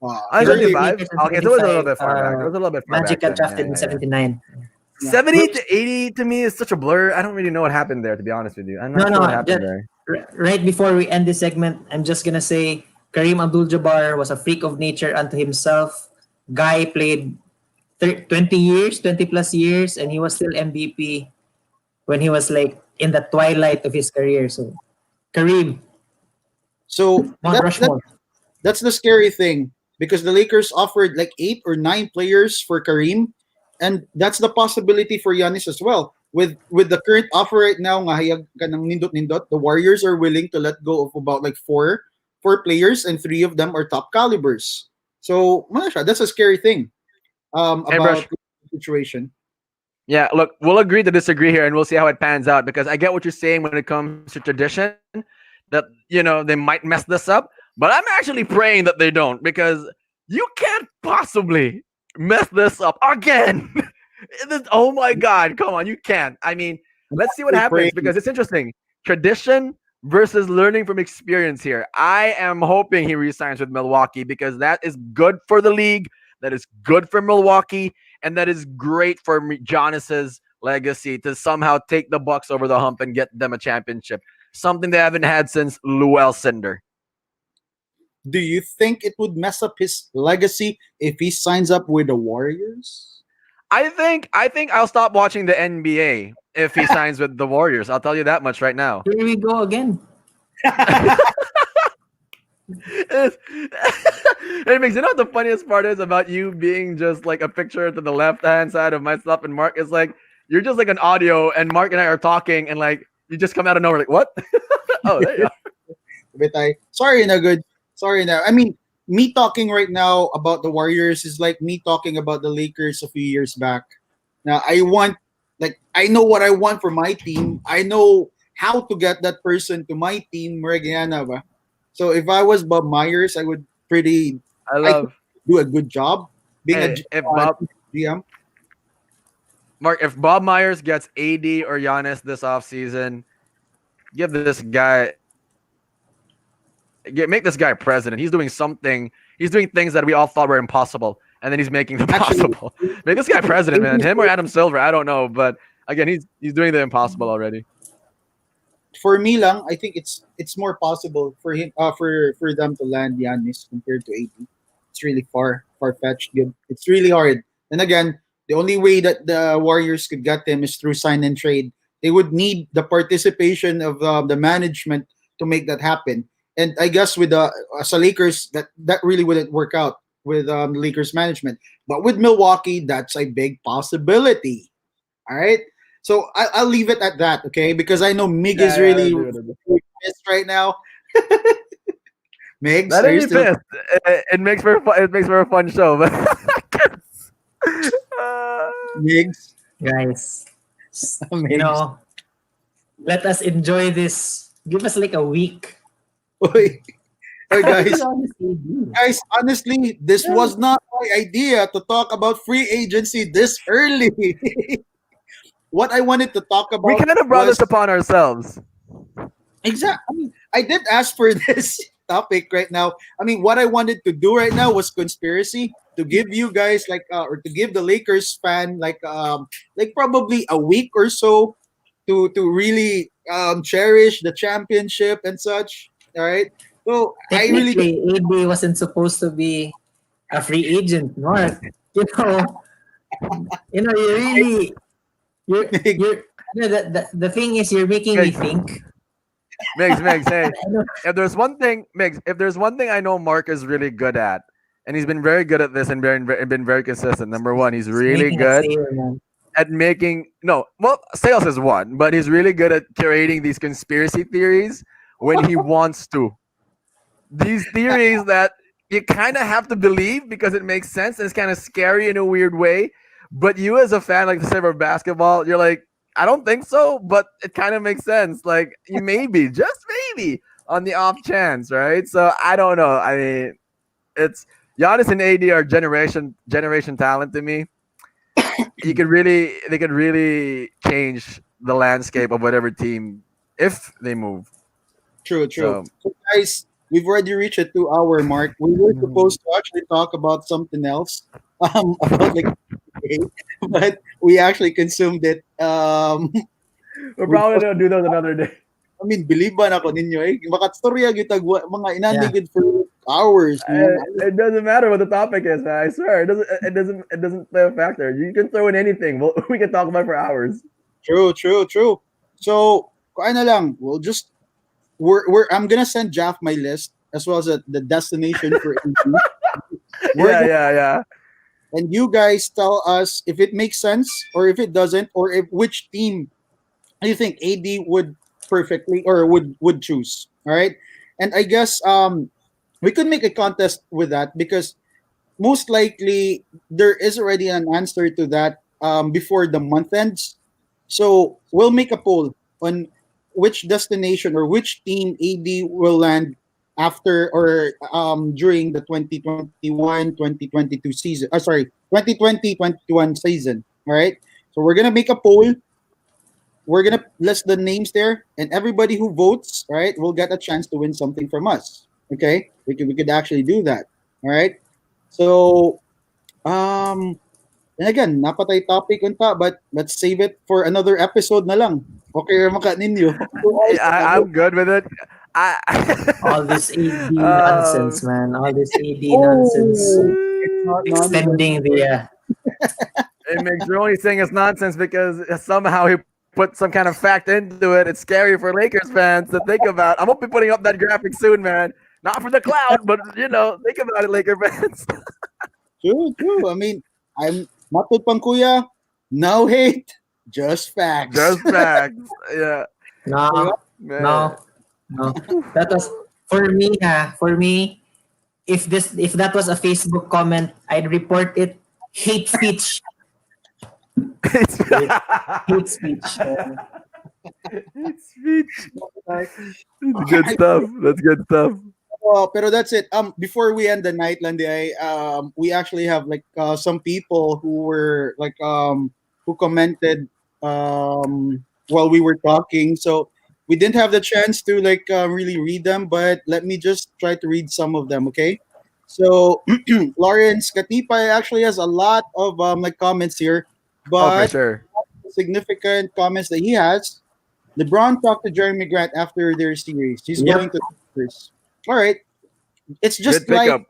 Oh, He went to the 75? Lakers in Okay, so it was a little 75. bit far back. It was a little bit far Magic back got then. drafted in Yeah, yeah, yeah. 79. Yeah. 70 to 80 to me is such a blur. I don't really know what happened there, to be honest with you. I'm No, not sure what no. happened there. Right before we end this segment, I'm just gonna say Kareem Abdul-Jabbar was a freak of nature unto himself. Guy played 20 years, 20 plus years, and he was still MVP when he was like in the twilight of his career. So Kareem, So Mount Rushmore. that's the scary thing because the Lakers offered like 8 or 9 players for Kareem, and that's the possibility for Giannis as well. With the current offer right now, nga hayag ka ng nindot, the Warriors are willing to let go of about like four players, and 3 of them are top calibers. So wala siya, that's a scary thing Hey, Brush. about the situation. Yeah, look, we'll agree to disagree here and we'll see how it pans out because I get what you're saying when it comes to tradition that, they might mess this up, but I'm actually praying that they don't because you can't possibly mess this up again. Oh my God, come on, you can't. I mean, let's see what We're happens praying. because it's interesting. Tradition versus learning from experience here. I am hoping he resigns with Milwaukee because that is good for the league, that is good for Milwaukee, and that is great for Giannis's legacy to somehow take the Bucks over the hump and get them a championship. Something they haven't had since Lou Cinder. Do you think it would mess up his legacy if he signs up with the Warriors? I think I'll stop watching the NBA if he signs with the Warriors. I'll tell you that much right now. Here we go again. It makes you know what the funniest part is about you being just like a picture to the left hand side of myself and Mark is like you're just like an audio and Mark and I are talking and like you just come out of nowhere like what? Oh, there you are. Sorry na good. Sorry na. I mean, me talking right now about the Warriors is like me talking about the Lakers a few years back. Now I know what I want for my team. I know how to get that person to my team. Meridiana ba? So if I was Bob Myers, I would I I could love do a good job being hey if GM. Mark if Bob Myers gets AD or Giannis this offseason, give this guy make this guy president. He's doing something. He's doing things that we all thought were impossible, and then he's making them Actually, possible. Make this guy president, man. Him or Adam Silver, I don't know, but again, he's doing the impossible already. for me lang, I think it's more possible for him for them to land Giannis compared to AD. It's really far fetched. Good. It's really hard. And again, the only way that the Warriors could get them is through sign and trade. They would need the participation of the management to make that happen. And I guess with the as a Lakers, that really wouldn't work out with the Lakers management. But with Milwaukee, that's a big possibility. All right. So I'll leave it at that, okay? Because I know Mig is Yeah, yeah, really let's do it. Let's do it. pissed right now. Migs, Let are him you be still pissed. It makes for a fun show, but uh, Migs? Guys, you Migs. know, let us enjoy this. Give us like a week. Oy. Oy, guys. Honestly, Guys, honestly, this was not my idea to talk about free agency this early. What I wanted to talk we about kind of brought was this upon ourselves. exact. I mean, I did ask for this topic right now. I mean, what I wanted to do right now was conspiracy to give you guys or to give the Lakers fan like probably a week or so to really cherish the championship and such. All right. So I really technically, AD wasn't supposed to be a free agent, Mark. You know, you really, the thing is, you're making me Migs, think. Migs, hey, I know, if there's one thing I know Mark is really good at, and he's been very good at this and been very consistent. Number one, he's it's really making a good sale, man. at making no, well, sales is one, but he's really good at curating these conspiracy theories when he wants to. These theories that you kind of have to believe because it makes sense and it's kind of scary in a weird way. But you, as a fan, like the say of basketball, you're like, I don't think so, but it kind of makes sense. Like you maybe, just maybe, on the off chance, right? So I don't know. I mean, it's Giannis and AD are generation talent to me. They could really change the landscape of whatever team if they move. true, true. So So guys, we've already reached a 2 hour mark. We were supposed to actually talk about something else. About like but we actually consumed it. we're We probably gonna do those another day. I mean, believe ba na ko ninyo eh? Makastorya gyud mga Yeah. inandigid for hours, man. It doesn't matter what the topic is, man. I swear, it doesn't play a factor. You can throw in anything. We can talk about it for hours. True, true, true. So, kaya na lang, we'll just I'm gonna send Jeff my list as well as the destination for AD. We're Yeah, gonna, yeah, yeah. and you guys tell us if it makes sense or if it doesn't, or if which team you think AD would perfectly or would choose. All right, and I guess we could make a contest with that because most likely there is already an answer to that before the month ends. So we'll make a poll on which destination or which team AD will land after or during the 2021-2022 season. Sorry, 2020-21 season. All right. So we're gonna make a poll. We're gonna list the names there, and everybody who votes, right, will get a chance to win something from us. Okay, we could actually do that. All right. So and again, napatay topic unta, but let's save it for another episode na lang. Okay, maka ninyo. I'm good with it. I All this AD uh, nonsense, man. All this AD nonsense. Oh, it's not nonsense. Extending the. it makes you're only saying it's nonsense because somehow he put some kind of fact into it. It's scary for Lakers fans to think about. I'm gonna be putting up that graphic soon, man. Not for the cloud, but think about it, Laker fans. True, true. I mean, I'm matod pang kuya. No hate, just facts. Just facts. Yeah, No, man. no, no. That was for me. For me, if that was a Facebook comment, I'd report it. Hate speech. It's Hate speech. it's speech. That's good stuff. That's good stuff. Pero that's it. Before we end the night, Landy, we actually have some people who were who commented while we were talking. So we didn't have the chance to really read them, but let me just try to read some of them. Okay. So Lawrence Katipa actually has a lot of comments here, Oh, for but sure. significant comments that he has. LeBron talked to Jeremy Grant after their series. He's Yep. going to the Lakers. All right. It's Good just pickup.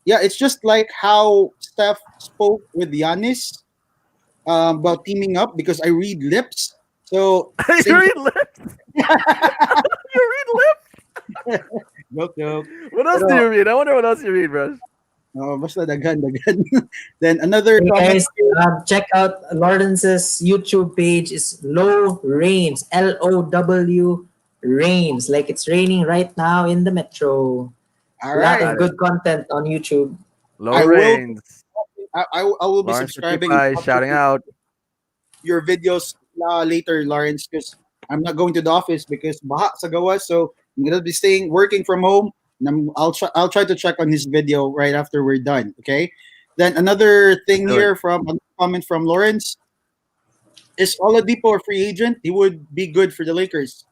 like it's just like how Steph spoke with Giannis about teaming up because I read lips. So You same read lips. You read lips. joke. What else do Pero, you read? I wonder what else you read, bro. basta daghan. Then another Hey comment. guys, check out Lawrence's YouTube page. Is Low Rains, LOW Rains. Like it's raining right now in the metro. All A lot right. of good content on YouTube. Low I will rains. I will be Lawrence subscribing Katipai shouting out. your videos later, Lawrence, because I'm not going to the office because baha sa gawas. So I'm gonna be staying working from home. And I'll try to check on his video right after we're done. Okay. Then another thing Do it. here from a comment from Lawrence is Oladipo a free agent? He would be good for the Lakers.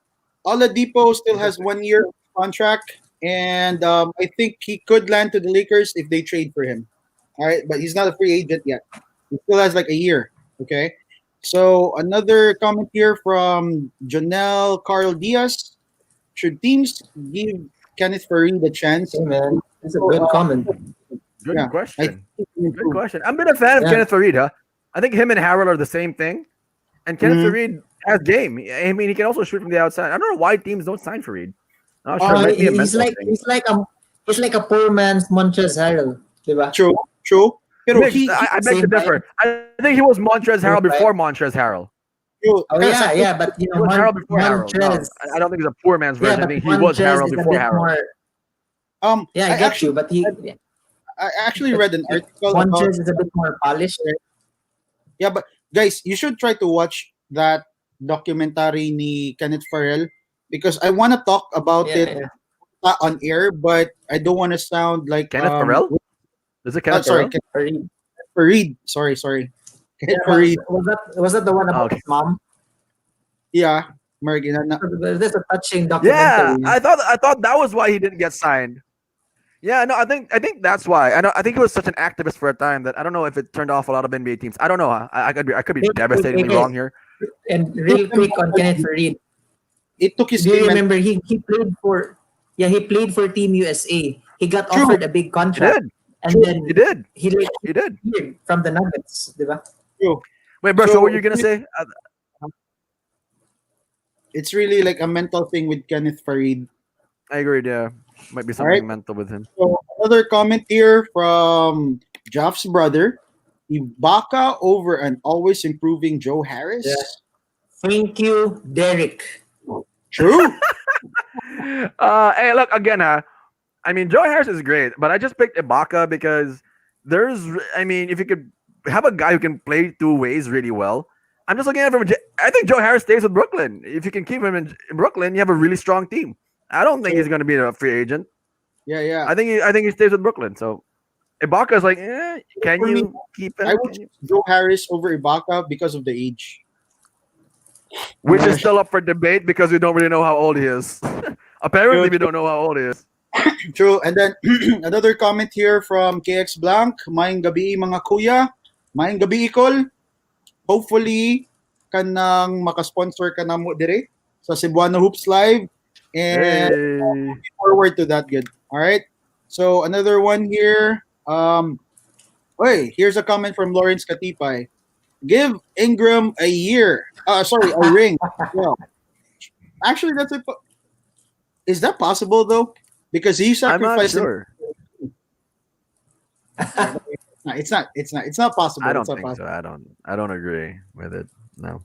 Oladipo still has 1 year contract, and I think he could land to the Lakers if they trade for him. All right, but he's not a free agent yet. He still has like a year. Okay. So another comment here from Janelle Carl Diaz. Should teams give Kenneth Farid a chance? Hey man, that's a So, good comment. Good yeah, I question. think he can Good improve. question. I've been a fan of Yeah. Kenneth Farid, huh? I think him and Harold are the same thing. And Kenneth Mhm. Farid has game. I mean, he can also shoot from the outside. I don't know why teams don't sign Farid. I'm not sure. It might be a He's mental like thing. he's like a poor man's Montrezl Harrell, diba? True. Pero Mix, he I beg to same differ. I think he was Montrezz Harrell before Montrezz Harrell. Oh yeah, but He was Harrell before Harrell. No, Montrez. I don't think he's a poor man's Yeah, version. I but think he was Montrez Harrell is a before bit Harrell. more. Yeah, I I get actually you, but I actually read an article about Montrez is a bit more polished. yeah, but guys, you should try to watch that documentary ni Kenneth Farrell because I want to talk about Yeah, it on air, but I don't want to sound like Kenneth Farrell? Is it Kenneth sorry, Farrell? Kenneth Farid. Sorry. Yeah, Kenneth Farid. was that the one about Okay. his mom? Yeah, Margina. There's a touching Yeah, documentary. I thought that was why he didn't get signed. Yeah, no, I think that's why. I think he was such an activist for a time that I don't know if it turned off a lot of NBA teams. I don't know. I could be devastatingly wrong here. And real quick on Kenneth Farid. It took his Do you game. remember he played for he played for Team USA. He got True. offered a big He contract did. and True. then He did. he like He did. disappeared from the Nuggets, diba? True. Wait, bro. So, So- what were you gonna say? It's really like a mental thing with Kenneth Farid. I agreed. Yeah, might be something Alright. mental with him. So another comment here from Jeff's brother. Ibaka over an always improving Joe Harris. Yeah. Thank you, Derek. True. Hey, look again. I mean, Joe Harris is great, but I just picked Ibaka because if you could have a guy who can play two ways really well, I'm just looking at it I think Joe Harris stays with Brooklyn. If you can keep him in Brooklyn, you have a really strong team. I don't think he's going to be a free agent. Yeah. I think he stays with Brooklyn. So Ibaka is like, can For me, you keep him? I would choose Joe Harris over Ibaka because of the age. Which is still up for debate because we don't really know how old he is. Apparently, we don't know how old he is. True. And then another comment here from KX Blanc. Maayong gabi mga kuya. Maayong gabi ikol. Hopefully, kanang makasponsor ka na mo dire sa Cebuano Hoops Live. And Hey. looking forward to that. Good. All right. So another one here. Here's a comment from Lawrence Katipay. Give Ingram a year. A ring. Well, actually, that's it. Is that possible though? Because he I'm not sacrificed. sure. No, it's not. It's not possible. I don't It's not think possible. so. I don't agree with it. No.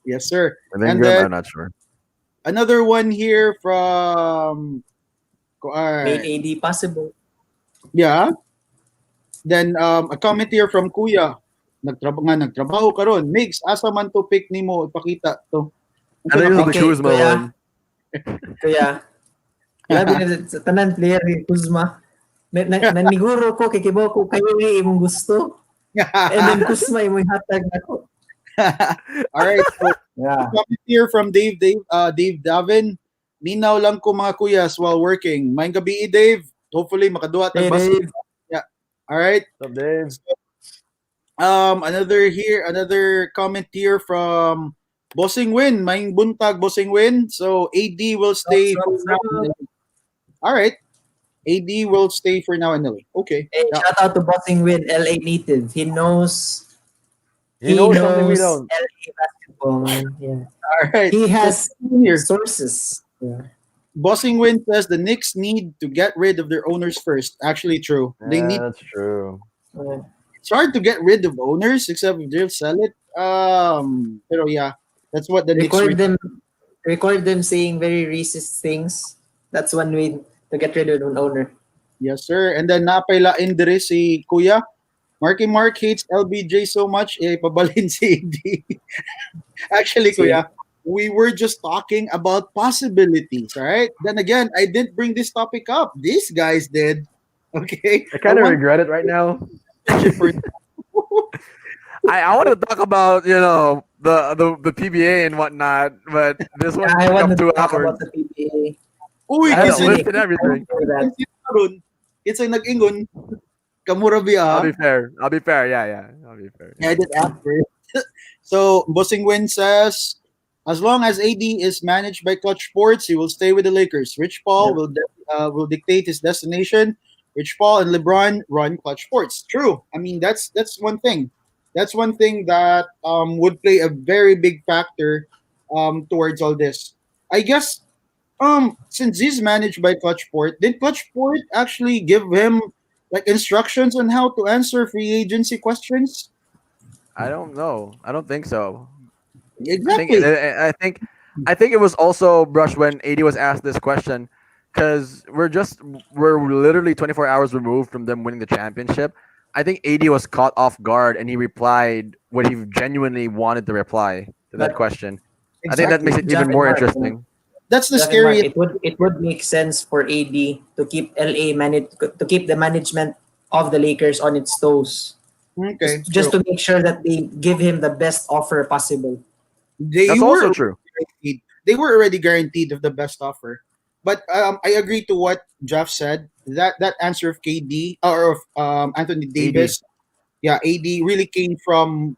Yes, sir. With And Ingram, then I'm not sure. another one here from. Made AD possible. Yeah. Then a comment here from Kuya. Nagtrabaho karon. Migs, asa man to pick nimo ipakita to. I think this is the Okay, Kuzma Kuya. one. Kaya labi na sa tanan player ni Kuzma. Naniguro ko kay kibaw ko kayo ni imong gusto. And then Kuzma imong hatag nako. All right. So, Yeah. comment here from Dave Davin. Minaw lang ko mga kuyas while working. Maayong gabi, Dave. Hopefully makaduha tag Hey, bus. Dave. All right. What's up, Dave? Another comment here from Bossing win, maing buntag bossing win. So AD will stay for now. All right, AD will stay for now in LA. Okay. Hey, Yeah. shout out to Bossing Win, LA native. He He knows something we knows don't. LA basketball, man. Yeah. All right. He So has here, sources. Yeah. Bossing win says the Knicks need to get rid of their owners first. Actually, true. They Yeah, need. that's true. Uh, It's hard to get rid of owners except if they'll sell it. Pero yeah, that's what the Knicks. record them record them saying very racist things. That's one way to get rid of an owner. Yes, sir. And then napailain dire si Kuya. Marky Mark hates LBJ so much, pabalin si AD. Actually, See, Kuya, we were just talking about possibilities, all right? Then again, I didn't bring this topic up. These guys did. Okay? I I kind of want regret it right now. for I want to talk about the PBA and whatnot, but this one I took up wanted to two talk hours. about the PBA. Uy, I had a kasi list Honestly, and everything. karon, it's a nag-ingon, kamura I'll biya. be fair. I'll be fair. Yeah, yeah. I'll be fair. Yeah, I did after. So, Bossing Win says, as long as AD is managed by Clutch Sports, he will stay with the Lakers. Rich Paul yeah. will dictate his destination. Rich Paul and LeBron run Clutch Sports. True. I mean, that's one thing. That's one thing that would play a very big factor towards all this. I guess since he's managed by Clutch Sport, did Clutch Sport actually give him like instructions on how to answer free agency questions? I don't know. I don't think so. I think Exactly. I think it was also Brush when AD was asked this question because we're literally 24 hours removed from them winning the championship. I think AD was caught off guard and he replied what he genuinely wanted to reply to that But question. I think that Exactly. makes it Jeff even and more Mark, interesting. That's the Jeff and Mark, scariest. it would make sense for AD to keep to keep the management of the Lakers on its toes, Okay, just true. to make sure that they give him the best offer possible. They That's were also true. guaranteed. They were already guaranteed of the best offer. But I agree to what Jeff said. That answer of KD or of Anthony AD. Davis, yeah, AD really came from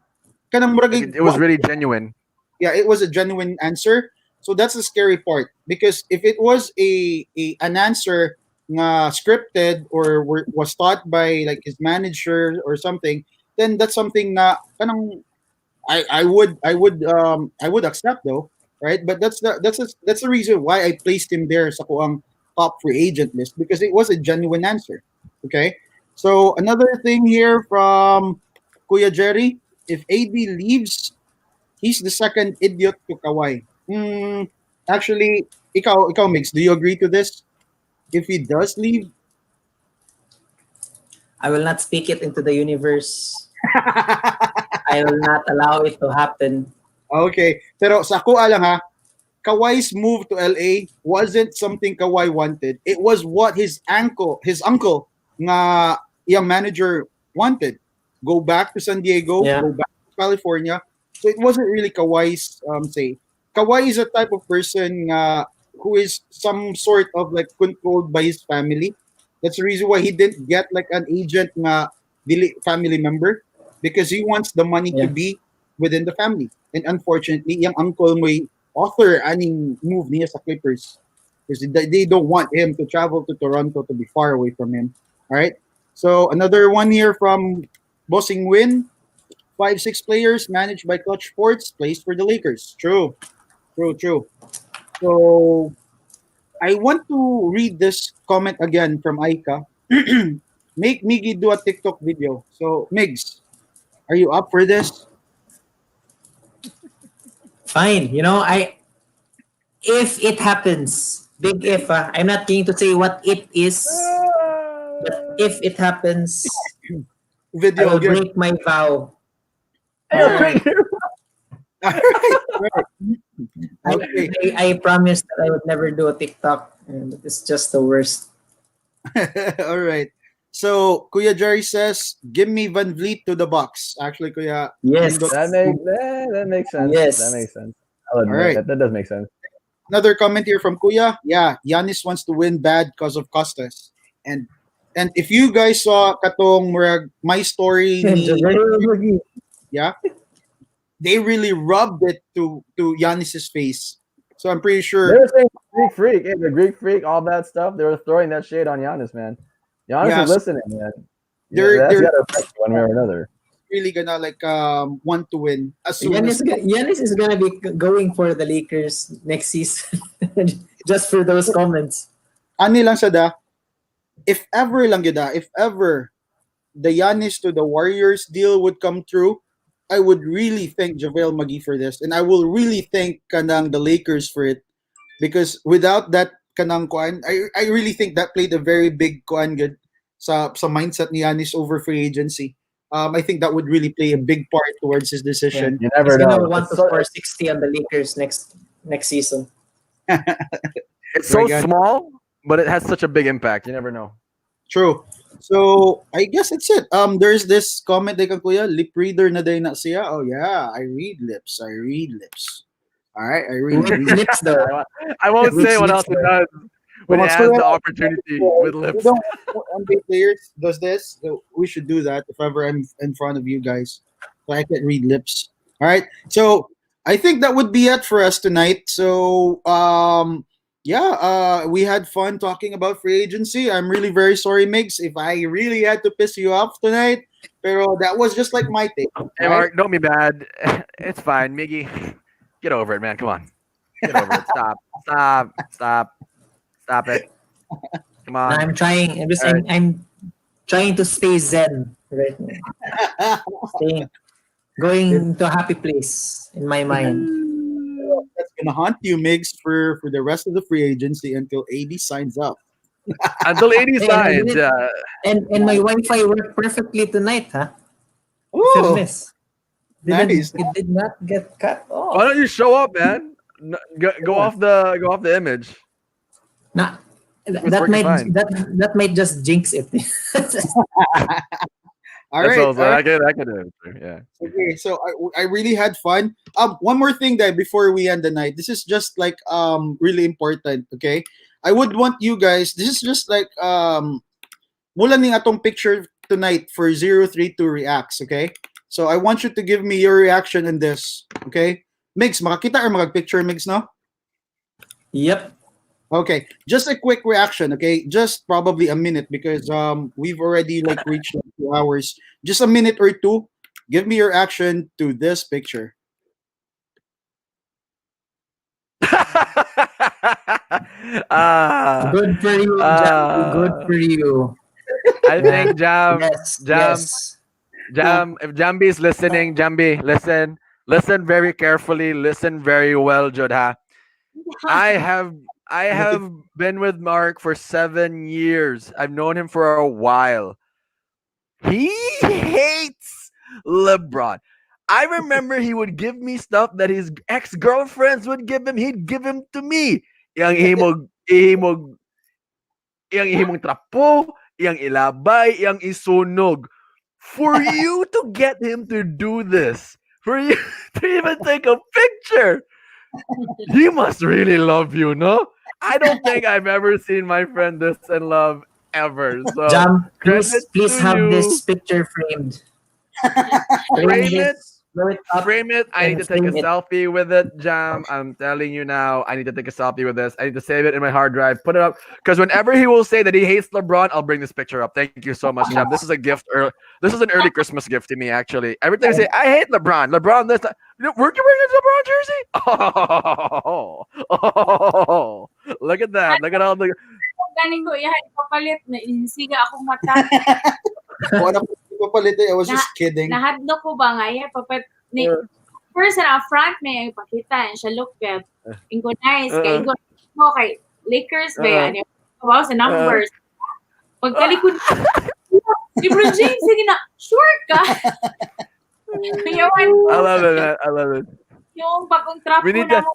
kanang Like murag it was really genuine. yeah, it was a genuine answer. So that's the scary part because if it was an answer scripted or was taught by like his manager or something, then that's something na kanang I would accept though, right? But that's the reason why I placed him there sa kuang top free agent list because it was a genuine answer. Okay, so another thing here from Kuya Jerry, if AD leaves, he's the second idiot to Kawhi. Actually, ikaw Mix, do you agree to this? If he does leave, I will not speak it into the universe. I will not allow it to happen. okay. Pero sa kuha lang ha, Kawhi's move to LA wasn't something Kawhi wanted. It was what his uncle, nga yung manager wanted. Go back to San Diego, Yeah. go back to California. So it wasn't really Kawhi's say. Kawhi is a type of person who is some sort of like controlled by his family. That's the reason why he didn't get like an agent nga family member because he wants the money to Yeah. be within the family. And unfortunately, yung uncle mo author aning move niya sa Clippers because they don't want him to travel to Toronto to be far away from him. All right. So another one here from Bossing Win. 5-6 players managed by Clutch Sports plays for the Lakers. True. True, true. So I want to read this comment again from Aika. Make Miggy do a TikTok video. So Migs, are you up for this? Fine. If it happens, big if, I'm not going to say what it is, but if it happens, I Video will again. break my vow. All right. All right. Right. I, Okay. I promised that I would never do a TikTok, and it's just the worst. All right. So Kuya Jerry says, "Give me Van Vliet to the box." Actually, Kuya. Yes. That makes sense. Yes. That makes sense. I'll All admit right. that does make sense. Another comment here from Kuya. Yeah, Giannis wants to win bad because of Costas. And and if you guys saw katong murag my story ni yeah they really rubbed it to Giannis's face. So I'm pretty They sure, were saying Greek freak, hey, the Greek freak, all that stuff. They were throwing that shade on Giannis, man. Giannis yeah. is So listening, man. Yeah, that's they're got to affect you one way or another. really gonna like want to win as soon as. Giannis is gonna be going for the Lakers next season, just for those comments. Ani lang sa da, if ever lang yun if ever the Giannis to the Warriors deal would come through, I would really thank JaVale McGee for this, and I will really thank kanang the Lakers for it, because without that kanang kuan, I really think that played a very big kuan good sa mindset ni Giannis over free agency. I think that would really play a big part towards his Yeah, decision. You he's never gonna know. want to score 60 on the Lakers next season. It's so Very good. small, but it has such a big impact. You never know. True. So I guess that's it. There's this comment like kuya, lip reader na day na siya. Oh yeah, I read lips. I read lips. All right, I read Which read. lips though? I won't Which say what lips else it though? does when he What's has the correct? opportunity with You lips. don't NBA players does this. So we should do that if ever I'm in front of you guys. So I can read lips. All right. So I think that would be it for us tonight. So yeah, we had fun talking about free agency. I'm really very sorry, Migs, if I really had to piss you off tonight. Pero that was just like my take, Hey, right? Mark, don't be bad. It's fine, Miggy. Get over it, man. Come on, get over it. Stop it. Come on. I'm trying. All right. I'm trying to stay zen right now. Staying, going to a happy place in my mind. That's gonna haunt you, Migs, for the rest of the free agency until AD signs up. Until 80 Hey, and I signs. didn't, Yeah. and my Wi-Fi worked perfectly tonight, huh? Oh, Fairness. nice. It did not get cut Why off. don't you show up, man? Go off the image. Nah, It's working fine. that might just jinx it. All That's right, also all right. I could do it. Yeah. Okay, so I really had fun. One more thing that before we end the night, this is just like really important. Okay, I would want you guys. This is just like mula ning atong picture tonight for 032 reacts. Okay, so I want you to give me your reaction in this. Okay, Migs, makakita or magpicture Migs, no? Yep. Okay, just a quick reaction. Okay, just probably a minute because we've already like reached like 2 hours. Just a minute or two. Give me your action to this picture. Ah, Good for you, Jambi. Good ah. for you. I Yeah. think Yes. Jam, Yes. If Jambi is listening, Jambi, listen very carefully, listen very well, Jodha. I have I have been with Mark for 7 years. I've known him for a while. He hates LeBron. I remember he would give me stuff that his ex-girlfriends would give him. He'd give him to me. Iyang ihimong trapo, iyang ilabay, iyang isunog. For you to get him to do this, for you to even take a picture, he must really love you, no? I don't think I've ever seen my friend this in love ever. So Jam, credit please to have you. this picture framed. Frame Frame it. this, blow it up, Frame it. I need and to take a frame it. selfie with it, Jam. I'm telling you now. I need to take a selfie with this. I need to save it in my hard drive. Put it up because whenever he will say that he hates LeBron, I'll bring this picture up. Thank you so much, Jam. This is a gift. This is an early Christmas gift to me, actually. Every time I say I hate LeBron, LeBron this. Weren't you wearing a LeBron jersey? Oh, look at that. Look at all the. Ganing ko iya ipapalit na insiga akong mata. Kung ano po papalit, I was just kidding. Nahadlo ko ba nga iya ni first na front may ipakita and siya look good. Ingo nice kay ingo mo kay Lakers ba yan. Wow sa numbers. Pagkalikod si Bro James sige na sure ka. Yawan I love it, man. I love it. yung bagong trap We ko need na to.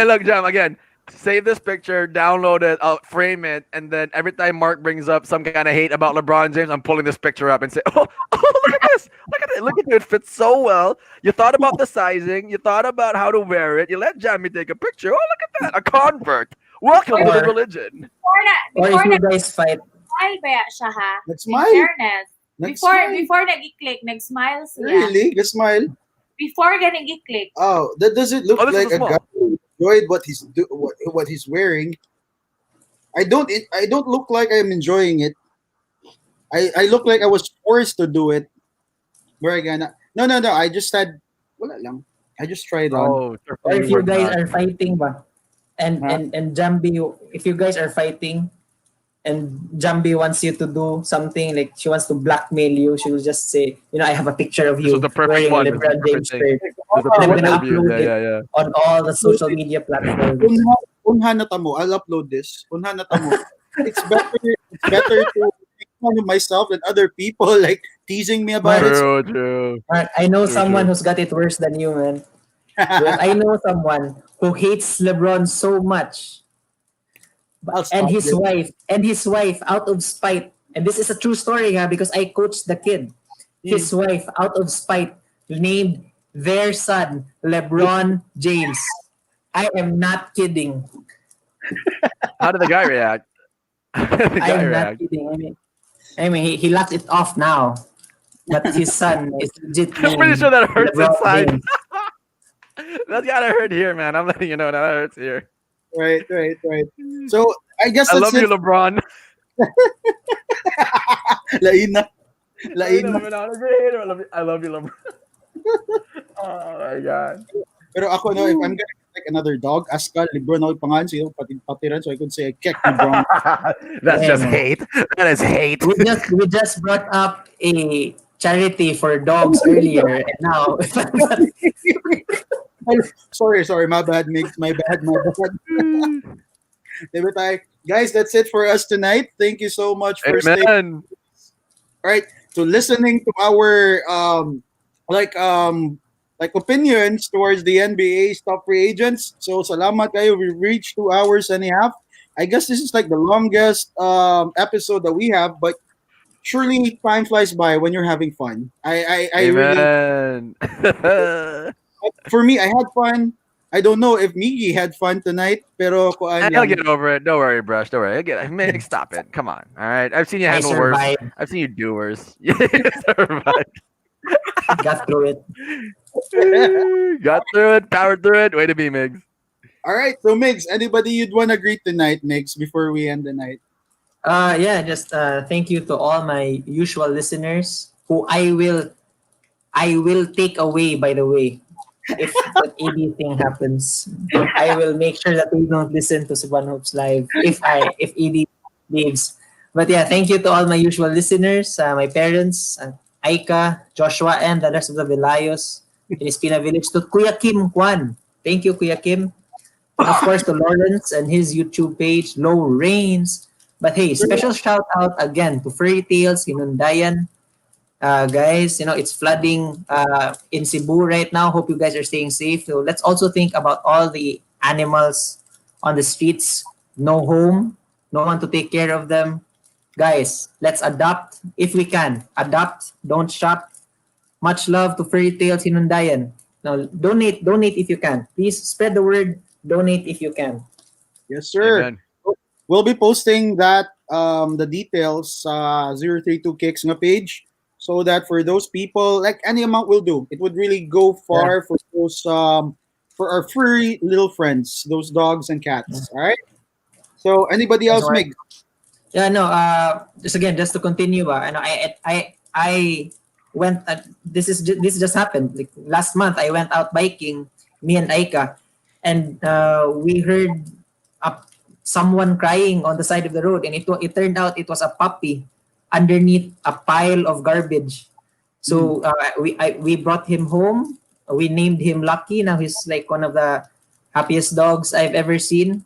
Look, Jam, again, save this picture, download it, I'll frame it, and then every time Mark brings up some kind of hate about LeBron James, I'm pulling this picture up and say, oh, look at this. Look at it. Look at it. It fits so well. You thought about the sizing. You thought about how to wear it. You let Jamie take a picture. Oh, look at that. A convert. Welcome to the religion. Or if before you na guys fight, smile ba siya ha. Let's In smile. fairness. Before nag-click, nag-smile siya. Really? You smile? Before ka nag-click. Oh, that does it look Oh, this is like a a guy small. who enjoyed what he's wearing? I don't look like I'm enjoying it. I look like I was forced to do it. Where again? No. I just had wala lang. I just tried on. Oh, sure Or for if you you were guys not. are fighting ba, Huh? and Jambi, if you guys are fighting and Jambi wants you to do something, like she wants to blackmail you, she will just say, I have a picture of This was you the perfect wearing a one. This is the LeBron perfect James thing. shirt, This is the and I'm perfect gonna What? tribute. upload Yeah, it yeah, yeah. on all the social media platforms. Unha na tamo. I'll upload this. Unha na tamo. It's better to make fun of myself than other people like teasing me about Mark, it. So, True, true, Mark, I know true, someone true. who's got it worse than you, man. Because I know someone who hates LeBron so much, I'll and stop his this. wife, out of spite, and this is a true story, because I coached the kid. Hmm. His wife, out of spite, named their son LeBron James. I am not kidding. How did the guy react? How did the I guy am not react? kidding. I mean, he locked it off now. But his son is legit I'm pretty sure named that hurts LeBron inside. James. That's gotta hurt here, man. I'm letting you know that hurts here. Right. So I guess I that's love you, it. LeBron. Lain na. I Lain know, na. I'm not a great hater. I love you, LeBron. Oh my god. Pero ako no, if I'm gonna get like another dog, Askal, Lebron ako pangalan siya, patiran, so I could say I kicked LeBron. That's Yeah, just man. hate. That is hate. We just brought up a charity for dogs earlier, and now Sorry, my bad, Migs, my bad. Diba tayo? Guys, that's it for us tonight. Thank you so much for staying. Amen. Right, to listening to our like um like opinions towards the NBA's top free agents. So salamat kayo. We reached 2 hours and a half. I guess this is like the longest episode that we have, but surely time flies by when you're having fun. I really, Amen. for me, I had fun. I don't know if Miggy had fun tonight, pero kuan I'll lang. get over it. Don't worry, Brush. Don't worry. Mick, stop it. Come on. All right. I've seen you I handle worse. survived, I've seen you do worse. You survived. got through it. Got through it. Powered through it. Way to be, Migs. All right, so Migs, anybody you'd want to greet tonight, Migs, before we end the night? Yeah, just thank you to all my usual listeners who I will take away, by the way, if that AD thing happens. I will make sure that we don't listen to Cebuano Hoops Live if AD leaves. But yeah, thank you to all my usual listeners, my parents, Aika, Joshua, and the rest of the Vilayos in Espina Village. To Kuya Kim Kwan. Thank you, Kuya Kim. And of course to Lawrence and his YouTube page, Low Rains. But hey, special shout out again to Fairy Tales, Inundayan. Guys, it's flooding in Cebu right now. Hope you guys are staying safe. So let's also think about all the animals on the streets. No home, no one to take care of them. Guys, let's adopt if we can. Adopt, don't shop. Much love to Fairy Tales Inundayan. Now, donate if you can. Please spread the word. Donate if you can. Yes, sir. Amen. We'll be posting that the details sa 032 Kicks na page so that for those people, like any amount will do. It would really go far for those for our furry little friends, those dogs and cats. All right. So anybody That's else, why. Mig? Yeah, no. Just to continue. I went. This just happened. Like last month, I went out biking. Me and Aika, and we heard a, someone crying on the side of the road, and it turned out it was a puppy underneath a pile of garbage. So we brought him home. We named him Lucky. Now he's like one of the happiest dogs I've ever seen.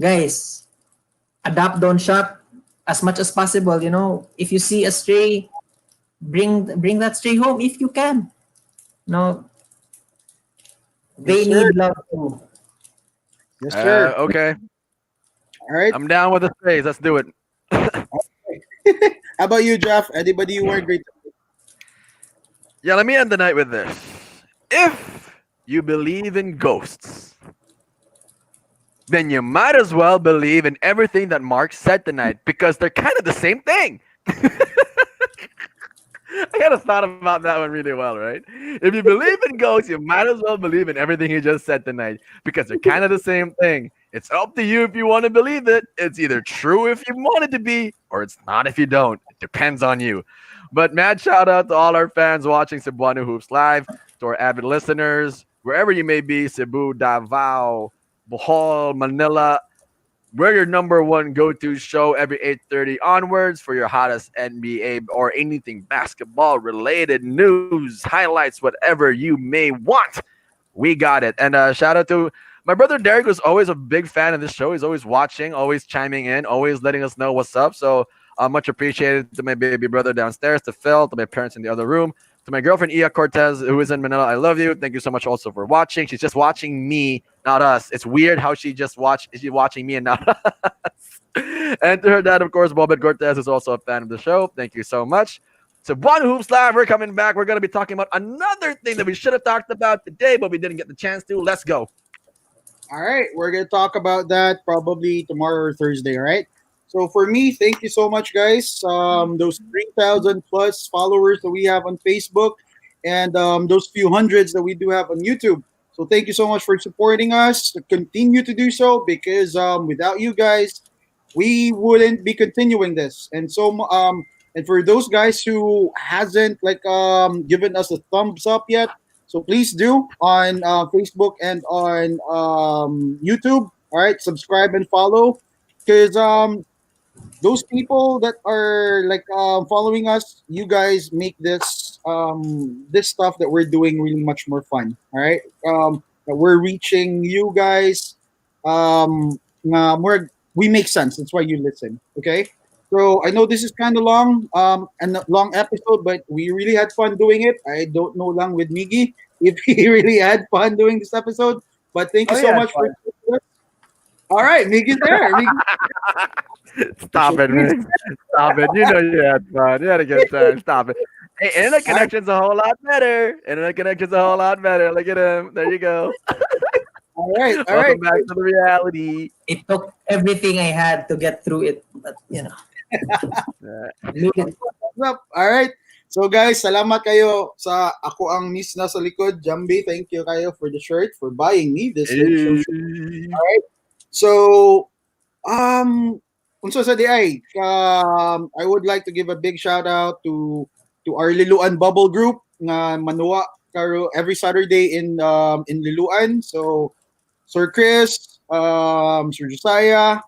Guys, adapt, don't shop as much as possible. If you see a stray, bring that stray home if you can. No, Yes, they sir. need love too. Yes, sir. Okay. All right. I'm down with the phrase. Let's do it. How about you, Jeff? Anybody you want to greet? Yeah, let me end the night with this. If you believe in ghosts, then you might as well believe in everything that Mark said tonight because they're kind of the same thing. kind of thought about that one really well, right? If you believe in ghosts, you might as well believe in everything he just said tonight because they're kind of the same thing. It's up to you if you want to believe it. It's either true if you want it to be, or it's not if you don't. It depends on you. But mad shout out to all our fans watching Cebuano Hoops Live, to our avid listeners, wherever you may be, Cebu, Davao, Bohol, Manila. We're your number one go-to show every 8:30 onwards for your hottest NBA or anything basketball related news, highlights, whatever you may want. We got it. And shout out to my brother Derek, who's always a big fan of this show. He's always watching, always chiming in, always letting us know what's up. So much appreciated to my baby brother downstairs, to Phil, to my parents in the other room, to my girlfriend Ia Cortez, who is in Manila. I love you. Thank you so much also for watching. She's just watching me, not us. It's weird how she's watching me and not us. And to her dad, of course, Bobet Cortez, is also a fan of the show. Thank you so much. So One Hoops Live, we're coming back. We're going to be talking about another thing that we should have talked about today, but we didn't get the chance to. Let's go. All right, we're gonna talk about that probably tomorrow or Thursday. All right. So for me, thank you so much, guys. Those 3,000 plus followers that we have on Facebook, and those few hundreds that we do have on YouTube. So thank you so much for supporting us. Continue to do so because without you guys, we wouldn't be continuing this. And for those guys who hasn't given us a thumbs up yet, so please do on Facebook and on YouTube. All right, subscribe and follow because those people that are following us, you guys make this stuff that we're doing really much more fun. All right, that we're reaching you guys. We make sense. That's why you listen. Okay. So I know this is kind of long, and a long episode, but we really had fun doing it. I don't know lang with Miggy if he really had fun doing this episode, but thank you so much for. All right, Miggy's there. Stop it, man. Stop it. You know you had fun. You had a good time. Stop it. Hey, internet connection's a whole lot better. Internet connection's a whole lot better. Look at him. There you go. All right. Welcome back to the reality. It took everything I had to get through it, but What's up? All right. So guys, salamat kayo sa ako ang miss na sa likod. Jambi, thank you kayo for the shirt, for buying me this shirt. All right. So, unsa sa di ay, I would like to give a big shout out to our Liluan Bubble Group nga manuwa karo every Saturday in Liluan. So, Sir Chris, Sir Josiah,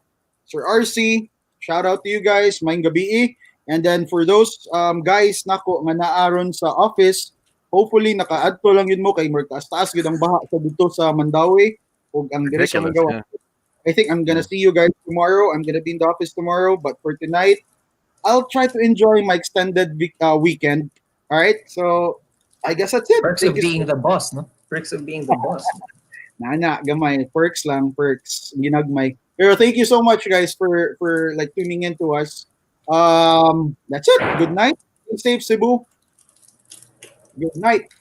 Sir RC, shout out to you guys, maayong gabi. And then for those guys nako nga naaron sa office, hopefully nakaadto lang yun mo kay more taas gid ang baha sa dito sa Mandawi ug ang diri sa Mandawi. I think I'm gonna see you guys tomorrow. I'm gonna be in the office tomorrow, but for tonight, I'll try to enjoy my extended weekend. All right, so I guess that's it. Perks of being the boss, no? Perks of being the boss. Nana, gamay. Perks lang, perks. Ginagmay. Pero thank you so much, guys, for tuning in to us. That's it. Good night. Stay safe, Cebu. Good night.